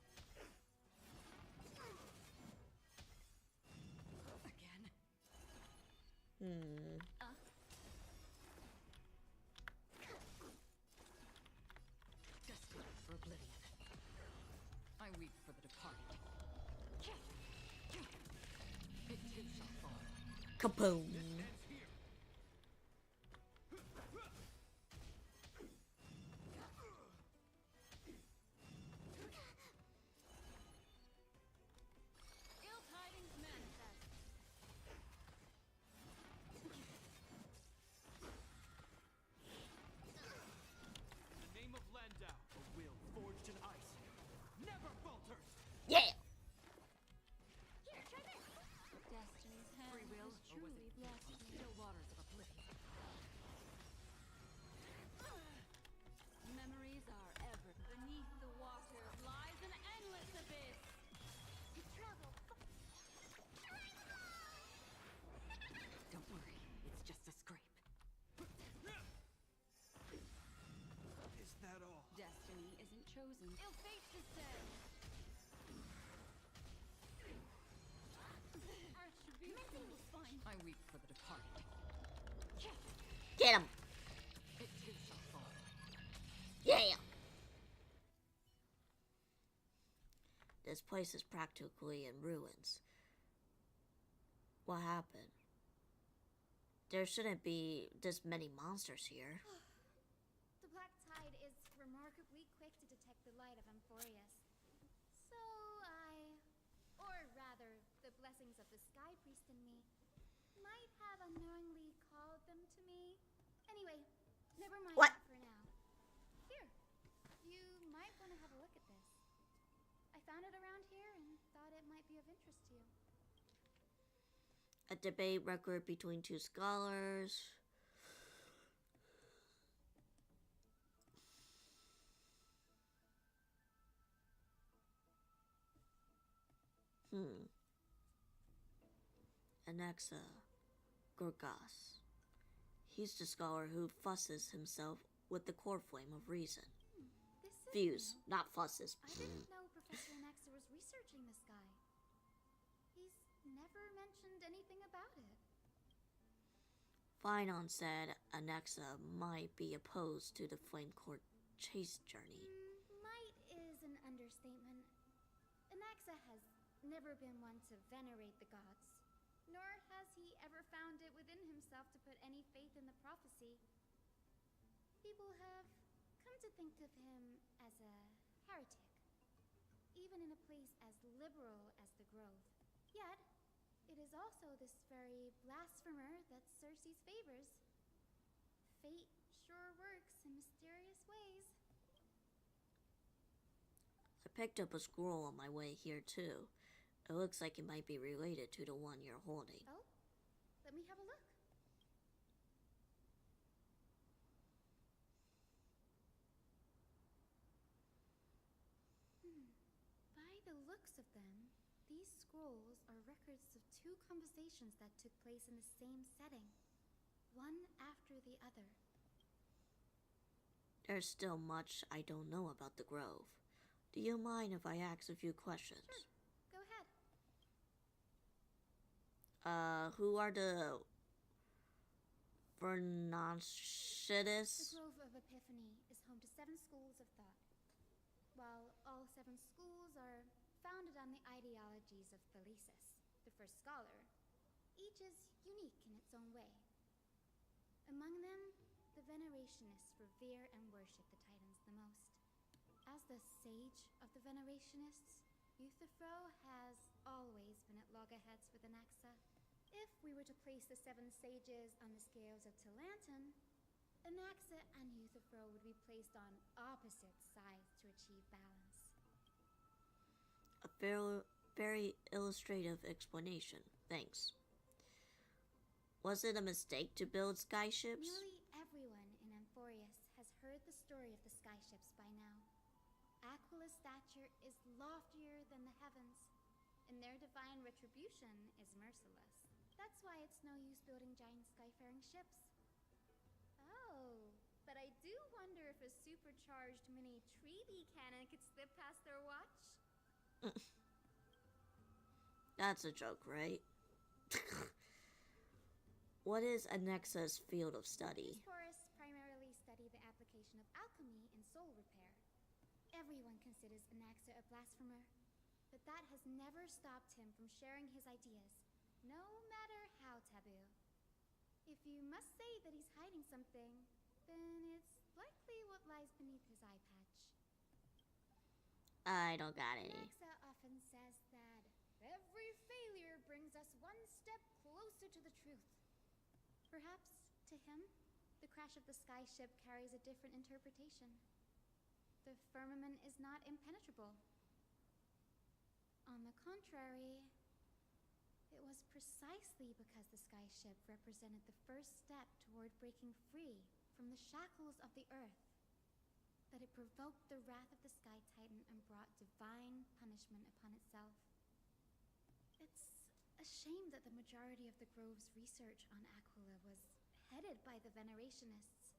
Kaboom. Ill tidings manifest. In the name of Landau, a will forged in ice never falters! Yeah! Here, try this. Destiny's hand Free will, has or was truly it blessed on me. still waters of oblivion? Memories are ever Beneath the water lies an endless abyss. Don't worry, it's just a scrape. Is that all? destiny isn't chosen. Ill fate descend. Attribution will find. I weep for the departed. Get him! It too shall fall. Yeah! This place is practically in ruins. What happened? There shouldn't be this many monsters here. The black tide is remarkably quick to detect the light of Amphorius. So or rather, the blessings of the Sky Priest in me, might have unknowingly called them to me. Anyway, never mind What? that for now. Here, you might want to have a look at this. I found it around here and thought it might be of interest to you. A debate record between two scholars. Anaxa Gorgas. He's the scholar who fusses himself with the core flame of reason. This is Views, new. not fusses. I didn't know Professor Anaxa was researching the sky. He's never mentioned anything about it. Finon said Anaxa might be opposed to the Flame Court chase journey. Might is an understatement. Anaxa has never been one to venerate the gods, nor has he ever found it within himself to put any faith in the prophecy. People have come to think of him as a heretic, even in a place as liberal as the Grove. Yet, it is also this very blasphemer that Circe's favors. Fate sure works in mysterious ways. I picked up a scroll on my way here too. It looks like it might be related to the one you're holding. Oh, let me have a look. By the looks of them, these scrolls are records of two conversations that took place in the same setting, one after the other. There's still much I don't know about the Grove. Do you mind if I ask a few questions? Sure, go ahead. Who are the The Vernonchitis? Grove of Epiphany is home to 7 schools of thought. While all 7 schools are founded on the ideologies of Thalesis, the first scholar, each is unique in its own way. Among them, the Venerationists revere and worship the Titans the most. As the sage of the Venerationists, Euthyphro has always been at loggerheads with Anaxa. If we were to place the 7 sages on the scales of Talanton, Anaxa and Euthyphro would be placed on opposite sides to achieve balance. A very illustrative explanation. Thanks. Was it a mistake to build skyships? Nearly everyone in Amphorius has heard the story of the skyships by now. Aquila's stature is loftier than the heavens, and their divine retribution is merciless. That's why it's no use building giant skyfaring ships. Oh, but I do wonder if a supercharged mini Treeby cannon could slip past their watch. That's a joke, right? What is Anaxa's field of study? These forests primarily study the application of alchemy in soul repair. Everyone considers Anaxa a blasphemer, but that has never stopped him from sharing his ideas, no matter how taboo. If you must say that he's hiding something, then it's likely what lies beneath his eye patch. I don't got any. Maxa often says that every failure brings us one step closer to the truth. Perhaps, to him, the crash of the sky ship carries a different interpretation. The firmament is not impenetrable. On the contrary, it was precisely because the sky ship represented the first step toward breaking free from the shackles of the Earth that it provoked the wrath of the Sky Titan and brought divine punishment upon itself. It's a shame that the majority of the Grove's research on Aquila was headed by the Venerationists,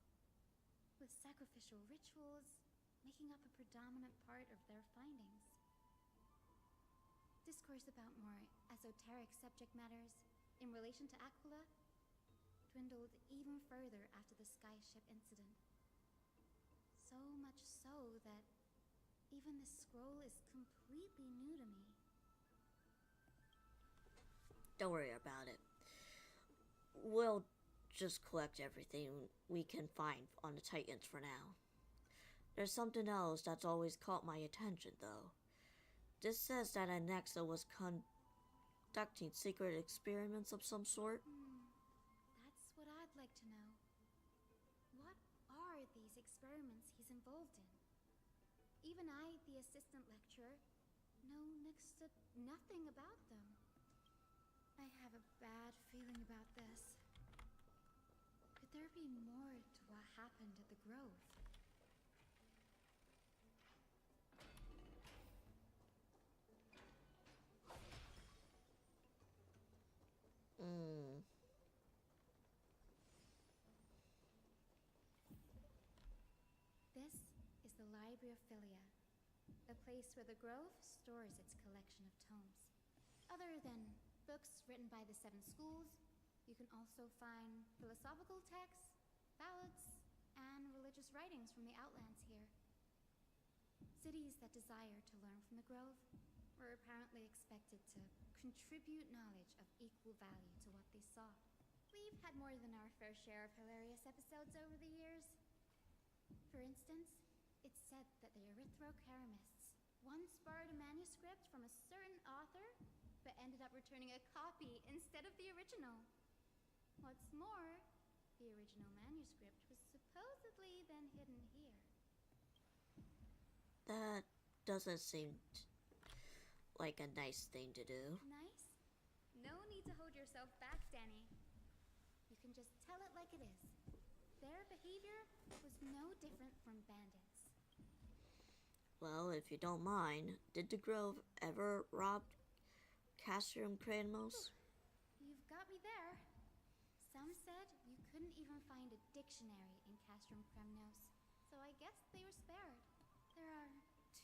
with sacrificial rituals making up a predominant part of their findings. Discourse about more esoteric subject matters in relation to Aquila dwindled even further after the sky ship incident. So much so that even the scroll is completely new to me. Don't worry about it. We'll just collect everything we can find on the Titans for now. There's something else that's always caught my attention, though. This says that Anexa was conducting secret experiments of some sort. That's what I'd like to know. What are these experiments he's involved in? Even I, the assistant lecturer, know next to nothing about them. I have a bad feeling about this. Could there be more to what happened at the Grove? This is the Library of Philia, a place where the Grove stores its collection of tomes. Other than books written by the 7 schools, you can also find philosophical texts, ballads, and religious writings from the Outlands here. Cities that desire to learn from the Grove were apparently expected to contribute knowledge of equal value to what they saw. We've had more than our fair share of hilarious episodes over the years. For instance, it's said that the Erythrocheramists once borrowed a manuscript from a certain author, but ended up returning a copy instead of the original. What's more, the original manuscript was supposedly then hidden here. That doesn't seem like a nice thing to do. Nice? No need to hold yourself back, Danny. You can just tell it like it is. Their behavior was no different from bandits. Well, if you don't mind, did the Grove ever rob Castrum Cranmos? You've got me there. Some said you couldn't even find a dictionary in Castrum Kremnos, so I guess they were spared. There are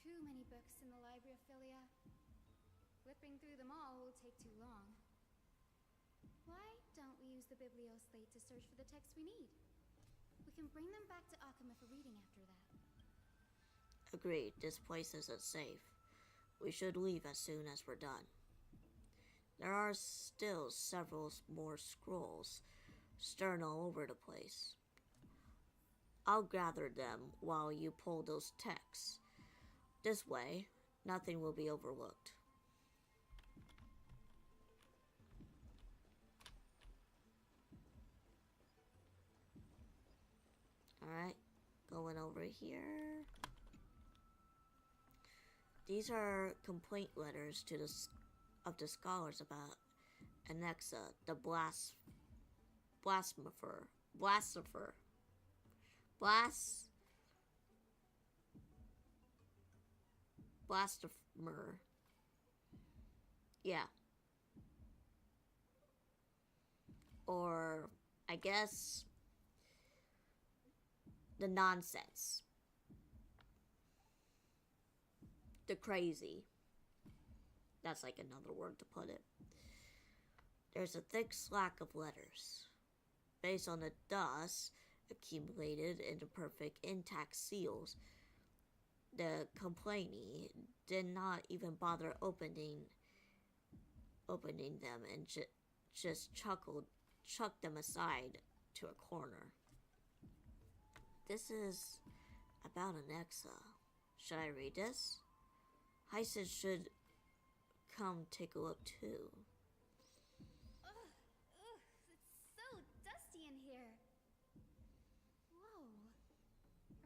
too many books in the Library of Philia. Flipping through them all will take too long. Why don't we use the biblioslate to search for the texts we need? We can bring them back to Occama for reading after that. Agreed, this place isn't safe. We should leave as soon as we're done. There are still several more scrolls strewn all over the place. I'll gather them while you pull those texts. This way, nothing will be overlooked. Alright, going over here. These are complaint letters to of the scholars about Anexa, the blasphemer. Yeah. Or, I guess, the nonsense. The crazy. That's like another word to put it. There's a thick slack of letters. Based on the dust accumulated in the perfect intact seals, the complainee did not even bother opening them and just chucked them aside to a corner. This is about an Exa. Should I read this? Hyson should come take a look too. Ugh, it's so dusty in here. Whoa.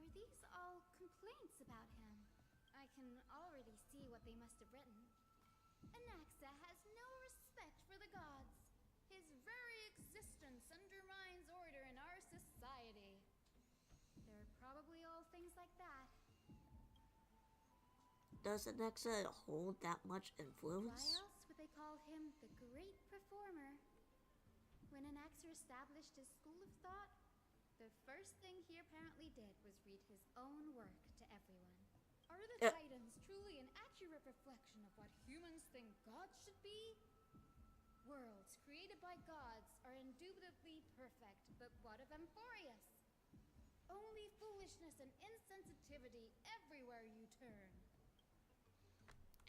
Are these all complaints about him? I can already see what they must have written. Anaxa has no respect for the gods. His very existence undermines order in our society. They're probably all things like that. Does Anaxa hold that much Why influence? else would they call him the great performer? When Anaxa established his school of thought, the first thing he apparently did was read his own work to everyone. Are the Titans truly an accurate reflection of what humans think gods should be? Worlds created by gods are indubitably perfect, but what of Amphorius? Only foolishness and insensitivity everywhere you turn.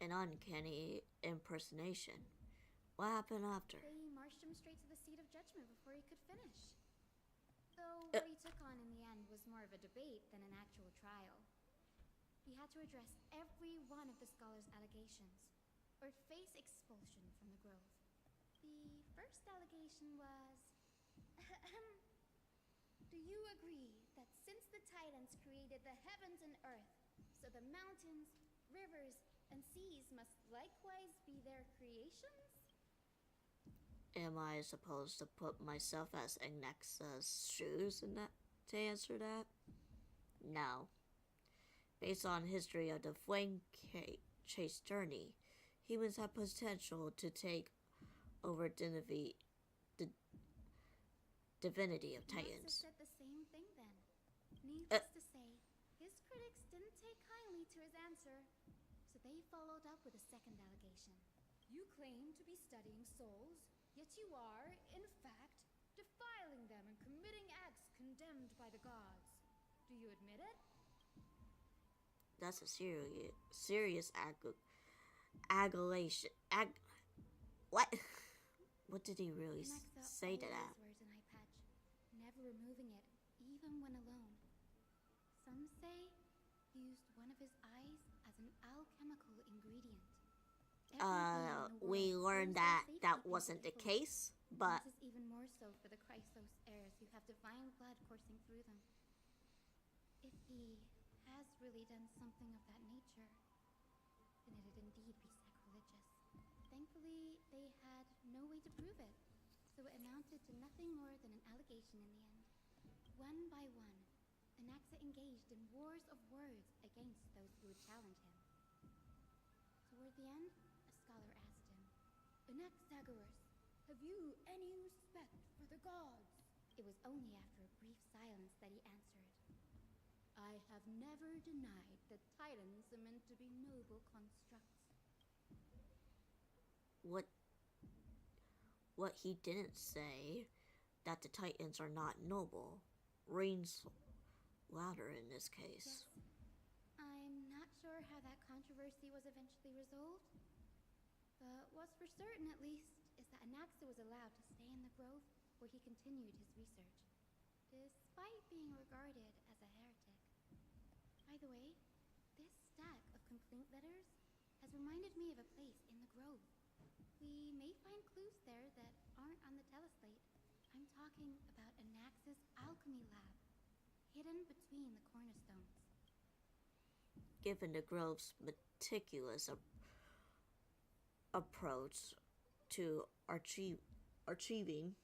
An uncanny impersonation. What happened after? They marched him straight to the seat of judgment before he could finish. Though what he took on in the end was more of a debate than an actual trial. He had to address every one of the scholar's allegations, or face expulsion from the Grove. The first allegation was... Do you agree that since the Titans created the heavens and earth, so the mountains, rivers, and seas must likewise be their creations? Am I supposed to put myself as Anaxa's shoes in that to answer that? No. Based on history of the Flame Chase journey, humans have potential to take over the divinity of Titans. Anaxa said the same thing then. Needless to say, his critics didn't take kindly to his answer, so they followed up with a second allegation. You claim to be studying souls, yet you are, in fact, defiling them and committing acts condemned by the gods. Do you admit it? That's a serious agulation. What? What did he really say to that? Wears an eye patch, never removing it, even when alone. Some say he used one of his eyes as an alchemical ingredient. We learned that that wasn't the case, but this is even more so for the Chrysos heirs who have divine blood coursing through them. If he has really done something of that nature, then it'd indeed be sacrilegious. Thankfully, they had no way to prove it, so it amounted to nothing more than an allegation in the end. One by one, Anaxa engaged in wars of words against those who would challenge him. Toward the end, a scholar asked him, "Anaxagoras, have you any respect for the gods?" It was only after a brief silence that he answered, "I have never denied that Titans are meant to be noble constructs." What he didn't say, that the Titans are not noble, rings louder in this case. Yes. I'm not sure how that controversy was eventually resolved, but what's for certain at least is that Anaxa was allowed to stay in the Grove where he continued his research, despite being regarded as a heretic. By the way, this stack of complaint letters has reminded me of a place in the Grove. We may find clues there that aren't on the teleslate. I'm talking about Anaxa's alchemy lab, hidden between the cornerstones. Given the Grove's meticulous approach to achieving,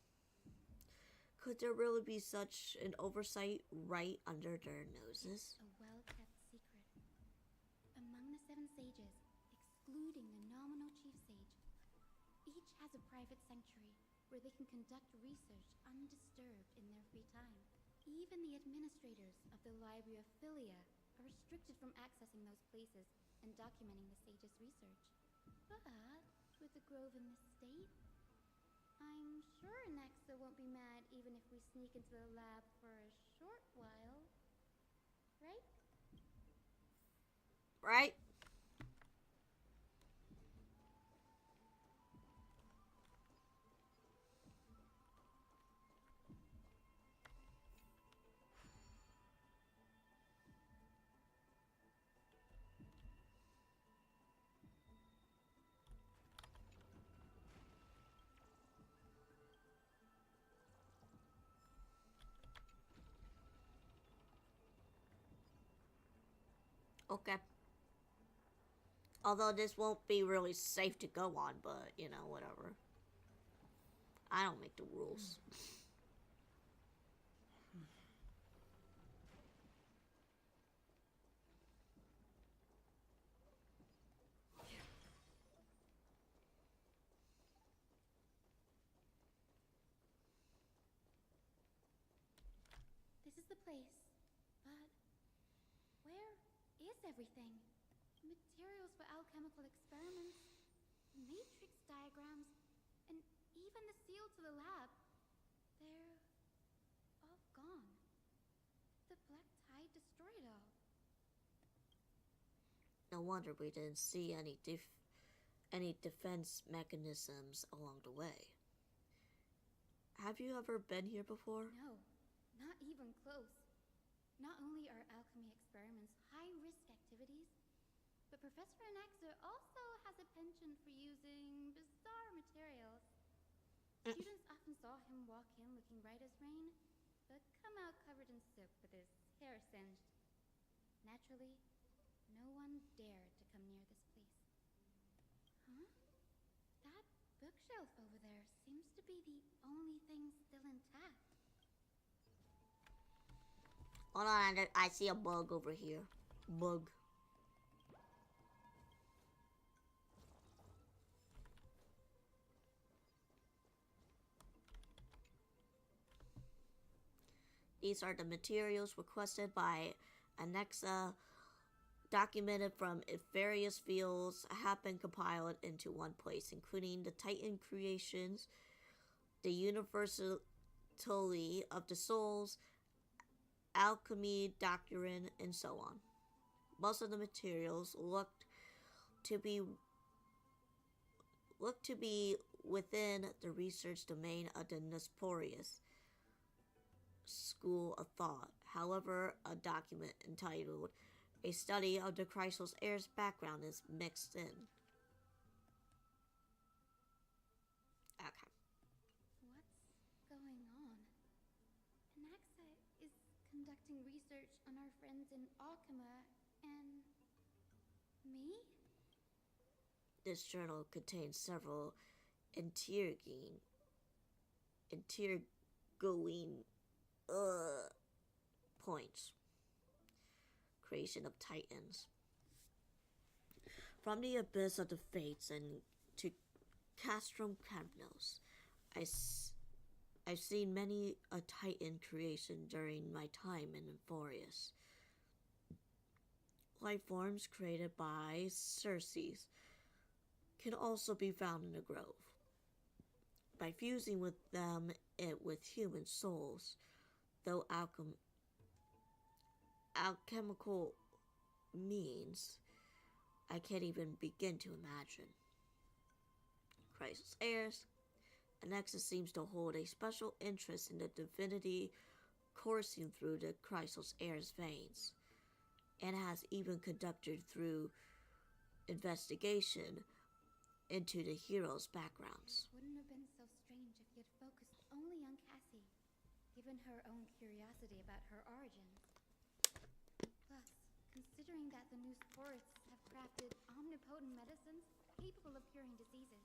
could there really be such an oversight right under their noses? A well-kept secret. Among the 7 sages, excluding the nominal chief sage, each has a private sanctuary where they can conduct research undisturbed in their free time. Even the administrators of the Library of Philia are restricted from accessing those places and documenting the sage's research. But with the Grove in this state, I'm sure Anaxa won't be mad even if we sneak into the lab for a short while. Right? Right? Okay. Although this won't be really safe to go on, but, you know, whatever. I don't make the rules. This is the place. But where is everything? Materials for alchemical experiments, matrix diagrams, and even the seal to the lab. They're all gone. The black tide destroyed it all. No wonder we didn't see any defense mechanisms along the way. Have you ever been here before? No, not even close. Not only are alchemy experiments high-risk activities, but Professor Anaxa also has a penchant for using bizarre materials. Students often saw him walk in looking right as rain, but come out covered in soot with his hair singed. Naturally, no one dared to come near this place. Huh? That bookshelf over there seems to be the only thing still intact. Hold on, I see a bug over here. Bug. These are the materials requested by Anaxa, documented from various fields, have been compiled into one place, including the Titan creations, the universality of the souls, alchemy doctrine, and so on. Most of the materials look to be within the research domain of the Nestorius school of thought. However, a document entitled "A Study of the Chrysos Heir's Background" is mixed in. Okay. What's going on? Anaxa is conducting research on our friends in Alchema and me? This journal contains several intriguing points. Creation of Titans. From the abyss of the Fates and to Castrum Cavnos, I've seen many a Titan creation during my time in Euphorius. Life forms created by Circes can also be found in the grove. By fusing with with human souls, though alchemical means I can't even begin to imagine. Chrysos Heirs, Anaxa seems to hold a special interest in the divinity coursing through the Chrysos Heirs veins, and has even conducted through investigation into the heroes' backgrounds. It wouldn't have been so strange if he had focused only on Cassie, given her own curiosity about her origins. Plus, considering that the new sporists have crafted omnipotent medicines capable of curing diseases,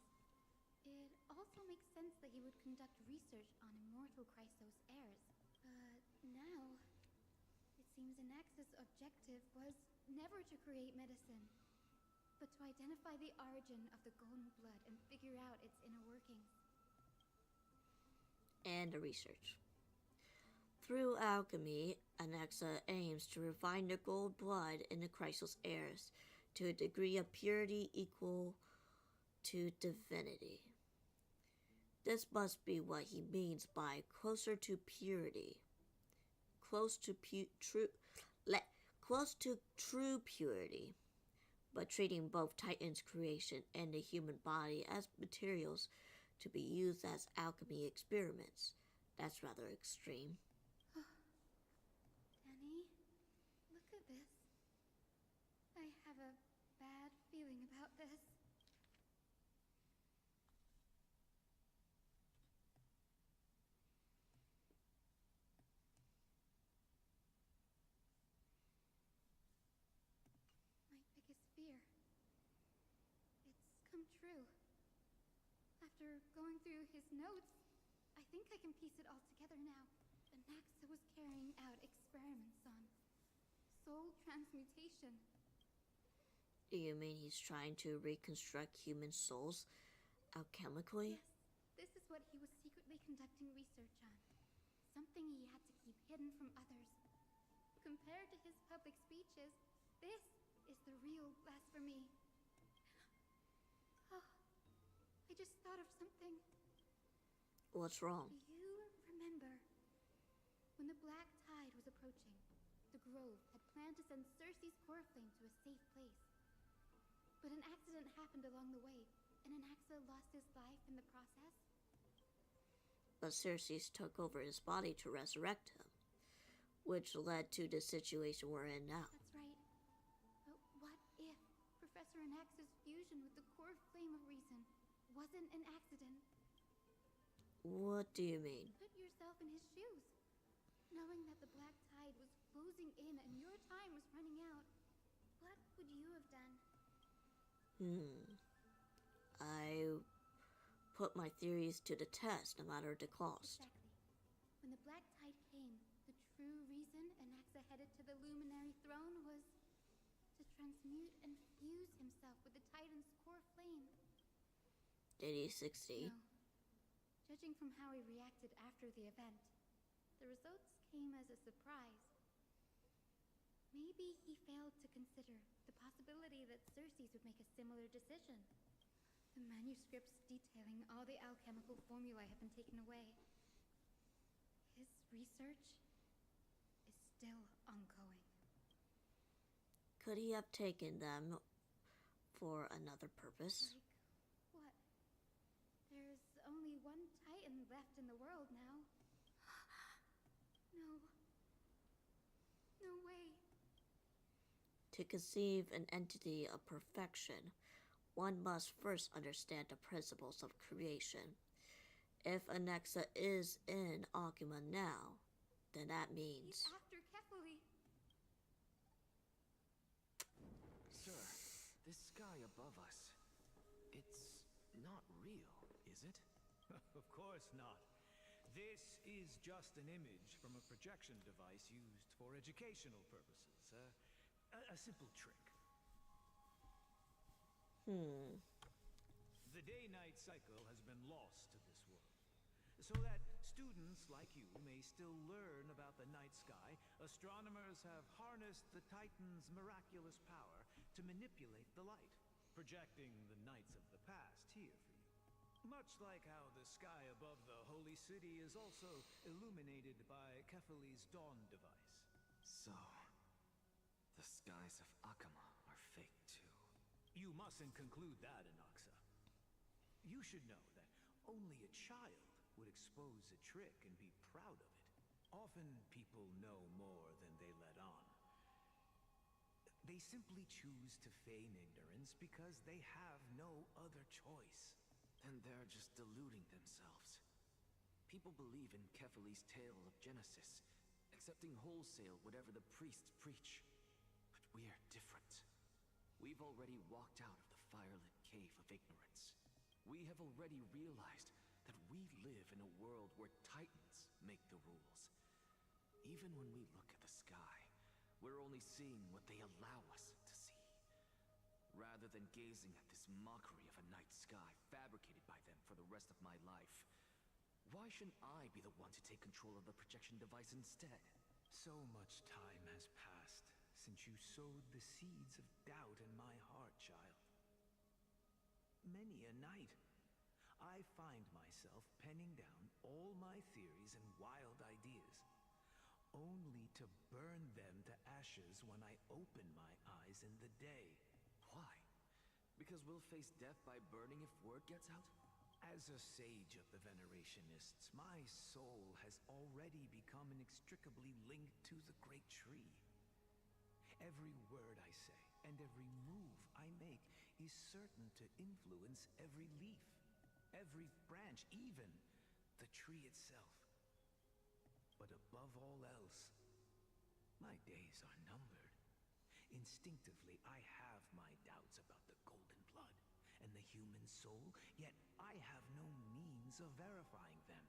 it also makes sense that he would conduct research on immortal Chrysos heirs. But now, it seems Anaxa's objective was never to create medicine, but to identify the origin of the golden blood and figure out its inner workings. And the research. Through alchemy, Anaxa aims to refine the gold blood in the Chrysos heirs to a degree of purity equal to divinity. This must be what he means by closer to purity. Close to true purity, but treating both Titan's creation and the human body as materials to be used as alchemy experiments. That's rather extreme. Danny, look at this. I have a bad feeling about this. true. After going through his notes, I think I can piece it all together now. Anaxa was carrying out experiments on soul transmutation. Do you mean he's trying to reconstruct human souls alchemically? Yes, this is what he was secretly conducting research on. Something he had to keep hidden from others. Compared to his public speeches, this is the real blasphemy. Oh, I just thought of something. What's wrong? Do you remember when the black tide was approaching? The Grove had planned to send Cersei's core flame to a safe place. But an accident happened along the way, and Anaxa lost his life in the process. But Cersei took over his body to resurrect him, which led to the situation we're in now. That's right. But what if Professor Anaxa's fusion with the core flame of reason wasn't an accident? What do you mean? Put yourself in his shoes. Knowing that the black tide was closing in and your time was running out, what would you have done? I put my theories to the test, no matter the cost. Exactly. When the black tide came, the true reason Anaxa headed to the Luminary Throne was to transmute and fuse himself with the Titan's core flame. Did he succeed? No. Judging from how he reacted after the event, the results came as a surprise. Maybe he failed to consider the possibility that Cersei's would make a similar decision. The manuscripts detailing all the alchemical formulae have been taken away. His research is still ongoing. Could he have taken them for another purpose? Like what? There's only one Titan left in the world now. No. No way. To conceive an entity of perfection, one must first understand the principles of creation. If Anaxa is in Akuma now, then that means... He's after Kefali. Sir, this sky above us, it's not real, is it? Of course not. This is just an image from a projection device used for educational purposes. A simple trick. The day-night cycle has been lost to this world. So that students like you may still learn about the night sky, astronomers have harnessed the Titan's miraculous power to manipulate the light, projecting the nights of the past here for you. Much like how the sky above the Holy City is also illuminated by Kefali's dawn device. So, the skies of Akama are fake too. You mustn't conclude that, Anaxa. You should know that only a child would expose a trick and be proud of it. Often people know more than they let on. They simply choose to feign ignorance because they have no other choice. Then they're just deluding themselves. People believe in Kefali's tale of Genesis, accepting wholesale whatever the priests preach. But we're different. We've already walked out of the firelit cave of ignorance. We have already realized that we live in a world where Titans make the rules. Even when we look at the sky, we're only seeing what they allow us to see. Rather than gazing at this mockery of a night sky fabricated by them for the rest of my life, why shouldn't I be the one to take control of the projection device instead? So much time has passed since you sowed the seeds of doubt in my heart, child. Many a night, I find myself penning down all my theories and wild ideas, only to burn them to ashes when I open my eyes in the day. Why? Because we'll face death by burning if word gets out? As a sage of the Venerationists, my soul has already become inextricably linked to the great tree. Every word I say and every move I make is certain to influence every leaf, every branch, even the tree itself. But above all else, my days are numbered. Instinctively, I have my doubts about the golden blood and the human soul, yet I have no means of verifying them.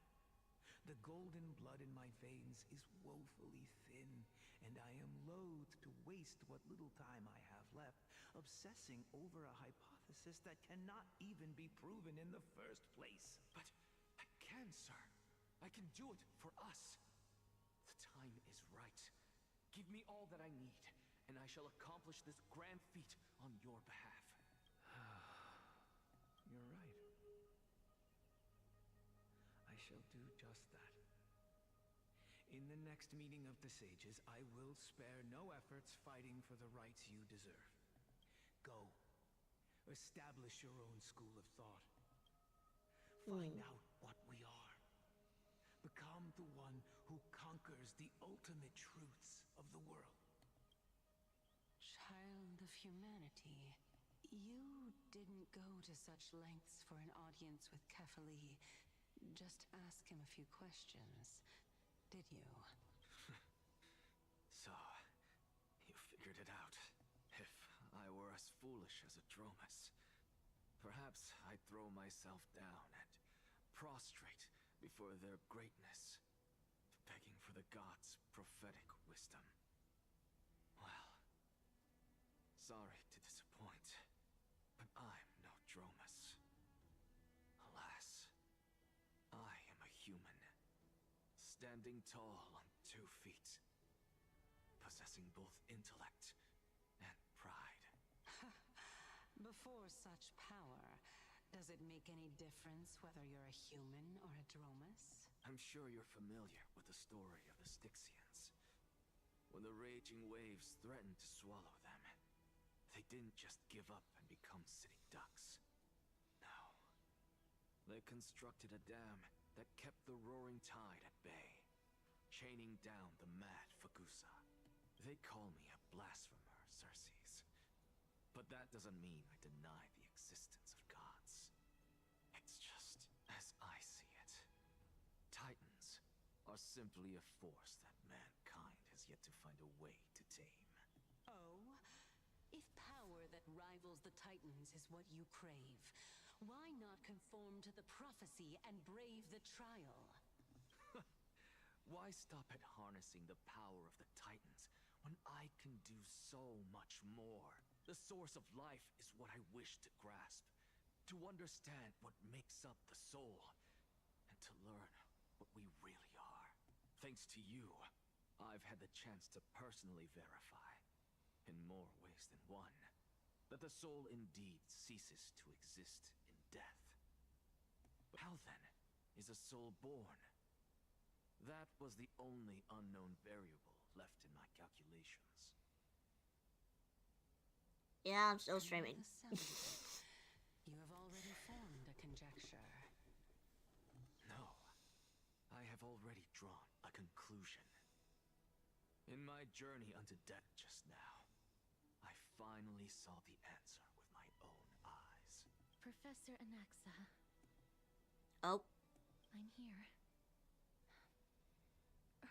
The golden blood in my veins is woefully thin, and I am loath to waste what little time I have left obsessing over a hypothesis that cannot even be proven in the first place. But I can, sir. I can do it for us. The time is right. Give me all that I need, and I shall accomplish this grand feat on your behalf. You're right. I shall do just that. In the next meeting of the sages, I will spare no efforts fighting for the rights you deserve. Go. Establish your own school of thought. Find out what we are. Become the one who conquers the ultimate truths of the world. Child of humanity, you didn't go to such lengths for an audience with Kefali. Just ask him a few questions, did you? So, you figured it out. If I were as foolish as a Dromus, perhaps I'd throw myself down and prostrate before their greatness, begging for the gods' prophetic wisdom. Well, sorry to disappoint, but I'm no Dromus. Alas, I am a human, standing tall on 2 feet, possessing both intellect and pride. Before such power, does it make any difference whether you're a human or a Dromus? I'm sure you're familiar with the story of the Styxians. When the raging waves threatened to swallow them, they didn't just give up and become sitting ducks. No. They constructed a dam that kept the roaring tide at bay, chaining down the mad Fagusa. They call me a blasphemer, Circes. But that doesn't mean I deny the existence of gods. It's just as I see it. Titans are simply a force that mankind has yet to find a way to tame. Oh? If power that rivals the Titans is what you crave, why not conform to the prophecy and brave the trial? Why stop at harnessing the power of the Titans when I can do so much more? The source of life is what I wish to grasp, to understand what makes up the soul, and to learn what we really are. Thanks to you, I've had the chance to personally verify, in more ways than one, that the soul indeed ceases to exist in death. But how then is a soul born? That was the only unknown variable left in my calculations. Yeah, I'm still streaming. You have already formed a conjecture. No, I have already drawn a conclusion. In my journey unto death just now, I finally saw the answer with my own eyes. Professor Anaxa. Oh. I'm here.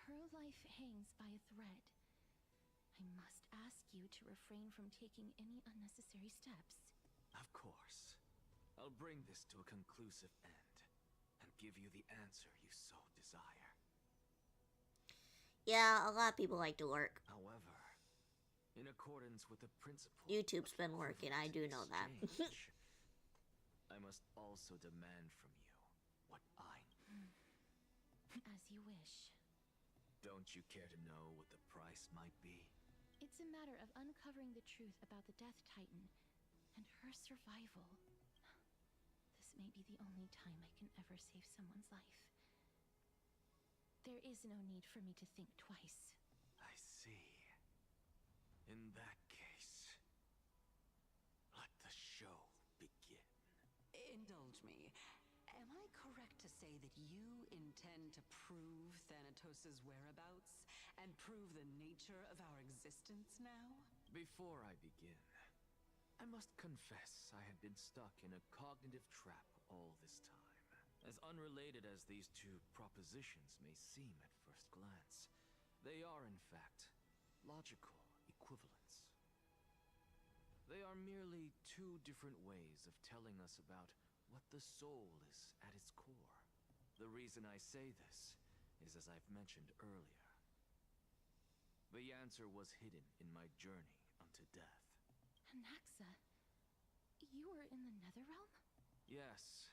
Her life hangs by a thread. I must ask you to refrain from taking any unnecessary steps. Of course. I'll bring this to a conclusive end, and give you the answer you so desire. Yeah, a lot of people like to lurk. However, in accordance with the principle... YouTube's been working, I do know that. I must also demand from you what I need. As you wish. Don't you care to know what the price might be? It's a matter of uncovering the truth about the Death Titan and her survival. This may be the only time I can ever save someone's life. There is no need for me to think twice. I see. In that case, let the show begin. Indulge me. Am I correct to say that you intend to prove Thanatos' whereabouts and prove the nature of our existence now? Before I begin, I must confess I had been stuck in a cognitive trap all this time. As unrelated as these two propositions may seem at first glance, they are in fact logical equivalents. They are merely two different ways of telling us about what the soul is at its core. The reason I say this is as I've mentioned earlier. The answer was hidden in my journey unto death. Anaxa, you were in the Netherrealm? Yes,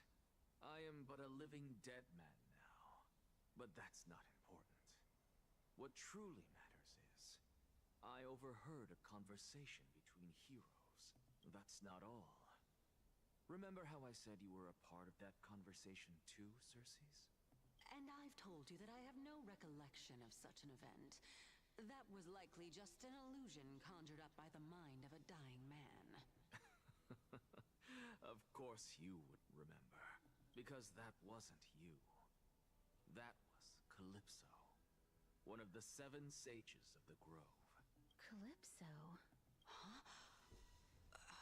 I am but a living dead man now, but that's not important. What truly matters is, I overheard a conversation between heroes. That's not all. Remember how I said you were a part of that conversation too, Circes? And I've told you that I have no recollection of such an event. That was likely just an illusion conjured up by the mind of a dying man. Of course you would remember, because that wasn't you. That was Calypso, one of the 7 sages of the Grove. Calypso? Huh?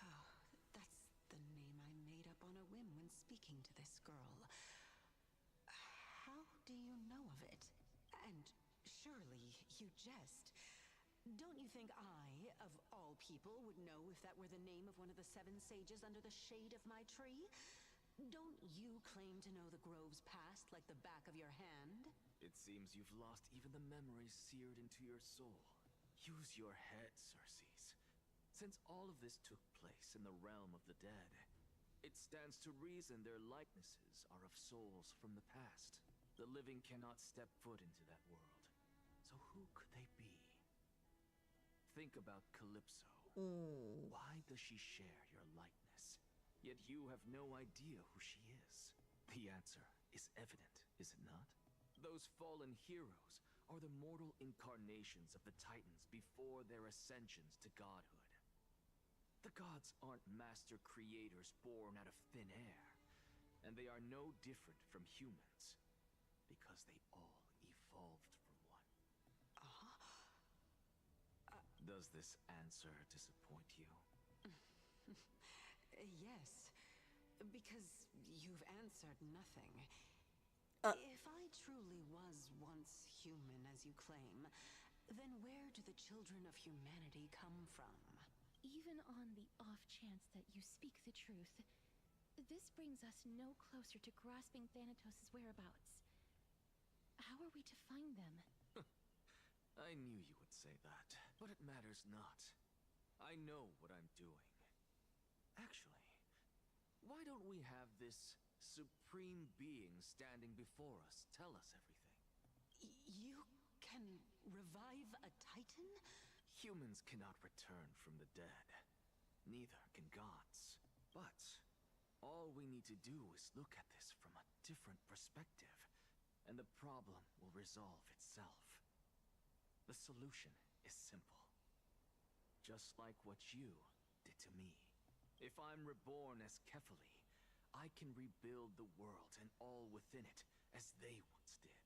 Oh, that's the name I made up on a whim when speaking to this girl. How do you know of it? And surely you jest. Don't you think I, of all people, would know if that were the name of one of the 7 sages under the shade of my tree? Don't you claim to know the Grove's past like the back of your hand? It seems you've lost even the memories seared into your soul. Use your head, Circes. Since all of this took place in the realm of the dead, it stands to reason their likenesses are of souls from the past. The living cannot step foot into that world. So who could they be? Think about Calypso. Why does she share your likeness? Yet you have no idea who she is. The answer is evident, is it not? Those fallen heroes are the mortal incarnations of the Titans before their ascensions to godhood. The gods aren't master creators born out of thin air, and they are no different from humans, because they all evolved for one. Does this answer disappoint you? Yes, because you've answered nothing. If I truly was once human, as you claim, then where do the children of humanity come from? Even on the off chance that you speak the truth, this brings us no closer to grasping Thanatos' whereabouts. How are we to find them? I knew you would say that, but it matters not. I know what I'm doing. Actually, why don't we have this supreme being standing before us tell us everything? You can revive a Titan? Humans cannot return from the dead. Neither can gods. But all we need to do is look at this from a different perspective, and the problem will resolve itself. The solution is simple. Just like what you did to me. If I'm reborn as Kefali, I can rebuild the world and all within it as they once did.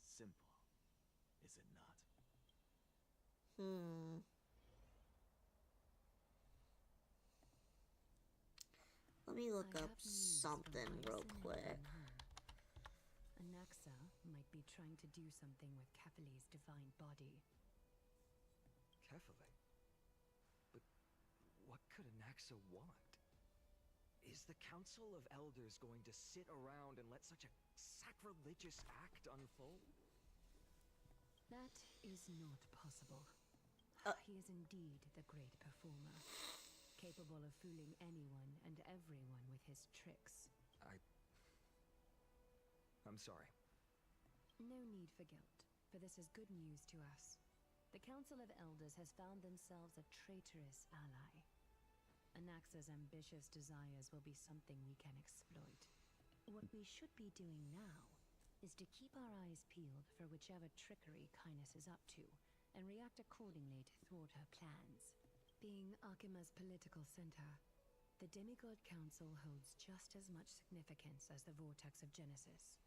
Simple, is it not? Let me look up something real quick. Anaxa might be trying to do something with Kefali's divine body. Kefali? But what could Anaxa want? Is the Council of Elders going to sit around and let such a sacrilegious act unfold? That is not possible. He is indeed the great performer, capable of fooling anyone and everyone with his tricks. I'm sorry. No need for guilt, for this is good news to us. The Council of Elders has found themselves a traitorous ally. Anaxa's ambitious desires will be something we can exploit. What we should be doing now is to keep our eyes peeled for whichever trickery Kainis is up to, and react accordingly to thwart her plans. Being Akima's political center, the Demigod Council holds just as much significance as the Vortex of Genesis.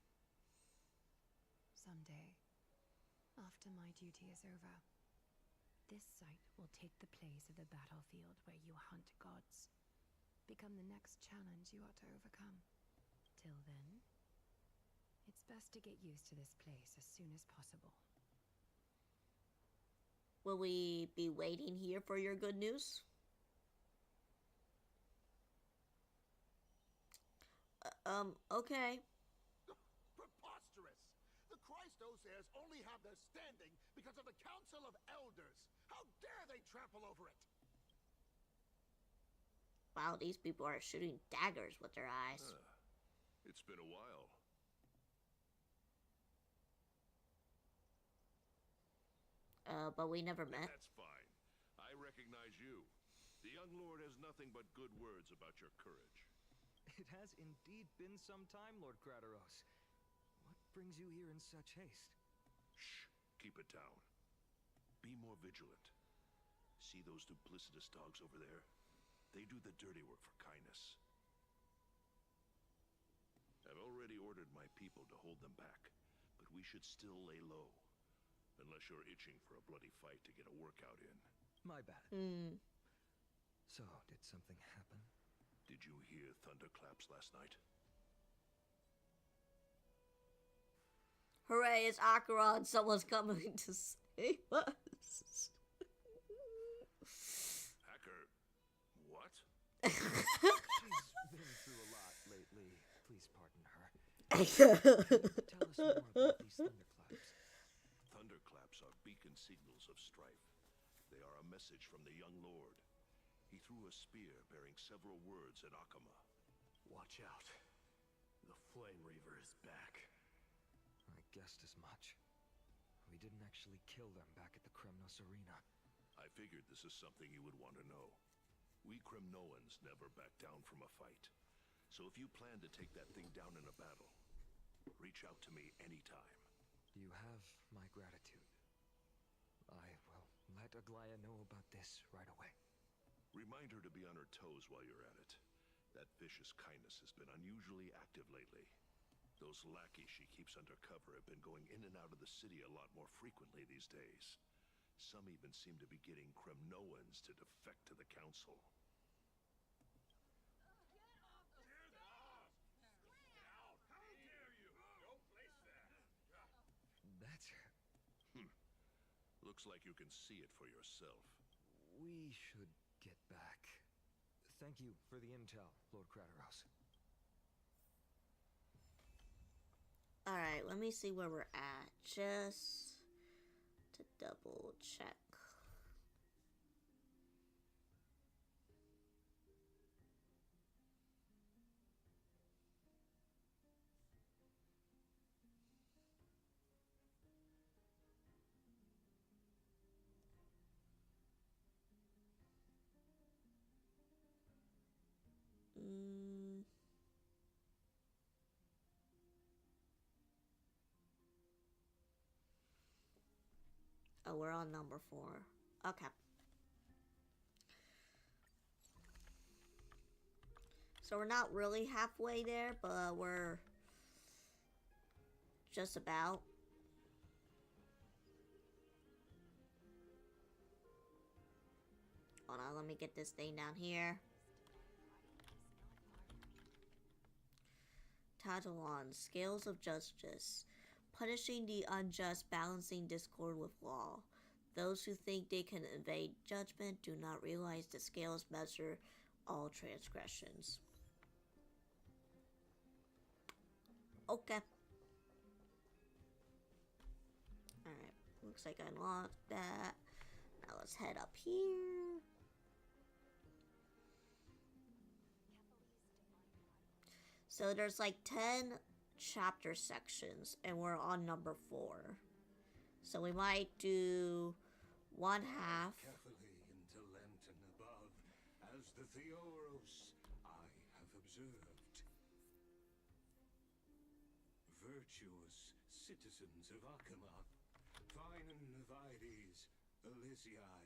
Someday, after my duty is over, this site will take the place of the battlefield where you hunt gods. Become the next challenge you ought to overcome. Till then, it's best to get used to this place as soon as possible. Will we be waiting here for your good news? Okay. Preposterous! The Christos heirs only have their standing because of the Council of Elders. How dare they trample over it? Wow, these people are shooting daggers with their eyes. It's been a while. But we never met. That's fine. I recognize you. The young lord has nothing but good words about your courage. It has indeed been some time, Lord Crateros. What brings you here in such haste? Shh. Keep it down. Be more vigilant. See those duplicitous dogs over there? They do the dirty work for kindness. I've already ordered my people to hold them back, but we should still lay low. Unless you're itching for a bloody fight to get a workout in. My bad. So, did something happen? Did you hear thunderclaps last night? Hooray, it's Acheron. Someone's coming to save us. Hacker, what? She's been through a lot lately. Please pardon her. Tell us more about these thunderclaps. Thunderclaps are beacon signals of strife. They are a message from the young lord. He threw a spear bearing several words at Akama. Watch out. The Flame Reaver is back. I guessed as much. We didn't actually kill them back at the Kremnos Arena. I figured this is something you would want to know. We Kremnoans never back down from a fight. So if you plan to take that thing down in a battle, reach out to me anytime. You have my gratitude. I will let Aglaya know about this right away. Remind her to be on her toes while you're at it. That vicious kindness has been unusually active lately. Those lackeys she keeps under cover have been going in and out of the city a lot more frequently these days. Some even seem to be getting Kremnoans to defect to the council. That's her. Looks like you can see it for yourself. We should get back. Thank you for the intel, Lord Crateros. Alright, let me see where we're at. Just to double check. Oh, we're on number 4. Okay. So we're not really halfway there, but we're just about. Hold on, let me get this thing down here. Title on Scales of Justice. Punishing the unjust, balancing discord with law. Those who think they can evade judgment do not realize the scales measure all transgressions. Okay. Alright, looks like I unlocked that. Now let's head up here. So there's like 10 chapter sections, and we're on number 4. So we might do one half. Carefully into Lent and above, as the Theoros I have observed. Virtuous citizens of Akama, fine Vides, Elysiae,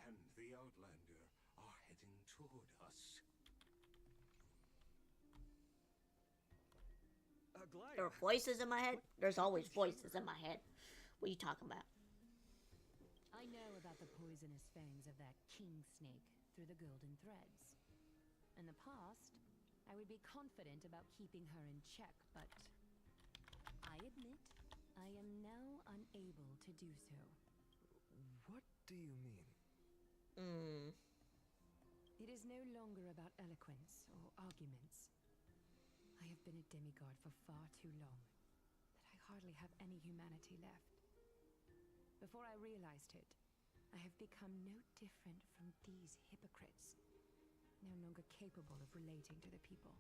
and the Outlander are heading toward us. There are voices in my head? There's always voices in my head. What are you talking about? I know about the poisonous fangs of that king snake through the golden threads. In the past, I would be confident about keeping her in check, but I admit I am now unable to do so. What do you mean? It is no longer about eloquence or arguments. I I have been a demigod for far too long, that I hardly have any humanity left. Before I realized it, I have become no different from these hypocrites, no longer capable of relating to the people.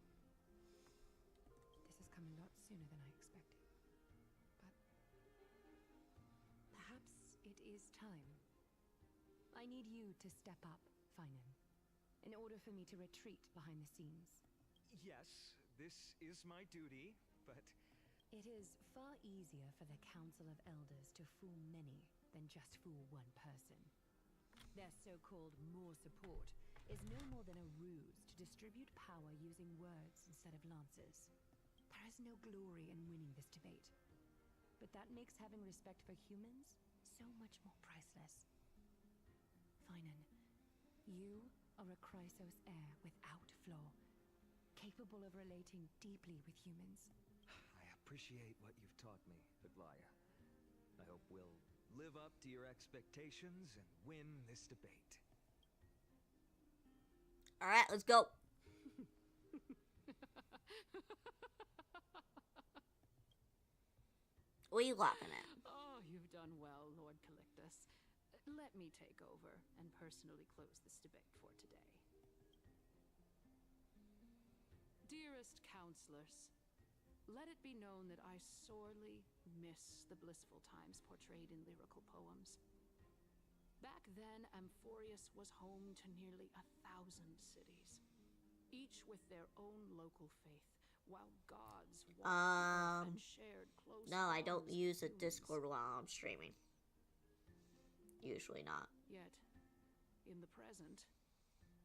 This has come a lot sooner than I expected. But perhaps it is time. I need you to step up, Finan, in order for me to retreat behind the scenes. Yes, this is my duty, but... It is far easier for the Council of Elders to fool many than just fool one person. Their so-called more support is no more than a ruse to distribute power using words instead of lances. There is no glory in winning this debate, but that makes having respect for humans so much more priceless. Finan, you are a Chrysos heir without flaw, capable of relating deeply with humans. I appreciate what you've taught me, Aglaya. I hope we'll live up to your expectations and win this debate. Alright, let's go. What are you laughing at? Oh, you've done well, Lord Calictus. Let me take over and personally close this debate for today. Dearest counselors, let it be known that I sorely miss the blissful times portrayed in lyrical poems. Back then, Amphorius was home to nearly 1,000 cities, each with their own local faith, while gods walked the earth and shared close No, I don't bonds use a with humans. Discord while I'm streaming. Usually not. Yet, in the present,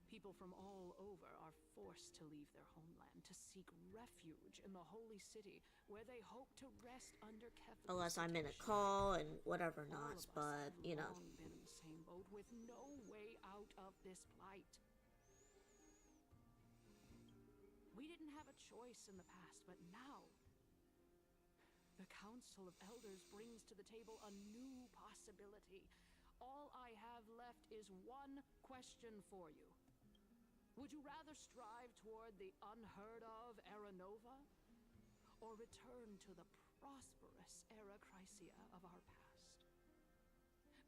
people from all over are forced to leave their homeland to seek refuge in the holy city, where they hope to rest under Kepha's Unless I'm in a protection. call and whatever All nots, of us but, have you know. long been in the same boat with no way out of this plight. We didn't have a choice in the past, but now the Council of Elders brings to the table a new possibility. All I have left is one question for you. Would you rather strive toward the unheard of Era Nova, or return to the prosperous Era Chrysia of our past?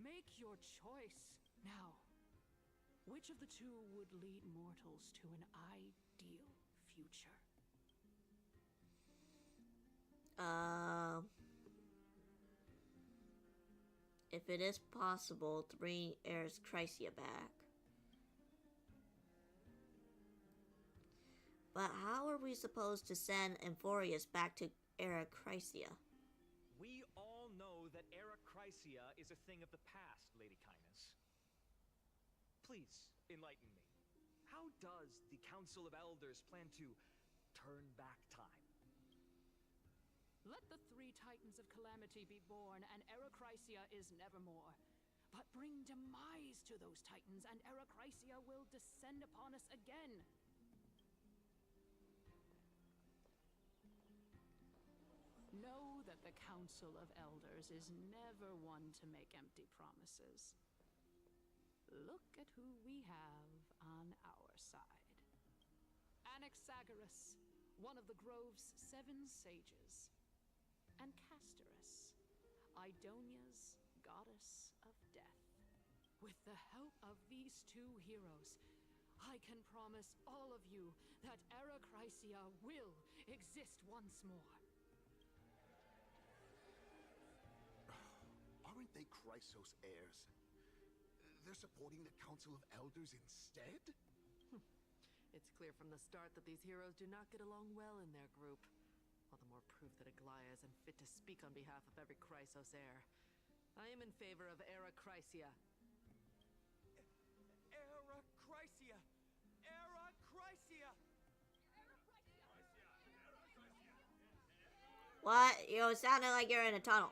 Make your choice now. Which of the two would lead mortals to an ideal future? If it is possible to bring Eris Chrysia back. But how are we supposed to send Amphorius back to Era Chrysia? We all know that Era Chrysia is a thing of the past, Lady Kindness. Please, enlighten me. How does the Council of Elders plan to turn back time? Let the 3 Titans of Calamity be born, and Era Chrysia is nevermore. But bring demise to those Titans, and Era Chrysia will descend upon us again. Know that the Council of Elders is never one to make empty promises. Look at who we have on our side. Anaxagoras, one of the Grove's 7 sages. And Castorus, Idonia's goddess of death. With the help of these 2 heroes, I can promise all of you that Era Chrysia will exist once more. Aren't they Chrysos heirs? They're supporting the Council of Elders instead? It's clear from the start that these heroes do not get along well in their group. All the more proof that Aglaya is unfit to speak on behalf of every Chrysos heir. I am in favor of Era Chrysia. Era Chrysia! Era Chrysia! What? You sounded like you're in a tunnel.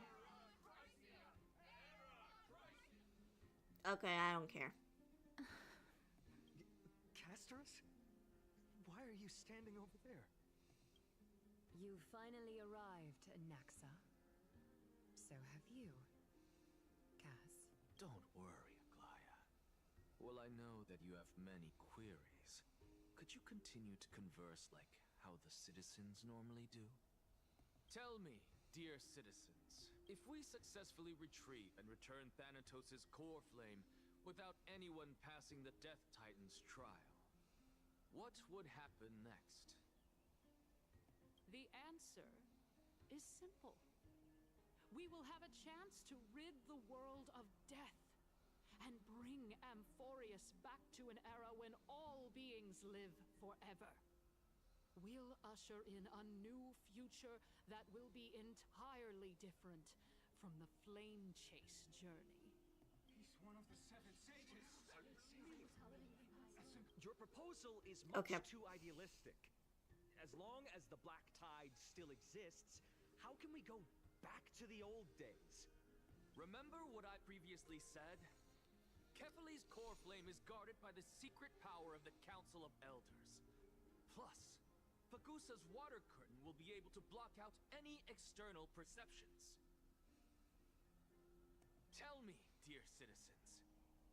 Okay, I don't care. Castorus? Why are you standing over there? You finally arrived, Naxa. So have you, Cass. Don't worry, Aglaya. Well, I know that you have many queries. Could you continue to converse like how the citizens normally do? Tell me, dear citizens, if we successfully retreat and return Thanatos' core flame without anyone passing the Death Titan's trial, what would happen next? The answer is simple. We will have a chance to rid the world of death and bring Amphorius back to an era when all beings live forever. We'll usher in a new future that will be entirely different from the Flame Chase journey. He's one of the 7 sages. Your proposal is much Okay. too idealistic. As long as the Black Tide still exists, how can we go back to the old days? Remember what I previously said? Kefali's core flame is guarded by the secret power of the Council of Elders. Plus, Fagusa's water curtain will be able to block out any external perceptions. Tell me, dear citizens,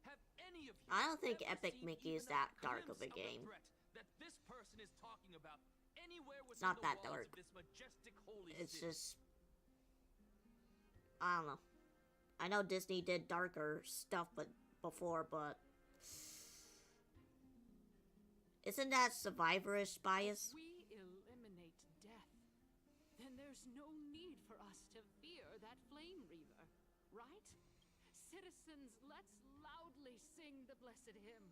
have any of you I don't think ever Epic seen Mickey is even that a dark of a glimpse the game. threat that this person is talking about anywhere within not the that walls dark. of this majestic holy It's city? just, I don't know. I know Disney did darker stuff before, but isn't that survivorish bias? If we eliminate death, then there's no need for us to fear that flame reaver, right? Citizens, let's loudly sing the blessed hymn.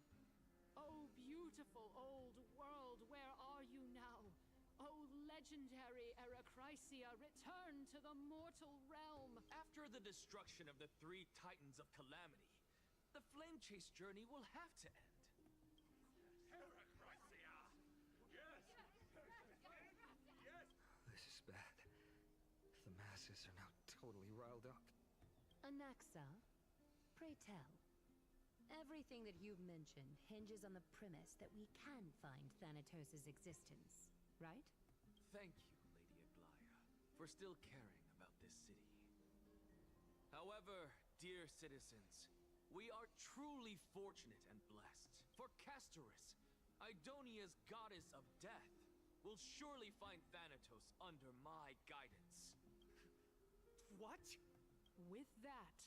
Oh, beautiful old world, where are you now? Oh, legendary Erechrysia, return to the mortal realm. After the destruction of the 3 Titans of Calamity, the Flame Chase journey will have to end. This is bad. The masses are now totally riled up. Anaxa, pray tell. Everything that you've mentioned hinges on the premise that we can find Thanatos' existence, right? Thank you, Lady Aglaya, for still caring about this city. However, dear citizens, we are truly fortunate and blessed. For Castorus, Idonia's goddess of death, will surely find Thanatos under my guidance. What? With that,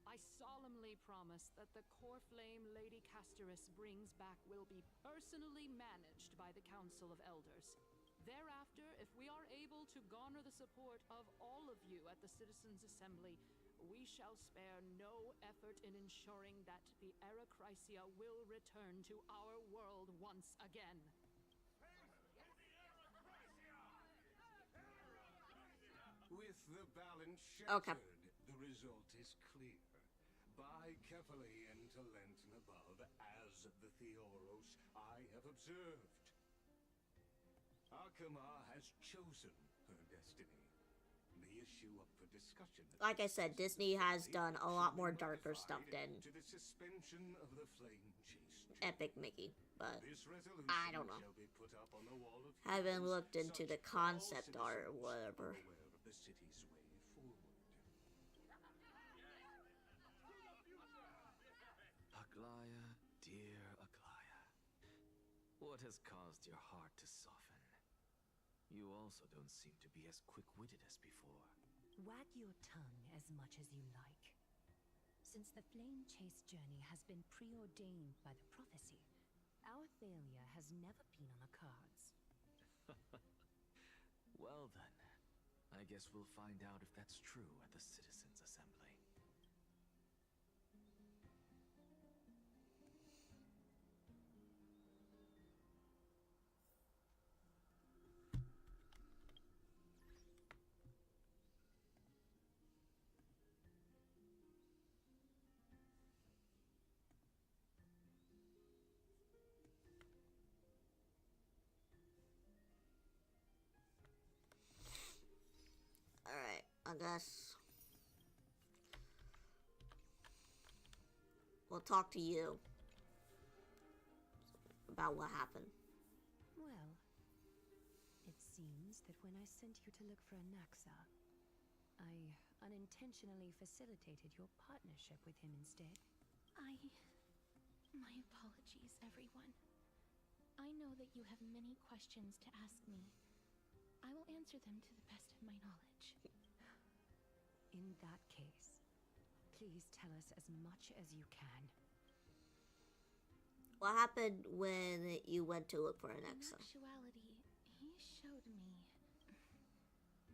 I solemnly promise that the core flame Lady Castorus brings back will be personally managed by the Council of Elders. Thereafter, if we are able to garner the support of all of you at the Citizens' Assembly, we shall spare no effort in ensuring that the Erechrysia will return to our world once again. With the balance Okay. shattered, the result is clear. By Kefali and Talenten above, as the Theoros I have observed. Akama has chosen her destiny. The issue up for discussion. Like I said, Disney has done a lot more darker stuff than To the suspension of the Flame Chase. Epic Mickey, but This resolution I don't know. shall be put up on the wall of Haven't heroes. looked into Such the that all concept citizens art or are whatever. aware of the city's way forward. Aglaya, dear Aglaya, what has caused your heart to soften? You also don't seem to be as quick-witted as before. Wag your tongue as much as you like. Since the Flame Chase journey has been preordained by the prophecy, our failure has never been on the cards. Well then, I guess we'll find out if that's true at the Citizens' Assembly. Alright, I guess we'll talk to you about what happened. Well, it seems that when I sent you to look for Anaxa, I unintentionally facilitated your partnership with him instead. My apologies, everyone. I know that you have many questions to ask me. I will answer them to the best of my knowledge. In that case, please tell us as much as you can. What happened when you went to look for an In Exa? actuality, he showed me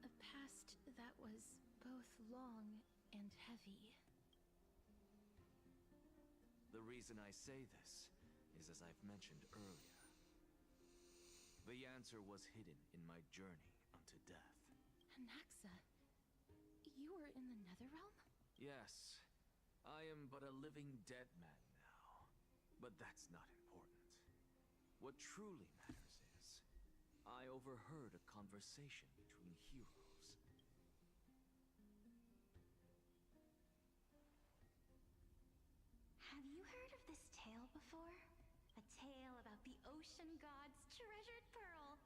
a past that was both long and heavy. The reason I say this is as I've mentioned earlier. The answer was hidden in my journey unto death. Anaxa, you were in the Netherrealm? Yes, I am but a living dead man now. But that's not important. What truly matters is, I overheard a conversation between heroes. Have you heard of this tale before? A tale about the ocean god's treasured pearl.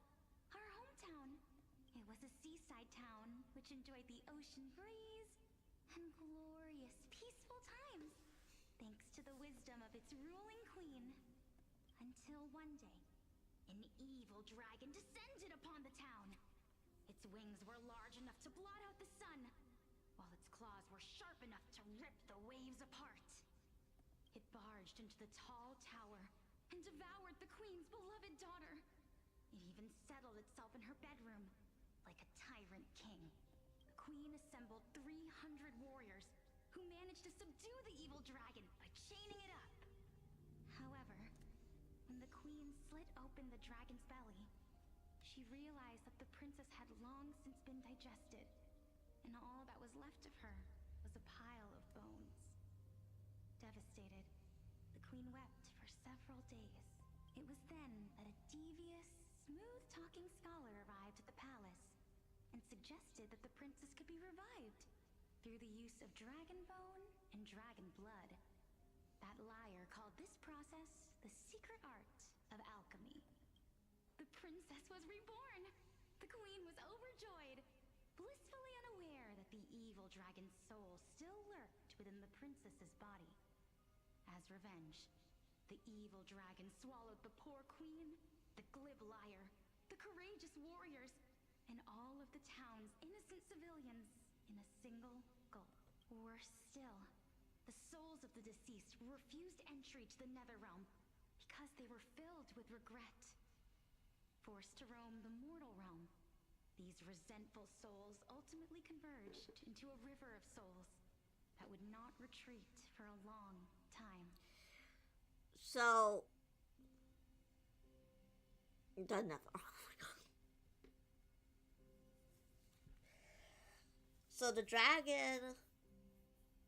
Our hometown. It was a seaside town which enjoyed the ocean breeze and glorious, peaceful times, thanks to the wisdom of its ruling queen. Until one day, an evil dragon descended upon the town. Its wings were large enough to blot out the sun, while its claws were sharp enough to rip the waves apart. It barged into the tall tower and devoured the queen's beloved daughter. It even settled itself in her bedroom, like a tyrant king. The queen assembled 300 warriors who managed to subdue the evil dragon by chaining it up. However, when the queen slit open the dragon's belly, she realized that the princess had long since been digested, and all that was left of her was a pile of bones. Devastated, the queen wept for several days. It was then that a devious, smooth-talking scholar arrived at the palace and suggested that the princess could be revived through the use of dragon bone and dragon blood. That liar called this process the secret art of alchemy. The princess was reborn! The queen was overjoyed, blissfully unaware that the evil dragon's soul still lurked within the princess's body. As revenge, the evil dragon swallowed the poor queen, the glib liar, the courageous warriors, and all of the town's innocent civilians in a single gulp. Worse still, the souls of the deceased were refused entry to the Netherrealm because they were filled with regret. Forced to roam the mortal realm, these resentful souls ultimately converged into a river of souls that would not retreat for a long time. So, the Nether. Oh my god. So the dragon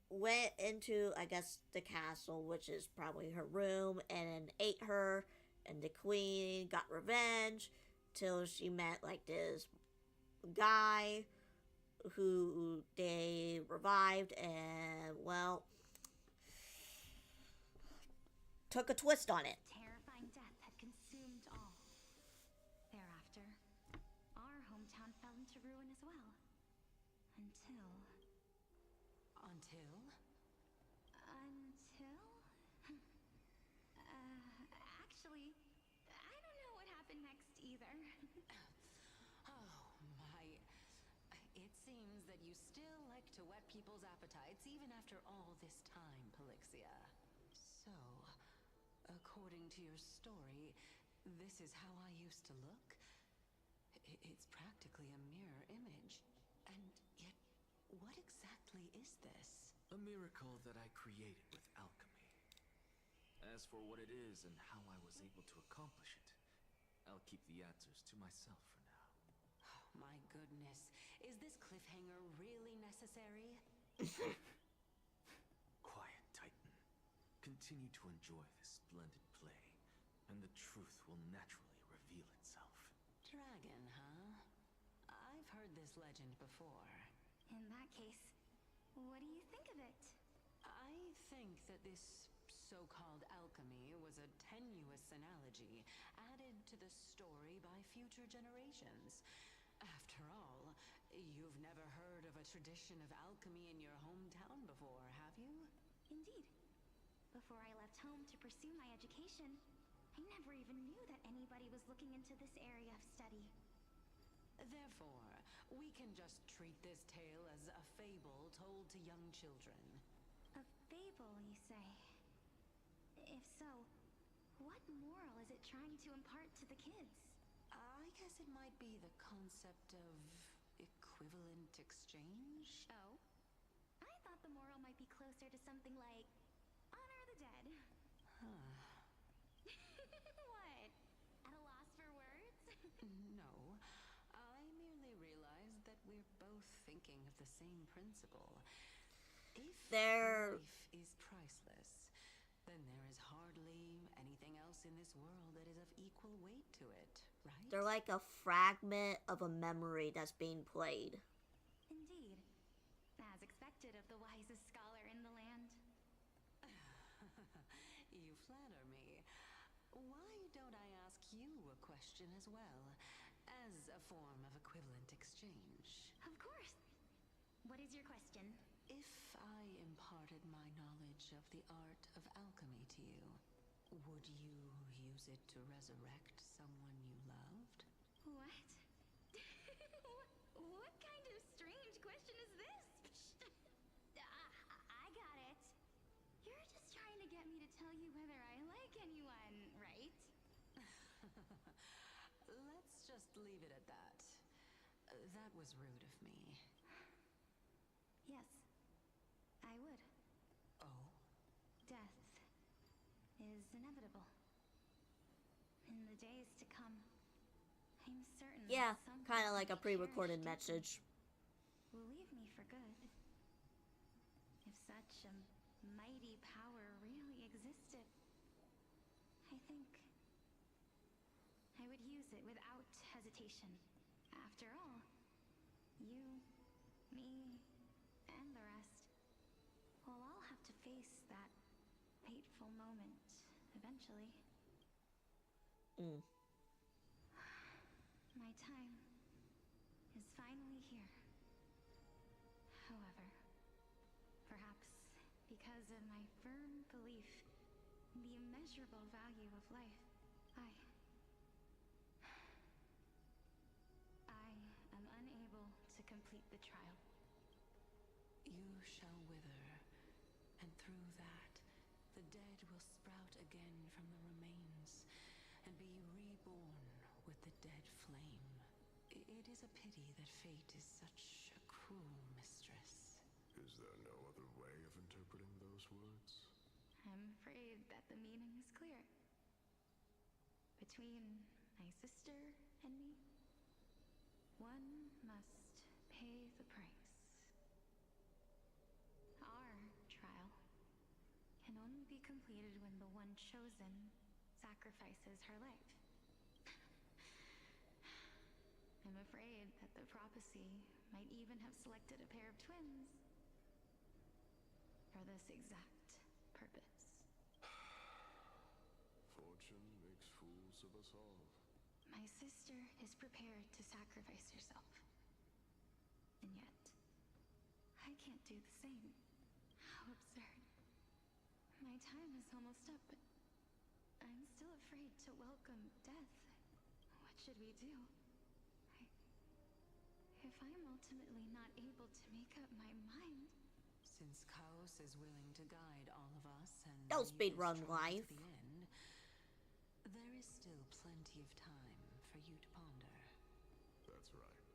went into, I guess, the castle, which is probably her room, and ate her, and the queen got revenge till she met like this guy who they revived, and well, took a twist on it. Terrifying death had consumed all. Thereafter, our hometown fell into ruin as well. Until... Until? Actually, I don't know what happened next either. Oh, my. It seems that you still like to whet people's appetites even after all this time, Pelixia. So, according to your story, this is how I used to look? It's practically a mirror image. And yet, what exactly is this? A miracle that I created with alchemy. As for what it is and how I was able to accomplish it, I'll keep the answers to myself for now. Oh, my goodness. Is this cliffhanger really necessary? Quiet, Titan. Continue to enjoy this splendid play, and the truth will naturally reveal itself. Dragon, huh? I've heard this legend before. In that case, what do you think of it? I think that this so-called alchemy was a tenuous analogy added to the story by future generations. After all, you've never heard of a tradition of alchemy in your hometown before, have you? Indeed. Before I left home to pursue my education, I I never even knew that anybody was looking into this area of study. Therefore, we can just treat this tale as a fable told to young children. A fable, you say? If so, what moral is it trying to impart to the kids? I guess it might be the concept of equivalent exchange? Oh? I thought the moral might be closer to something like honor the dead. Huh. What? At a loss for words? No. I merely realized that we're both thinking of the same principle. If life is priceless, then there is hardly anything else in this world that is of equal weight to it, right? They're like a fragment of a memory that's being played. Indeed. As expected of the wisest scholar in the land. You flatter me. Why don't I ask you a question as well, as a form of equivalent exchange? Of course. What is your question? If I imparted my knowledge of the art of alchemy to you, would you use it to resurrect someone you loved? What? What kind of strange question is this? I got it. You're just trying to get me to tell you whether I like anyone, right? Let's just leave it at that. That was rude of me. Yes, I would. Oh? Death is inevitable. In the days to come, I'm certain Yeah, that some kind of like a people I pre-recorded cherish message. will leave me for good. If such a mighty power really existed, I think I would use it without hesitation. After all, you, me, and the rest will all have to face that fateful moment eventually. My time is finally here. However, perhaps because of my firm belief in the immeasurable value of life, I am unable to complete the trial. You shall wither, and through that, the dead will sprout again from the remains, and be reborn with the dead flame. It is a pity that fate is such a cruel mistress. Is there no other way of interpreting those words? I'm afraid that the meaning is clear. Between my sister and me, one must pay the price. Our trial can only be completed when the one chosen sacrifices her life. I'm afraid that the prophecy might even have selected a pair of twins for this exact purpose. Fortune makes fools of us all. My sister is prepared to sacrifice herself. And yet, I can't do the same. How absurd. My time is almost up, but I'm still afraid to welcome death. What should we do? If I'm ultimately not able to make up my mind... Since Chaos is willing to guide all of us and Don't lead this speedrun trial life. to the end, there is still plenty of time for you to ponder. That's right.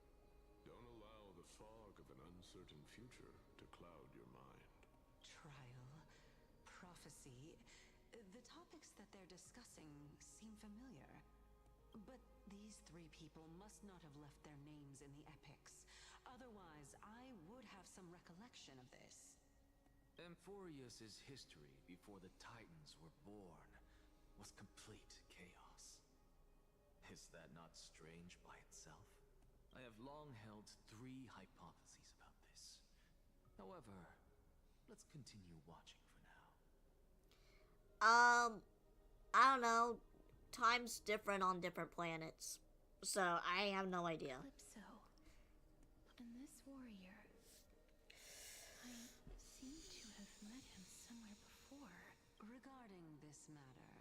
Don't allow the fog of an uncertain future to cloud your mind. Trial, prophecy, the topics that they're discussing seem familiar. But these three people must not have left their names in the epics. Otherwise, I would have some recollection of this. Amphorius' history before the Titans were born was complete chaos. Is that not strange by itself? I have long held three hypotheses about this. However, let's continue watching for now. I don't know. Time's different on different planets. So, I have no idea. Calypso. And this warrior... I seem to have met him somewhere before. Regarding this matter,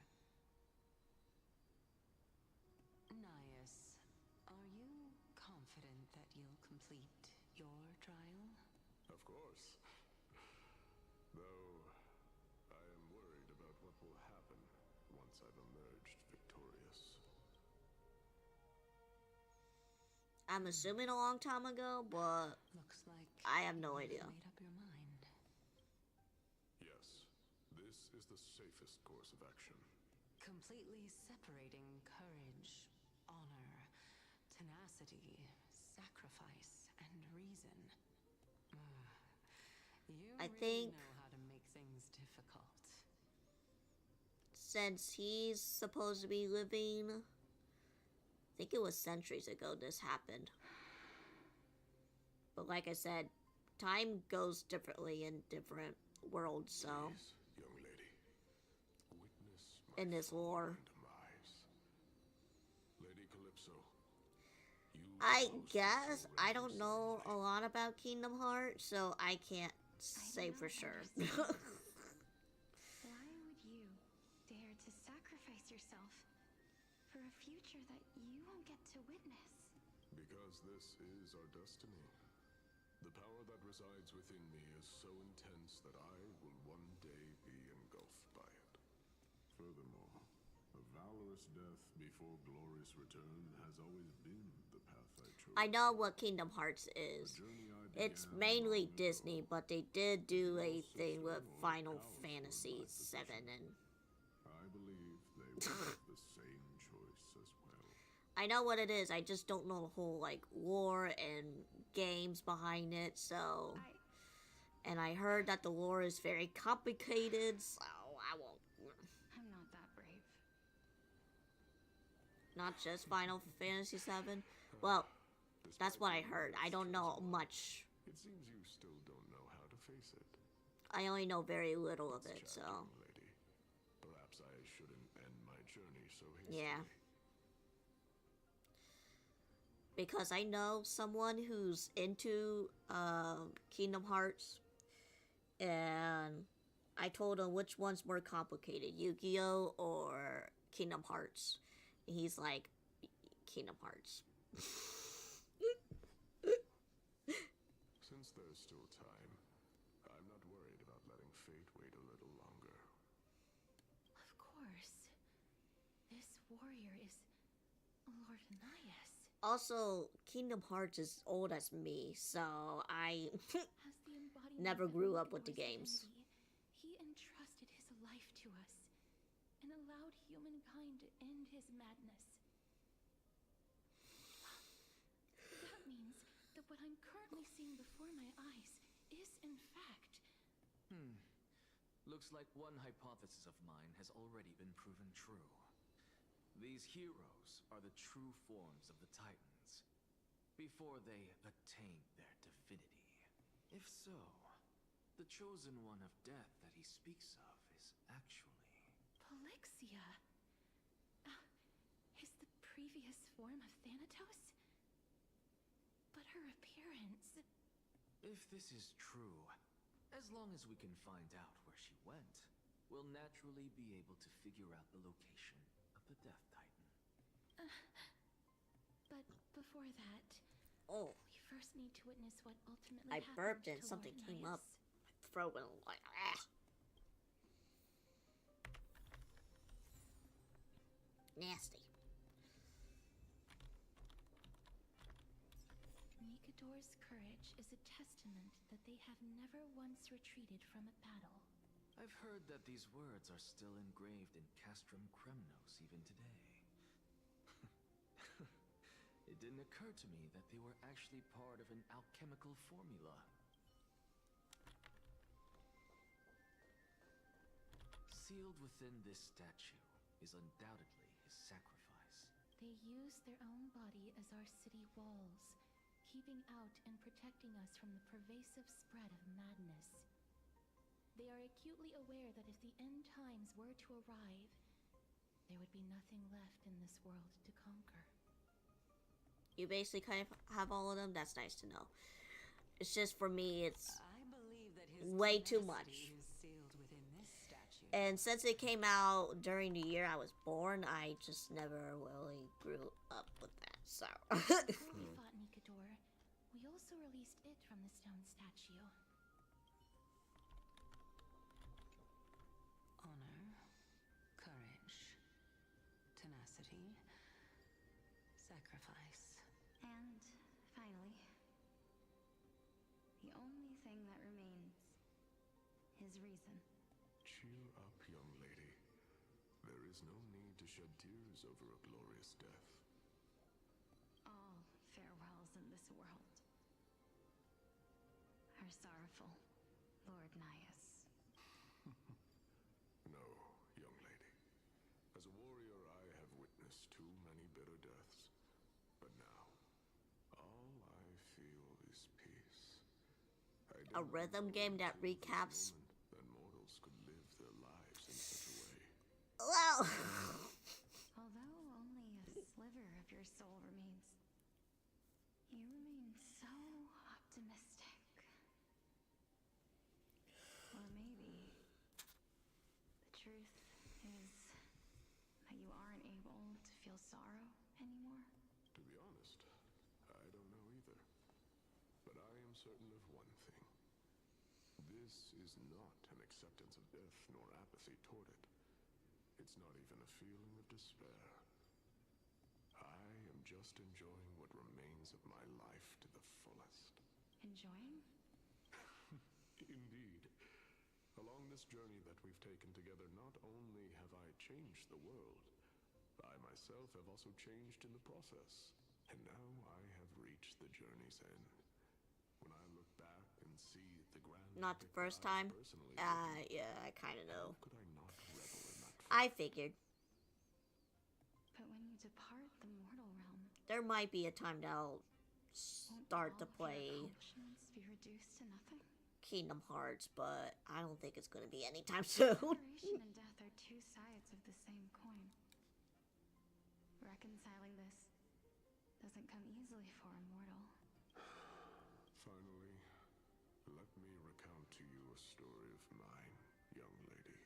confident that you'll complete your trial? Of course. Though, I am worried about what will happen once I've emerged victorious. I'm assuming a long time ago, but looks like I have no idea. Made up your mind. Yes, this is the safest course of action. Completely separating courage, honor, tenacity, sacrifice, and reason. You I really think know how to make things difficult. since he's supposed to be living, I think it was centuries ago this happened. But like I said, time goes differently in different worlds, so Please, young lady, witness my in this lore. demise. Lady Calypso, you I chose to guess surrender I don't know a lot about Kingdom Hearts, so I can't say for sure. Why would you dare to sacrifice yourself for a future that you won't get to witness? Because this is our destiny. The power that resides within me is so intense that I will one day be engulfed by it. Furthermore, a valorous death before glorious return has always been the path I chose. I know what Kingdom Hearts is. It's mainly Disney, but they did do a thing with Final Fantasy VII, and I believe they will have the same choice as well. I know what it is. I just don't know the whole like lore and games behind it. So, and I heard that the lore is very complicated. So I won't. I'm not that brave. Not just Final Fantasy VII. Well, that's what I heard. I don't know much. It seems you still don't know how to face it. I only know very little of it. So, Lady. Perhaps I shouldn't end my journey so hastily. yeah. Because I know someone who's into Kingdom Hearts, and I told him which one's more complicated, Yu-Gi-Oh or Kingdom Hearts. And he's like, Kingdom Hearts. Since there's still time, I'm not worried about letting fate wait a little longer. Of course. This warrior is Lord Anais. Also, Kingdom Hearts is old as me, so I As the embodiment never of grew up with the Nicanor's games. divinity, he entrusted his life to us and allowed humankind to end his madness. That means that what I'm currently seeing before my eyes is, in fact... Looks like one hypothesis of mine has already been proven true. These heroes are the true forms of the Titans, before they attain their divinity. If so, the chosen one of death that he speaks of is actually... Polixia? Is the previous form of Thanatos? But her appearance... If this is true, as long as we can find out where she went, we'll naturally be able to figure out the location of the Death Titan. But before that, Oh, we first need to witness what ultimately I happened burped to and something Lord came Anais. up. My throat went like, ah. Nasty. Nikador's courage is a testament that they have never once retreated from a battle. I've heard that these words are still engraved in Castrum Kremnos even today. It didn't occur to me that they were actually part of an alchemical formula. Sealed within this statue is undoubtedly his sacrifice. They use their own body as our city walls, keeping out and protecting us from the pervasive spread of madness. They are acutely aware that if the end times were to arrive, there would be nothing left in this world to conquer. You basically kind of have all of them. That's nice to know. It's just for me, it's I believe that his way too tenacity much. is sealed within this statue. And since it came out during the year I was born, I just never really grew up with that. So Before we fought from the stone statue. Honor, courage, tenacity, sacrifice. And finally, the only thing that remains, his reason. Cheer up, young lady. There is no need to shed tears over a glorious death. All farewells in this world are sorrowful, Lord Nias. No, young lady. As a warrior, I have witnessed too many bitter deaths. But now, all I feel is peace. A rhythm game that recaps. That mortals could live their lives in such a way. Wow. Although only a sliver of your soul remains, you remain so optimistic. Or maybe the truth is that you aren't able to feel sorrow anymore. To be honest, I don't know either. But I am certain of one thing. This is not an acceptance of death nor apathy toward it. It's not even a feeling of despair. I am just enjoying what remains of my life to the fullest. Enjoying? Indeed. Along this journey that we've taken together, not only have I changed the world, I myself have also changed in the process. And now I have reached the journey's end. When I look back and see the grand Not the first time. Yeah, I kind of know. could I not revel in that? I figured. But when you depart the mortal realm, There might be a time that I'll start to play accomplishments be reduced to nothing? Kingdom Hearts, but I don't think it's going to be anytime soon. Separation and death are two sides of the same coin. Reconciling this doesn't come easily for a mortal. Finally, let me recount to you a story of mine, young lady.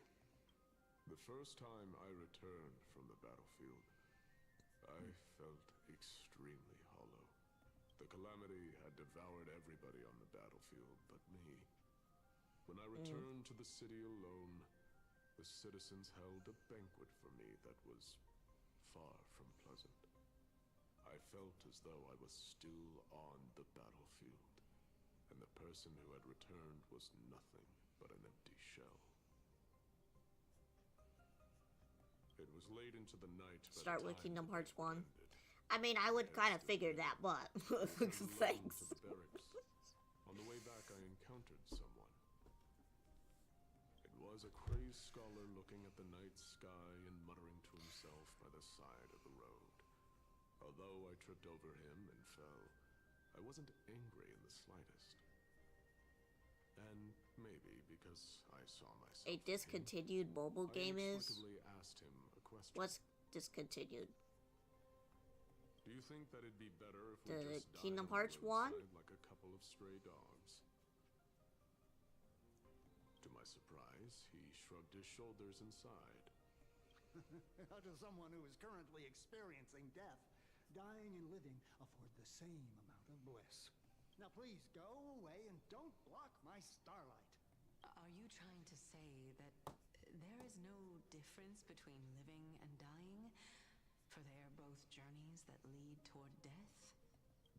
The first time I returned from the battlefield, I felt extremely hollow. The calamity had devoured everybody on the battlefield but me. When I returned to the city alone, the citizens held a banquet for me that was far from pleasant. I felt as though I was still on the battlefield, and the person who had returned was nothing but an empty shell. It was late into the night. Start with Kingdom Hearts 1. I mean, I would kind of figure that, but thanks. To the barracks. On the way back, I encountered someone. It was a crazed scholar looking at the night sky and muttering to himself by the side of the road. Although I tripped over him and fell, I wasn't angry in the slightest. And maybe because I saw myself. A discontinued mobile game is. I asked him a question. What's discontinued? Do you think that it'd be better if we The just Kingdom died on Hearts the 1? roadside like a couple of stray dogs? To my surprise, he shrugged his shoulders and sighed. How does someone who is currently experiencing death, dying and living, afford the same amount of bliss? Now please go away and don't block my starlight. Are you trying to say that there is no difference between living and dying? For they are both journeys that lead toward death?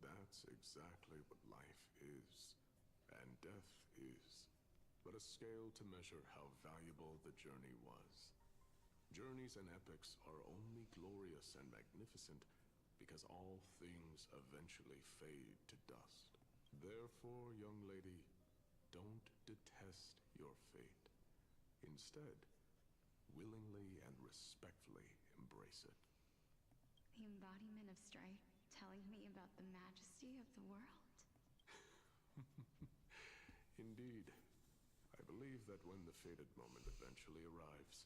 That's exactly what life is, and death is, but a scale to measure how valuable the journey was. Journeys and epics are only glorious and magnificent because all things eventually fade to dust. Therefore, young lady, don't detest your fate. Instead, willingly and respectfully embrace it. The embodiment of strife telling me about the majesty of the world? Indeed. I believe that when the fated moment eventually arrives,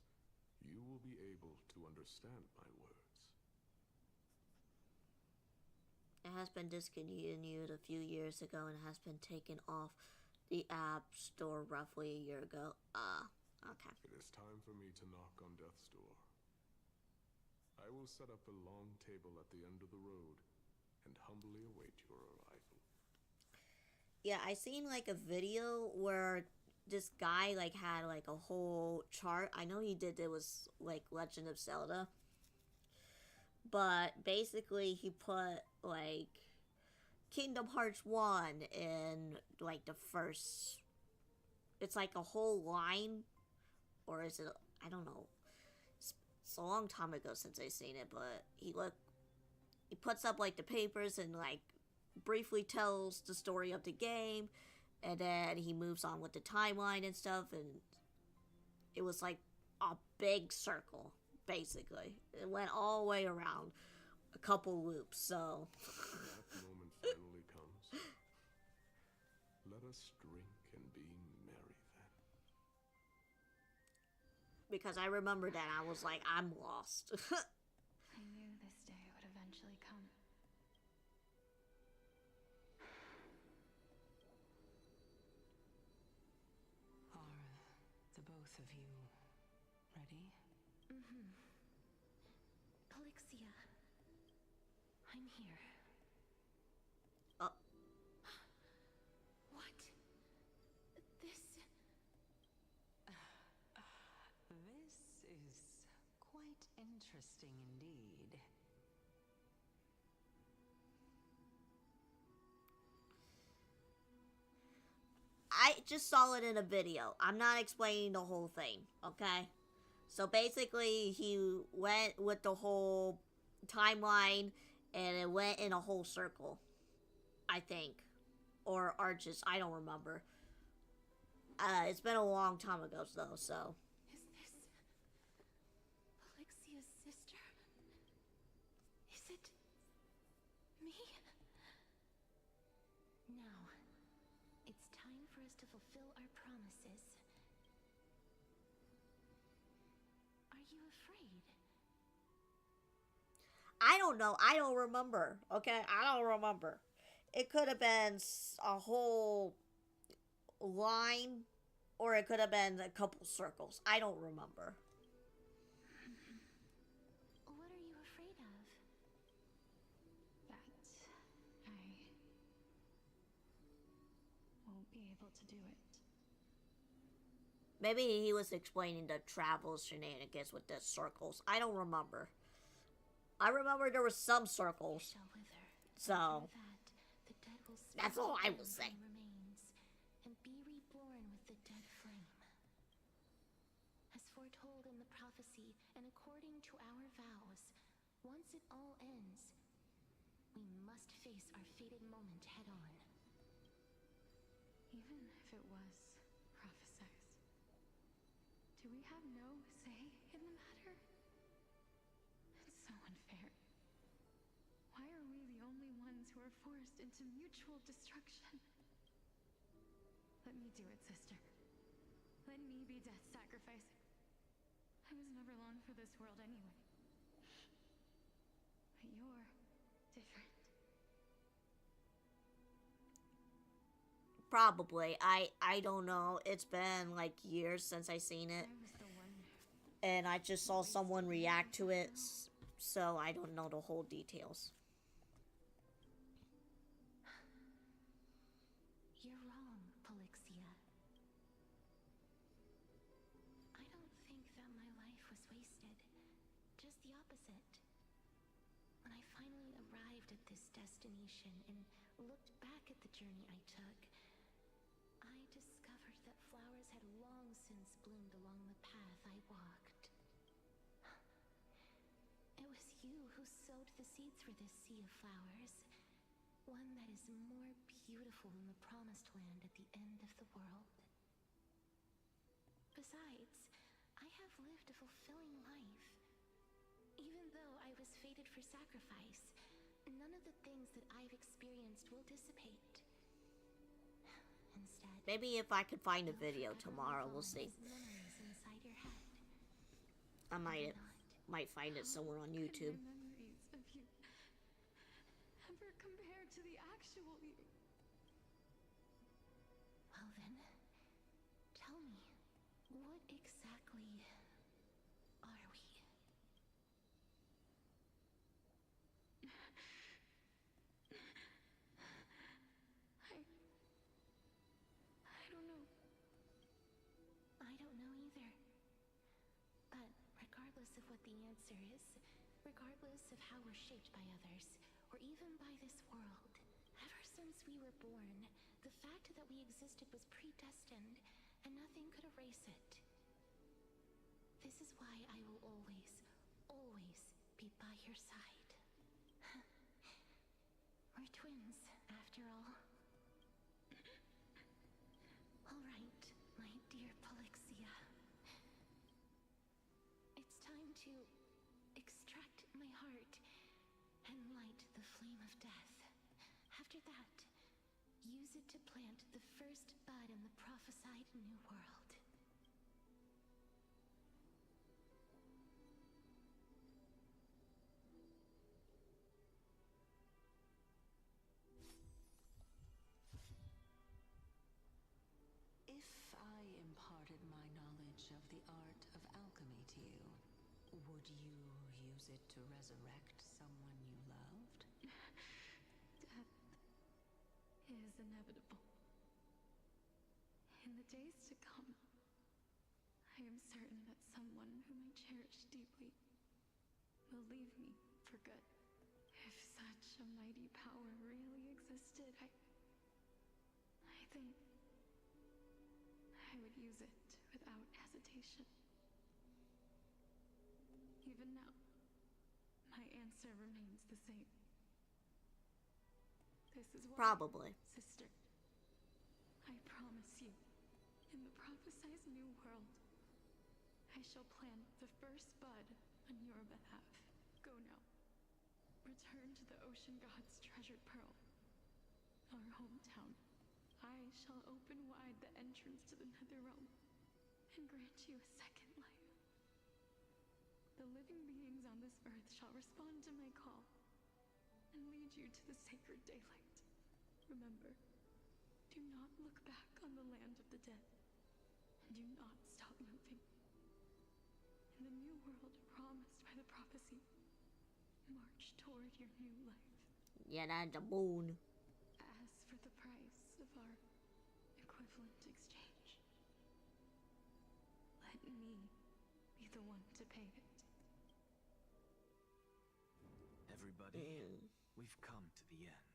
you will be able to understand my words. It has been discontinued a few years ago and has been taken off the App Store roughly a year ago. Okay. It is time for me to knock on death's door. I will set up a long table at the end of the road and humbly await your arrival. Yeah, I seen like a video where this guy like had like a whole chart. I know he did it was like Legend of Zelda, but basically he put like Kingdom Hearts 1 in like the first, it's like a whole line, or is it, I don't know. It's a long time ago since I seen it, but he puts up like the papers and like briefly tells the story of the game, and then he moves on with the timeline and stuff, and it was like a big circle basically. It went all the way around a couple loops, so That moment finally comes. Let us drink and be merry then. because I remember that I was like, I'm lost. I knew this day would eventually come. Are the both of you ready? Mm-hmm. Polixia, I'm here. What? This... This is quite interesting indeed. I just saw it in a video. I'm not explaining the whole thing, okay? So basically, he went with the whole timeline, and it went in a whole circle, I think. Or arches, I don't remember. It's been a long time ago, though, so... Is this... Polixia's sister? Is it... me? Now, it's time for us to fulfill our promises. Are you afraid? I don't know. I don't remember, okay? I don't remember. It could have been a whole line, or it could have been a couple circles. I don't remember. What are you afraid of? That I won't be able to do it. Maybe he was explaining the travel shenanigans with the circles. I don't remember. I remember there were some circles. So, that's all I will say. And be reborn with the dead flame. As foretold in the prophecy, and according to our vows, once it all ends, we must face our fated moment head on. Even if it was prophesized, do we have no say in the matter? It's so unfair. Why are we the only ones who are forced into mutual destruction? Let me do it, sister. Let me be death sacrifice. I was never long for this world anyway. But you're different. Probably. I don't know. It's been like years since I seen it. And I just saw someone react to it, so I don't know the whole details. You're wrong, Polixia. I don't think that my life was wasted. Just the opposite. When I finally arrived at this destination and looked back at the journey I took, I discovered that flowers had long since bloomed along the path I walked. It was you who sowed the seeds for this sea of flowers. One that is more beautiful than the promised land at the end of the world. Besides, I have lived a fulfilling life. Even though I was fated for sacrifice, none of the things that I've experienced will dissipate. Instead, Maybe if I could find a video tomorrow, we'll see. memories inside your head. I might find it somewhere on YouTube. Memories of you ever compared to the actual you? Well then, tell me, what exactly are we? the answer is, regardless of how we're shaped by others, or even by this world, ever since we were born, the fact that we existed was predestined, and nothing could erase it. This is why I will always, always be by your side. We're twins, after all. All right, my dear Polixia. It's time to extract my heart and light the flame of death. After that, use it to plant the first bud in the prophesied new world. If I imparted my knowledge of the art of alchemy to you, would you use it to resurrect someone you loved? Death is inevitable. In the days to come, I am certain that someone whom I cherish deeply will leave me for good. If such a mighty power really existed, I think I would use it without hesitation. Even now, my answer remains the same. This is why, Probably. sister, I promise you, in the prophesied new world, I shall plant the first bud on your behalf. Go now. Return to the ocean god's treasured pearl, our hometown. I shall open wide the entrance to the Netherrealm and grant you a second life. The living beings on this earth shall respond to my call and lead you to the sacred daylight. Remember, do not look back on the land of the dead, and do not stop moving. In the new world promised by the prophecy, march toward your new life. Yeah, that's the moon. As for the price of our equivalent exchange, let me be the one to pay it. Everybody, we've come to the end.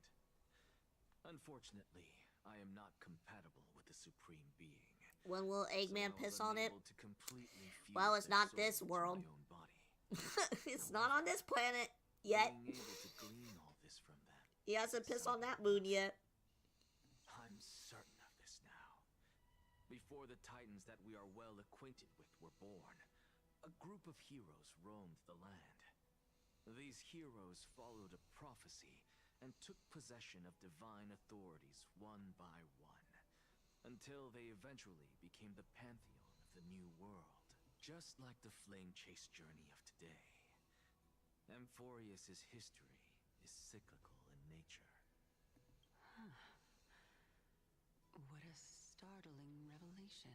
Unfortunately, I am not compatible with the Supreme Being. When will Eggman piss on it? To completely Well, it's not soul this to world. my own body. It's not on this planet yet. Being able to glean all this from them. He hasn't pissed on that moon yet. I'm certain of this now. Before the Titans that we are well acquainted with were born, a group of heroes roamed the land. These heroes followed a prophecy and took possession of divine authorities one by one, until they eventually became the pantheon of the new world. Just like the flame chase journey of today, Amphorius's history is cyclical in nature. What a startling revelation.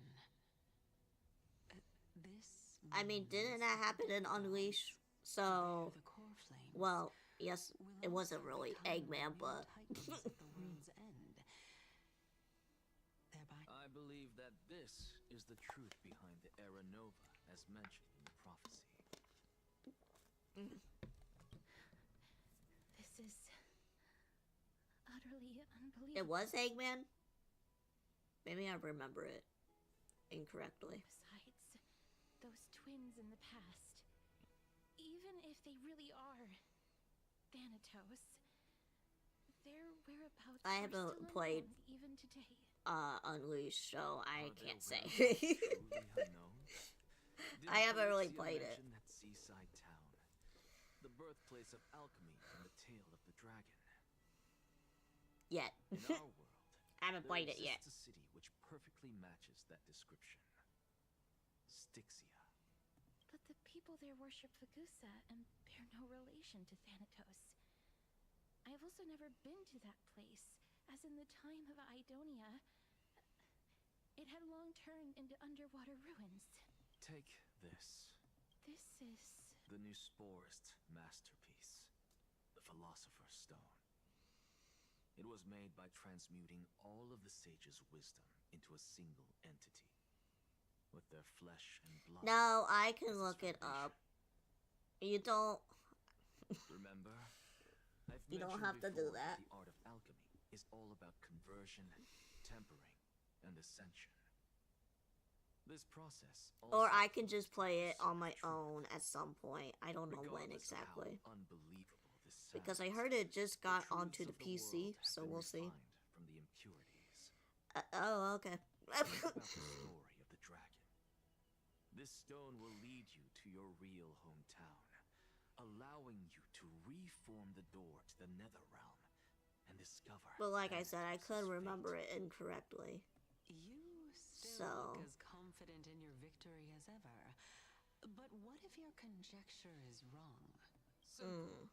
This I mean, didn't that happen in Unleash? So, well, yes, it wasn't really Eggman, but... I believe that this is the truth behind the Era Nova, as mentioned in the prophecy. This is utterly unbelievable. It was Eggman? Maybe I remember it incorrectly. Besides, those twins in the past, even if they really are Thanatos, their whereabouts I are haven't still played unknown even today. Unleashed, so I can't say. I haven't really played it. That seaside town, the birthplace of alchemy and the tale of the dragon. Yet. In our world, I haven't played it yet. There exists a city which perfectly matches that description. Styxia. But the people there worship Fagusa and bear no relation to Thanatos. I have also never been to that place, as in the time of Idonia, it had long turned into underwater ruins. Take this. This is... the new Sporist masterpiece, the Philosopher's Stone. It was made by transmuting all of the sages' wisdom into a single entity, with their flesh and blood. No, I can look it up. You don't. Remember? I've You don't mentioned have to do before that. the art of alchemy is all about conversion, tempering, and ascension. This process Or also I can just play it on my own at some point. I don't know when regardless of how exactly. unbelievable this Because I sounds, heard it just got the onto truths the of the PC, world have so been we'll see. refined from the impurities. Oh, okay. Think about the story of the dragon. This stone will lead you to your real hometown, allowing you to reform the door to the nether realm and discover. But like I Thanatos' said, I could fate. remember it incorrectly. You still So look as confident in your victory as ever. But what if your conjecture is wrong? Simple.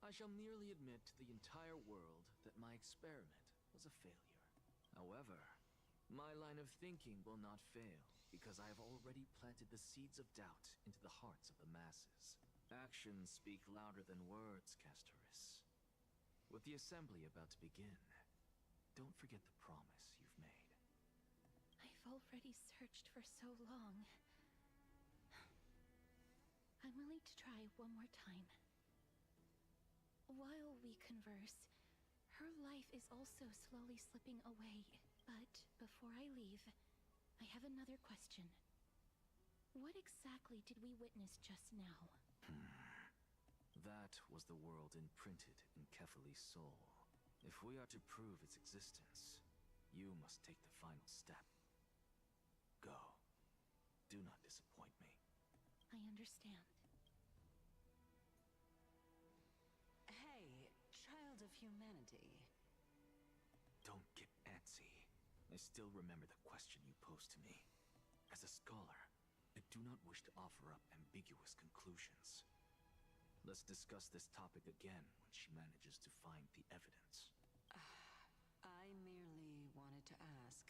I shall merely admit to the entire world that my experiment was a failure. However, my line of thinking will not fail, because I have already planted the seeds of doubt into the hearts of the masses. Actions speak louder than words, Castoris. With the assembly about to begin, don't forget the promise you've made. I've already searched for so long. I'm willing to try one more time. While we converse, her life is also slowly slipping away. But before I leave, I have another question. What exactly did we witness just now? That was the world imprinted in Kefali's soul. If we are to prove its existence, you must take the final step. Go. Do not disappoint me. I understand. Hey, child of humanity. Don't get antsy. I still remember the question you posed to me. As a scholar, I do not wish to offer up ambiguous conclusions. Let's discuss this topic again when she manages to find the evidence. I merely wanted to ask,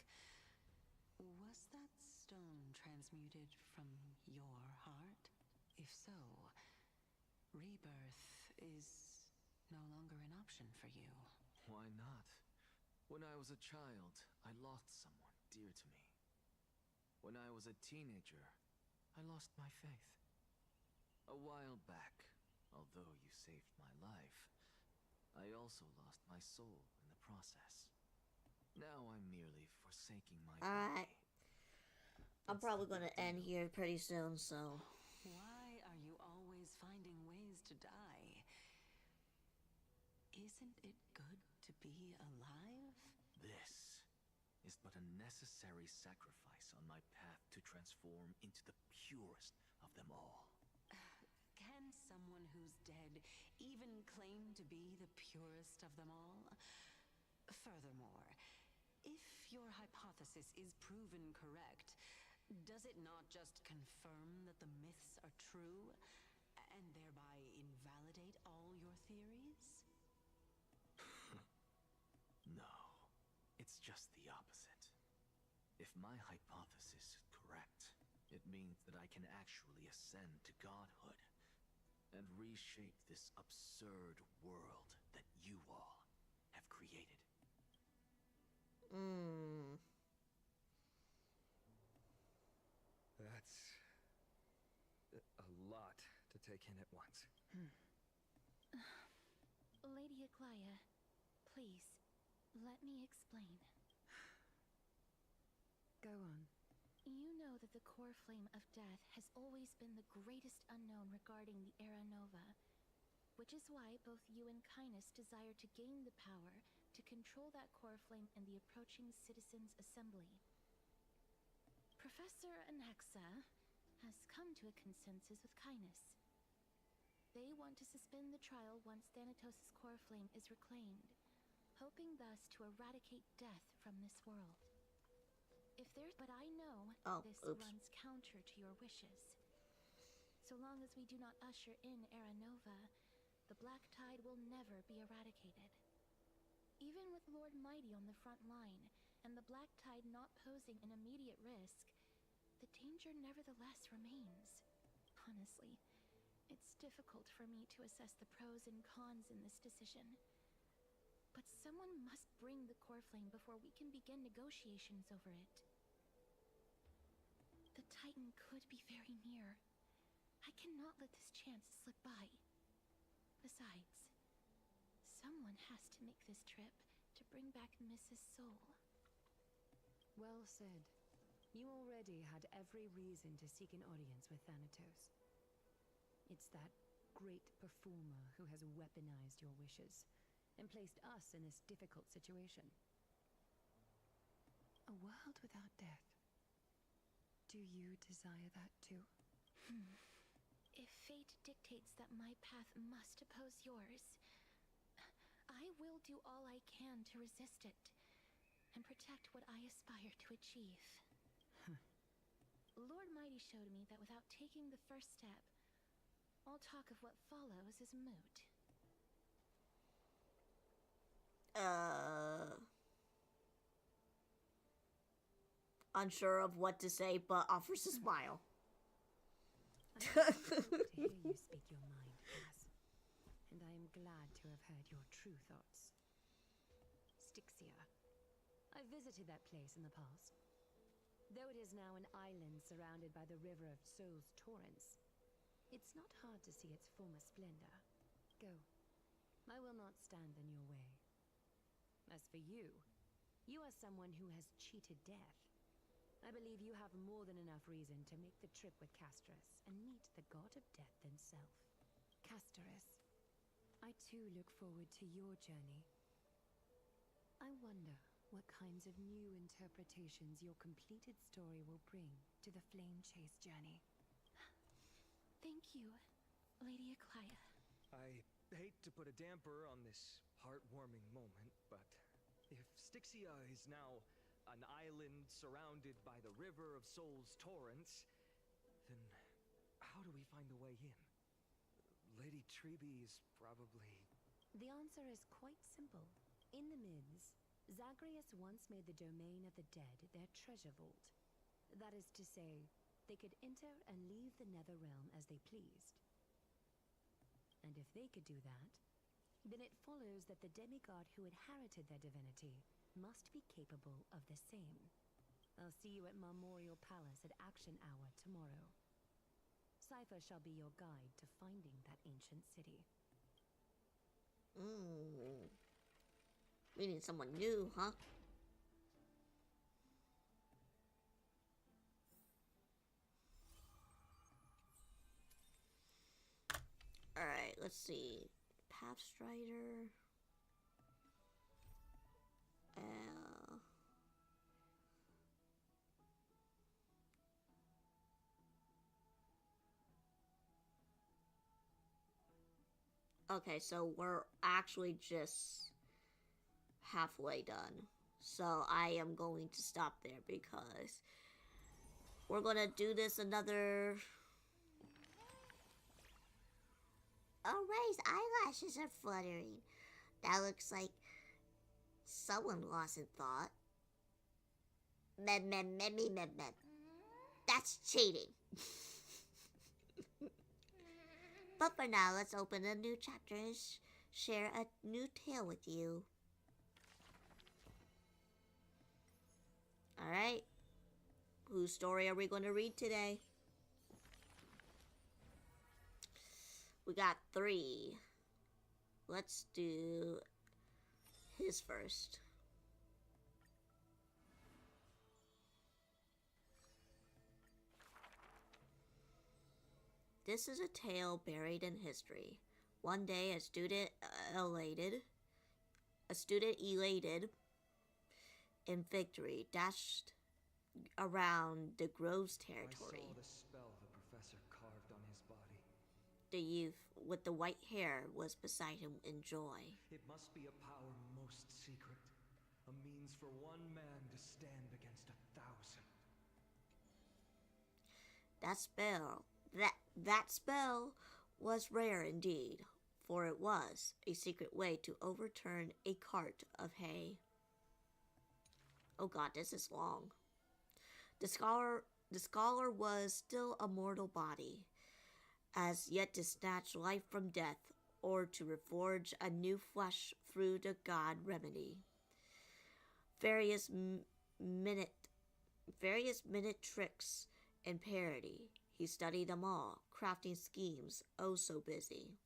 was that stone transmuted from your heart? If so, rebirth is no longer an option for you. Why not? When I was a child, I lost someone dear to me. When I was a teenager, I lost my faith. A while back, although you saved my life, I also lost my soul in the process. Now I'm merely forsaking my alright. body. I'm probably gonna end here pretty soon, so. Why are you always finding ways to die? Isn't it good to be alive? This is but a necessary sacrifice on my path to transform into the purest of them all. Can someone who's dead even claim to be the purest of them all? Furthermore, if your hypothesis is proven correct, does it not just confirm that the myths are true, and thereby invalidate all your theories? No, it's just the opposite. If my hypothesis is correct, it means that I can actually ascend to godhood and reshape this absurd world that you all have created. That's a lot to take in at once. Lady Aglaya, please, let me explain. Go on. You know that the core flame of death has always been the greatest unknown regarding the Era Nova, which is why both you and Kindness desire to gain the power to control that core flame in the approaching Citizens' Assembly. Professor Anaxa has come to a consensus with Kindness. They want to suspend the trial once Thanatos' core flame is reclaimed, hoping thus to eradicate death from this world. But I know this runs counter to your wishes. So long as we do not usher in Era Nova, the Black Tide will never be eradicated. Even with Lord Mighty on the front line, and the Black Tide not posing an immediate risk, the danger nevertheless remains. Honestly, it's difficult for me to assess the pros and cons in this decision. But someone must bring the core flame before we can begin negotiations over it. The Titan could be very near. I cannot let this chance slip by. Besides, someone has to make this trip to bring back Mrs. Soul. Well said. You already had every reason to seek an audience with Thanatos. It's that great performer who has weaponized your wishes and placed us in this difficult situation. A world without death. Do you desire that too? If fate dictates that my path must oppose yours, I will do all I can to resist it and protect what I aspire to achieve. Lord Mighty showed me that without taking the first step, all talk of what follows is moot. Unsure of what to say, but offers a smile. I hope to hear you speak your mind, Kaz, and I am glad to have heard your true thoughts. Styxia. I visited that place in the past. Though it is now an island surrounded by the river of Soul's torrents, it's not hard to see its former splendor. Go. I will not stand in your way. As for you, you are someone who has cheated death. I believe you have more than enough reason to make the trip with Casterus and meet the god of death himself. Casterus, I too look forward to your journey. I wonder what kinds of new interpretations your completed story will bring to the Flame Chase journey. Thank you, Lady Aglaia. I hate to put a damper on this heartwarming moment, but if Styxia is now an island surrounded by the river of Soul's torrents, then how do we find a way in? Lady Trebe is probably... The answer is quite simple. In the Mids, Zagreus once made the domain of the dead their treasure vault. That is to say, they could enter and leave the Netherrealm as they pleased. And if they could do that, then it follows that the demigod who inherited their divinity must be capable of the same. I'll see you at Memorial Palace at Action Hour tomorrow. Cypher shall be your guide to finding that ancient city. We need someone new, huh? Alright, let's see. Pathstrider. Okay, so we're actually just halfway done. So I am going to stop there because we're gonna do this another... Oh, Ray's eyelashes are fluttering. That looks like someone lost in thought. That's cheating. But for now, let's open a new chapter and share a new tale with you. Alright. Whose story are we going to read today? We got 3. Let's do his first. This is a tale buried in history. One day, a student elated in victory dashed around the Grove's territory. I saw the spell the professor carved on his body. The youth with the white hair was beside him in joy. It must be a power most secret, a means for one man to stand against 1,000. That spell was rare indeed, for it was a secret way to overturn a cart of hay. Oh god, this is long. The scholar was still a mortal body, as yet to snatch life from death, or to reforge a new flesh through the god remedy. Various minute tricks and parody He studied them all, crafting schemes oh so busy.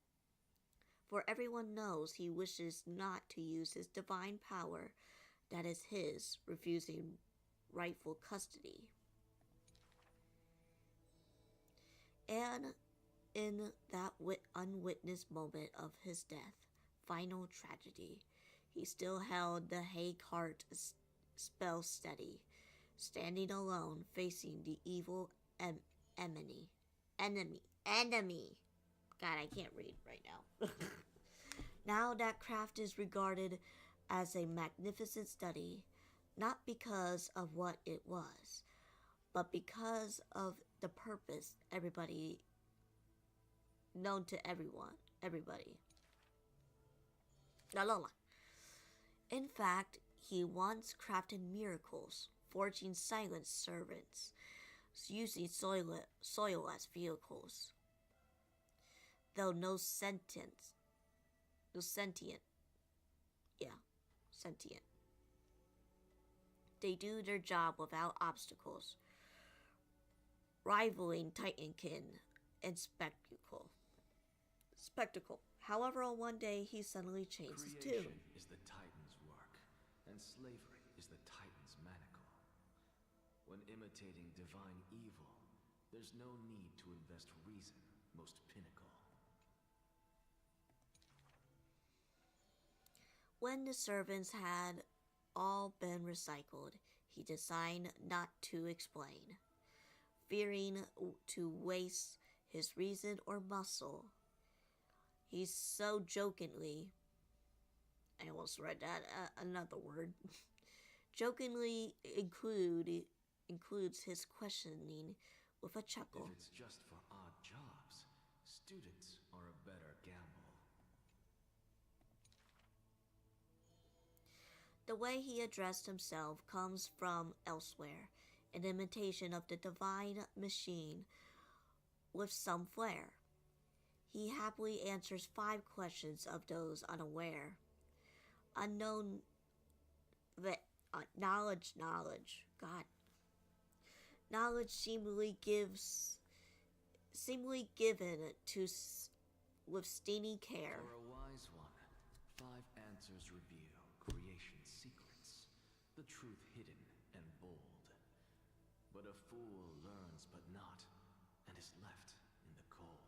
For everyone knows he wishes not to use his divine power that is his, refusing rightful custody. And in that unwitnessed moment of his death, final tragedy, he still held the Hague heart spell steady, standing alone, facing the evil enemy. God, I can't read right now. Now that craft is regarded as a magnificent study, not because of what it was, but because of the purpose everybody known to everybody. La la la. In fact, he once crafted miracles, forging silent servants, using soil as vehicles. Though no sentient, sentient. They do their job without obstacles, rivaling Titankin and spectacle. However, one day he suddenly changed his tune. Creation is the Titan's work, and slavery is the Titan's manacle. When imitating divine evil, there's no need to invest reason, most pinnacle. When the servants had all been recycled, he decided not to explain, fearing to waste his reason or muscle. He so jokingly, I almost read that another word, jokingly includes his questioning with a chuckle. If it's just for odd jobs, students are a better gamble. The way he addressed himself comes from elsewhere, an imitation of the divine machine with some flair. He happily answers 5 questions of those unaware. Unknown knowledge, God. Knowledge seemingly given to with steamy care. For a wise one, 5 answers reveal creation's secrets, the truth hidden and bold. But a fool learns but not, and is left in the cold.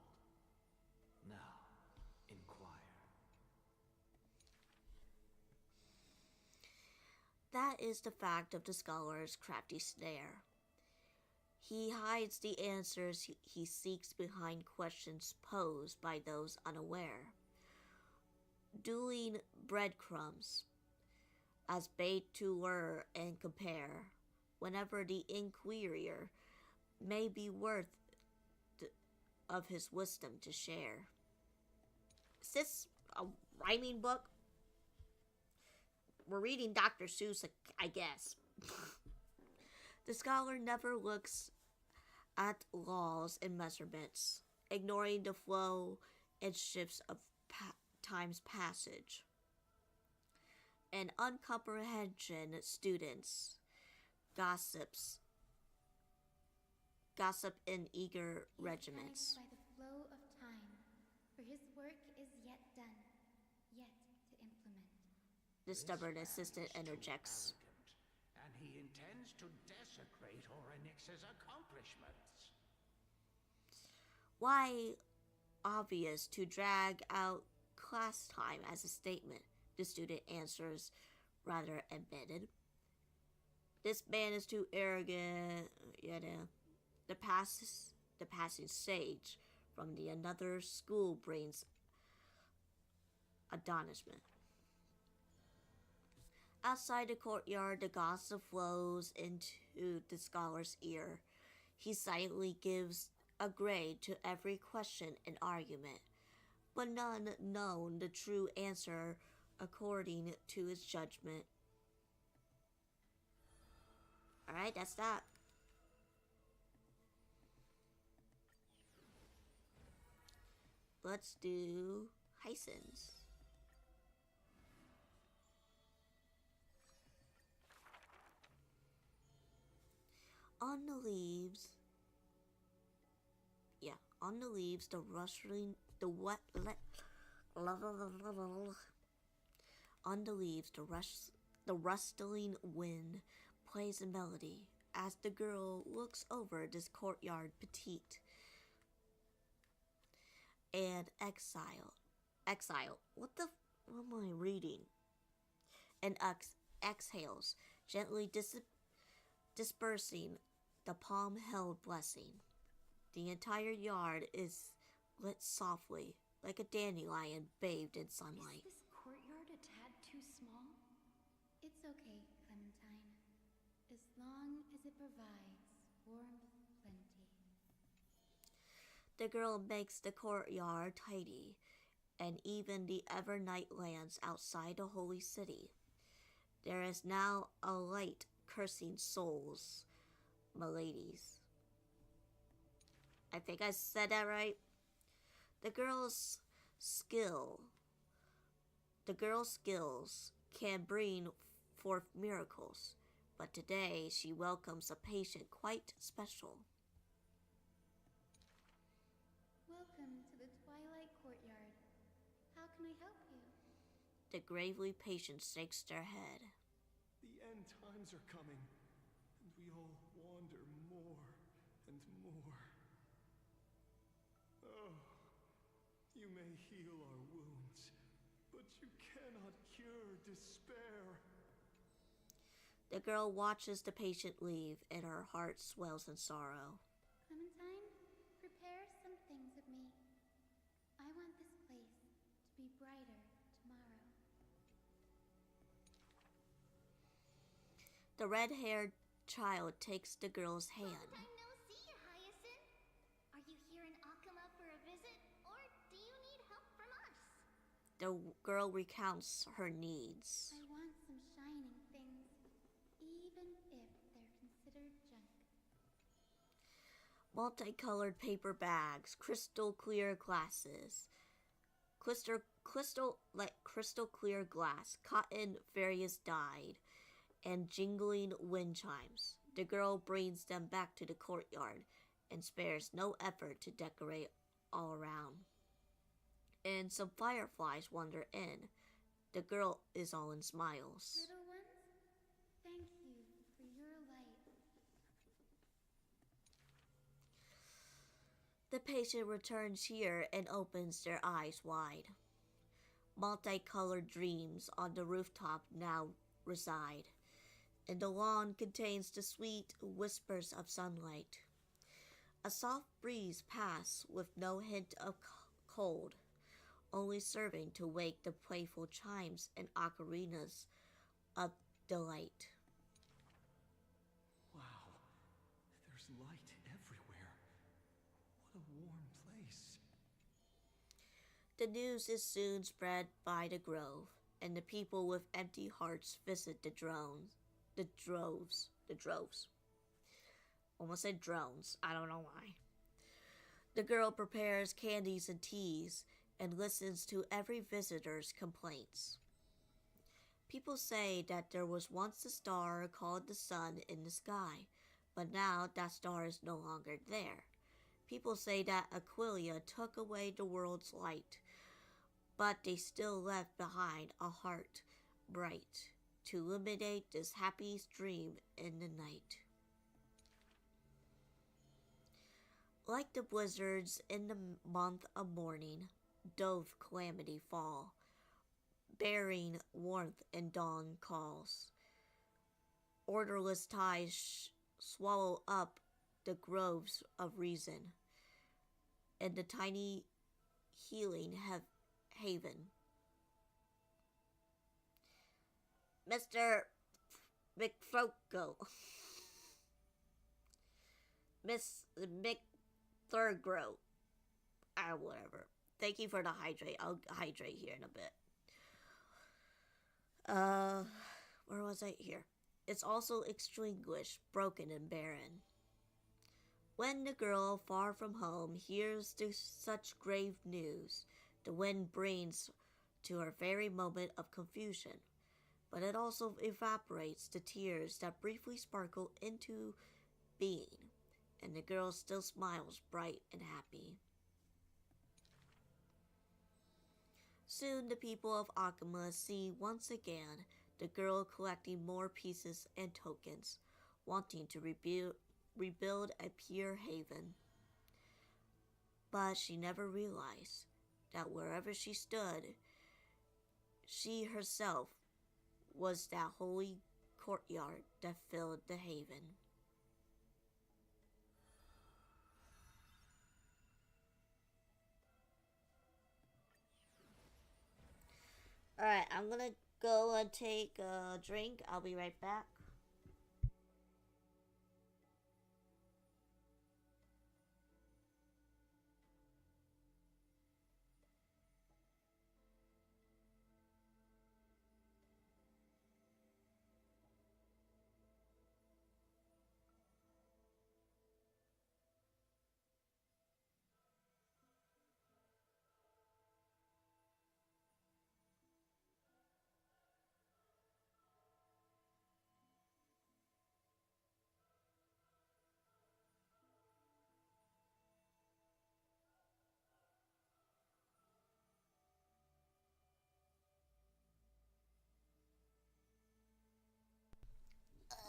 Now, inquire. That is the fact of the scholar's crafty snare. He hides the answers he seeks behind questions posed by those unaware, dueling breadcrumbs as bait to lure and compare, whenever the inquirer may be worth of his wisdom to share. Is this a rhyming book? We're reading Dr. Seuss, I guess. The scholar never looks at laws and measurements, ignoring the flow and shifts of time's passage. And uncomprehension students gossip in eager regiments. By the flow of time, for his work is yet done, yet to implement. The stubborn assistant interjects. And he intends to desecrate Orynyx's accomplishments. Why obvious to drag out class time as a statement? The student answers, rather embedded. This man is too arrogant. The passing sage from the another school brings astonishment. Outside the courtyard, the gossip flows into the scholar's ear. He silently gives a grade to every question and argument, but none known the true answer according to his judgment. Alright, that's that. Let's do Hysons. On the leaves, On the leaves, the rustling, the wet, on the leaves, the rustling wind plays a melody as the girl looks over this courtyard petite and exile. What am I reading? And exhales, gently dispersing the palm-held blessing. The entire yard is lit softly, like a dandelion bathed in sunlight. Is this courtyard a tad too small? It's okay, Clementine. As long as it provides warmth plenty. The girl makes the courtyard tidy, and even the ever-night lands outside the holy city. There is now a light cursing souls, miladies. I think I said that right. The girl's skills can bring forth miracles, but today she welcomes a patient quite special. Welcome to the Twilight Courtyard. How can I help you? The gravely patient shakes their head. The end times are coming, and we all wander more and more. Oh, you may heal our wounds, but you cannot cure despair. The girl watches the patient leave, and her heart swells in sorrow. Clementine, prepare some things with me. I want this place to be brighter tomorrow. The red-haired child takes the girl's hand. Long time no see, Hyacinth. Are you here in Akuma for a visit, or do you need help from us? The girl recounts her needs. I want some shining things, even if they're considered junk. Multicolored paper bags, crystal clear glasses, crystal clear glass, cotton various dyed, and jingling wind chimes. The girl brings them back to the courtyard and spares no effort to decorate all around. And some fireflies wander in. The girl is all in smiles. Little ones, thank you for your light. The patient returns here and opens their eyes wide. Multicolored dreams on the rooftop now reside, and the lawn contains the sweet whispers of sunlight. A soft breeze passes with no hint of cold, only serving to wake the playful chimes and ocarinas of delight. Wow, there's light everywhere. What a warm place. The news is soon spread by the grove, and the people with empty hearts visit the droves. Almost said drones, I don't know why. The girl prepares candies and teas and listens to every visitor's complaints. People say that there was once a star called the sun in the sky, but now that star is no longer there. People say that Aquilia took away the world's light, but they still left behind a heart bright to illuminate this happy stream in the night. Like the blizzards in the month of mourning, doth calamity fall, bearing warmth and dawn calls. Orderless tides swallow up the groves of reason, and the tiny healing haven. Mr. McFroco. Miss McThurgrow. Whatever. Thank you for the hydrate. I'll hydrate here in a bit. Where was I here? It's also extinguished, broken, and barren. When the girl, far from home, hears such grave news, the wind brings to her very moment of confusion, but it also evaporates the tears that briefly sparkle into being, and the girl still smiles bright and happy. Soon the people of Akuma see once again the girl collecting more pieces and tokens, wanting to rebuild a pure haven. But she never realized that wherever she stood, she herself was that holy courtyard that filled the haven. Alright, I'm gonna go and take a drink. I'll be right back.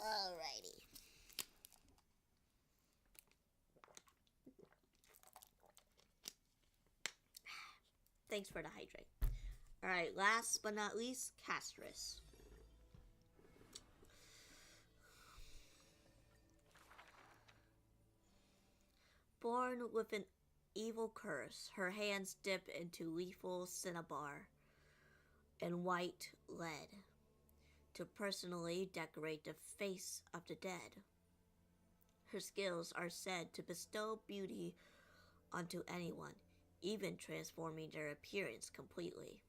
Alrighty. Thanks for the hydrate. Alright, last but not least, Castris. Born with an evil curse, her hands dip into lethal cinnabar and white lead to personally decorate the face of the dead. Her skills are said to bestow beauty onto anyone, even transforming their appearance completely.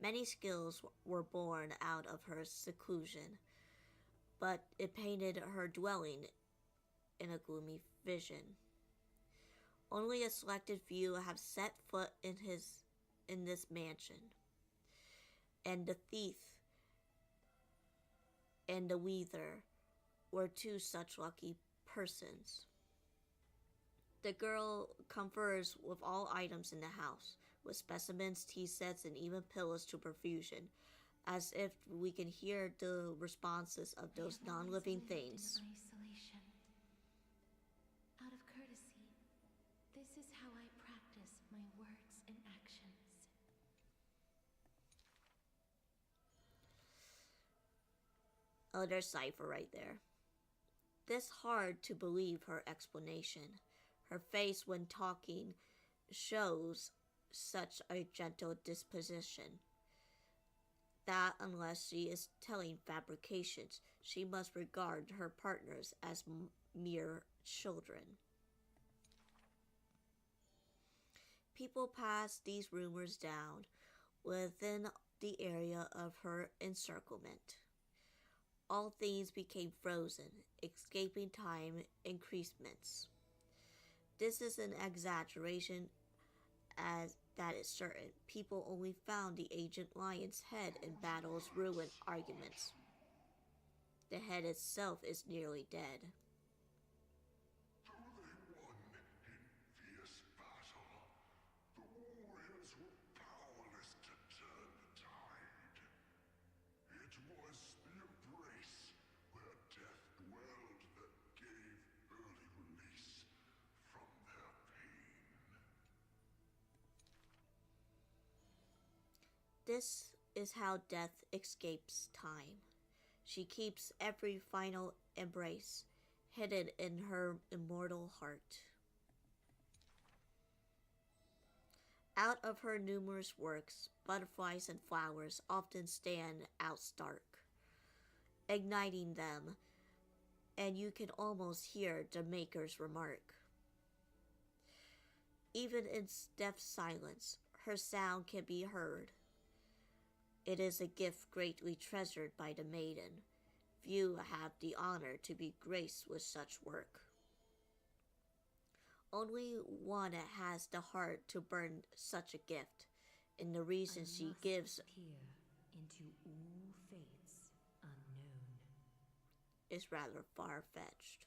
Many skills were born out of her seclusion, but it painted her dwelling in a gloomy vision. Only a selected few have set foot in this mansion, and the thief and the weather were two such lucky persons. The girl confers with all items in the house, with specimens, tea sets, and even pillows to profusion, as if we can hear the responses of those non-living things. In isolation. Out of courtesy, this is how I practice my words and actions. Oh, there's Cypher right there. This hard to believe her explanation. Her face when talking shows such a gentle disposition that unless she is telling fabrications, she must regard her partners as mere children. People pass these rumors down within the area of her encirclement. All things became frozen, escaping time increments. This is an exaggeration, as that is certain. People only found the ancient lion's head in battle's ruined arguments. The head itself is nearly dead. Though they won in fierce battle, the warriors were powerless to turn the tide. It was the embrace where death dwelled that gave early release from their pain. This is how death escapes time. She keeps every final embrace hidden in her immortal heart. Out of her numerous works, butterflies and flowers often stand out stark, igniting them, and you can almost hear the maker's remark. Even in deaf silence, her sound can be heard. It is a gift greatly treasured by the maiden. Few have the honor to be graced with such work. Only one has the heart to burn such a gift, and the reason she gives peer into all fates unknown. is rather far-fetched.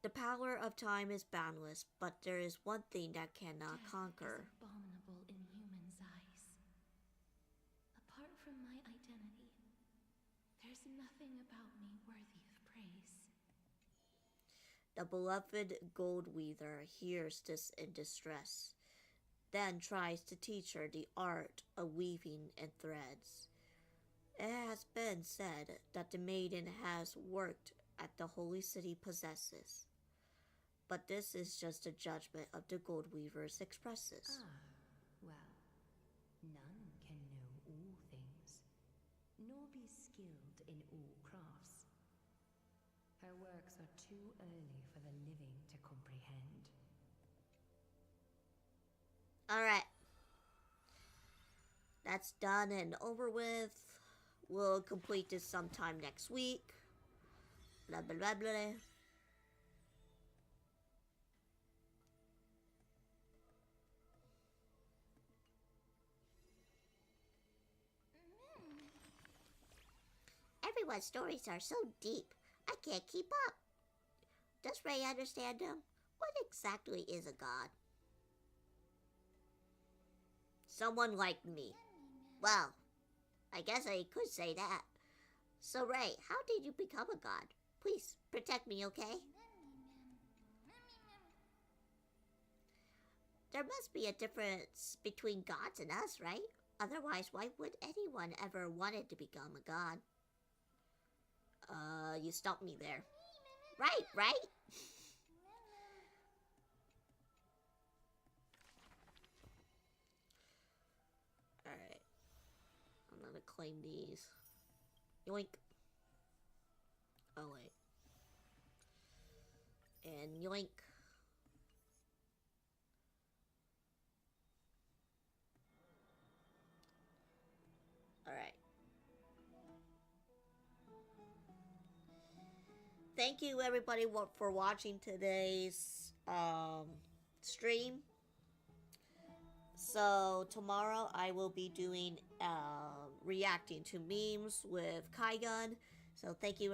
The power of time is boundless, but there is one thing that cannot conquer. Death is abominable in humans' eyes. Apart from my identity, there's nothing about me worthy of praise. The beloved gold weaver hears this in distress, then tries to teach her the art of weaving in threads. It has been said that the maiden has worked at the holy city possesses, but this is just a judgment of the gold weavers expresses. Well, none can know all things, nor be skilled in all crafts. Her works are too early for the living to comprehend. Alright. That's done and over with. We'll complete this sometime next week. Blah blah blah blah. Everyone's stories are so deep, I can't keep up. Does Ray understand them? What exactly is a god? Someone like me. Well, I guess I could say that. So Ray, how did you become a god? Please, protect me, okay? There must be a difference between gods and us, right? Otherwise, why would anyone ever wanted to become a god? You stumped me there. Right? Alright. I'm gonna claim these. Yoink. Oh, wait. And yoink. Alright. Thank you everybody for watching today's stream. So tomorrow I will be doing reacting to memes with Kaigun. So thank you everybody.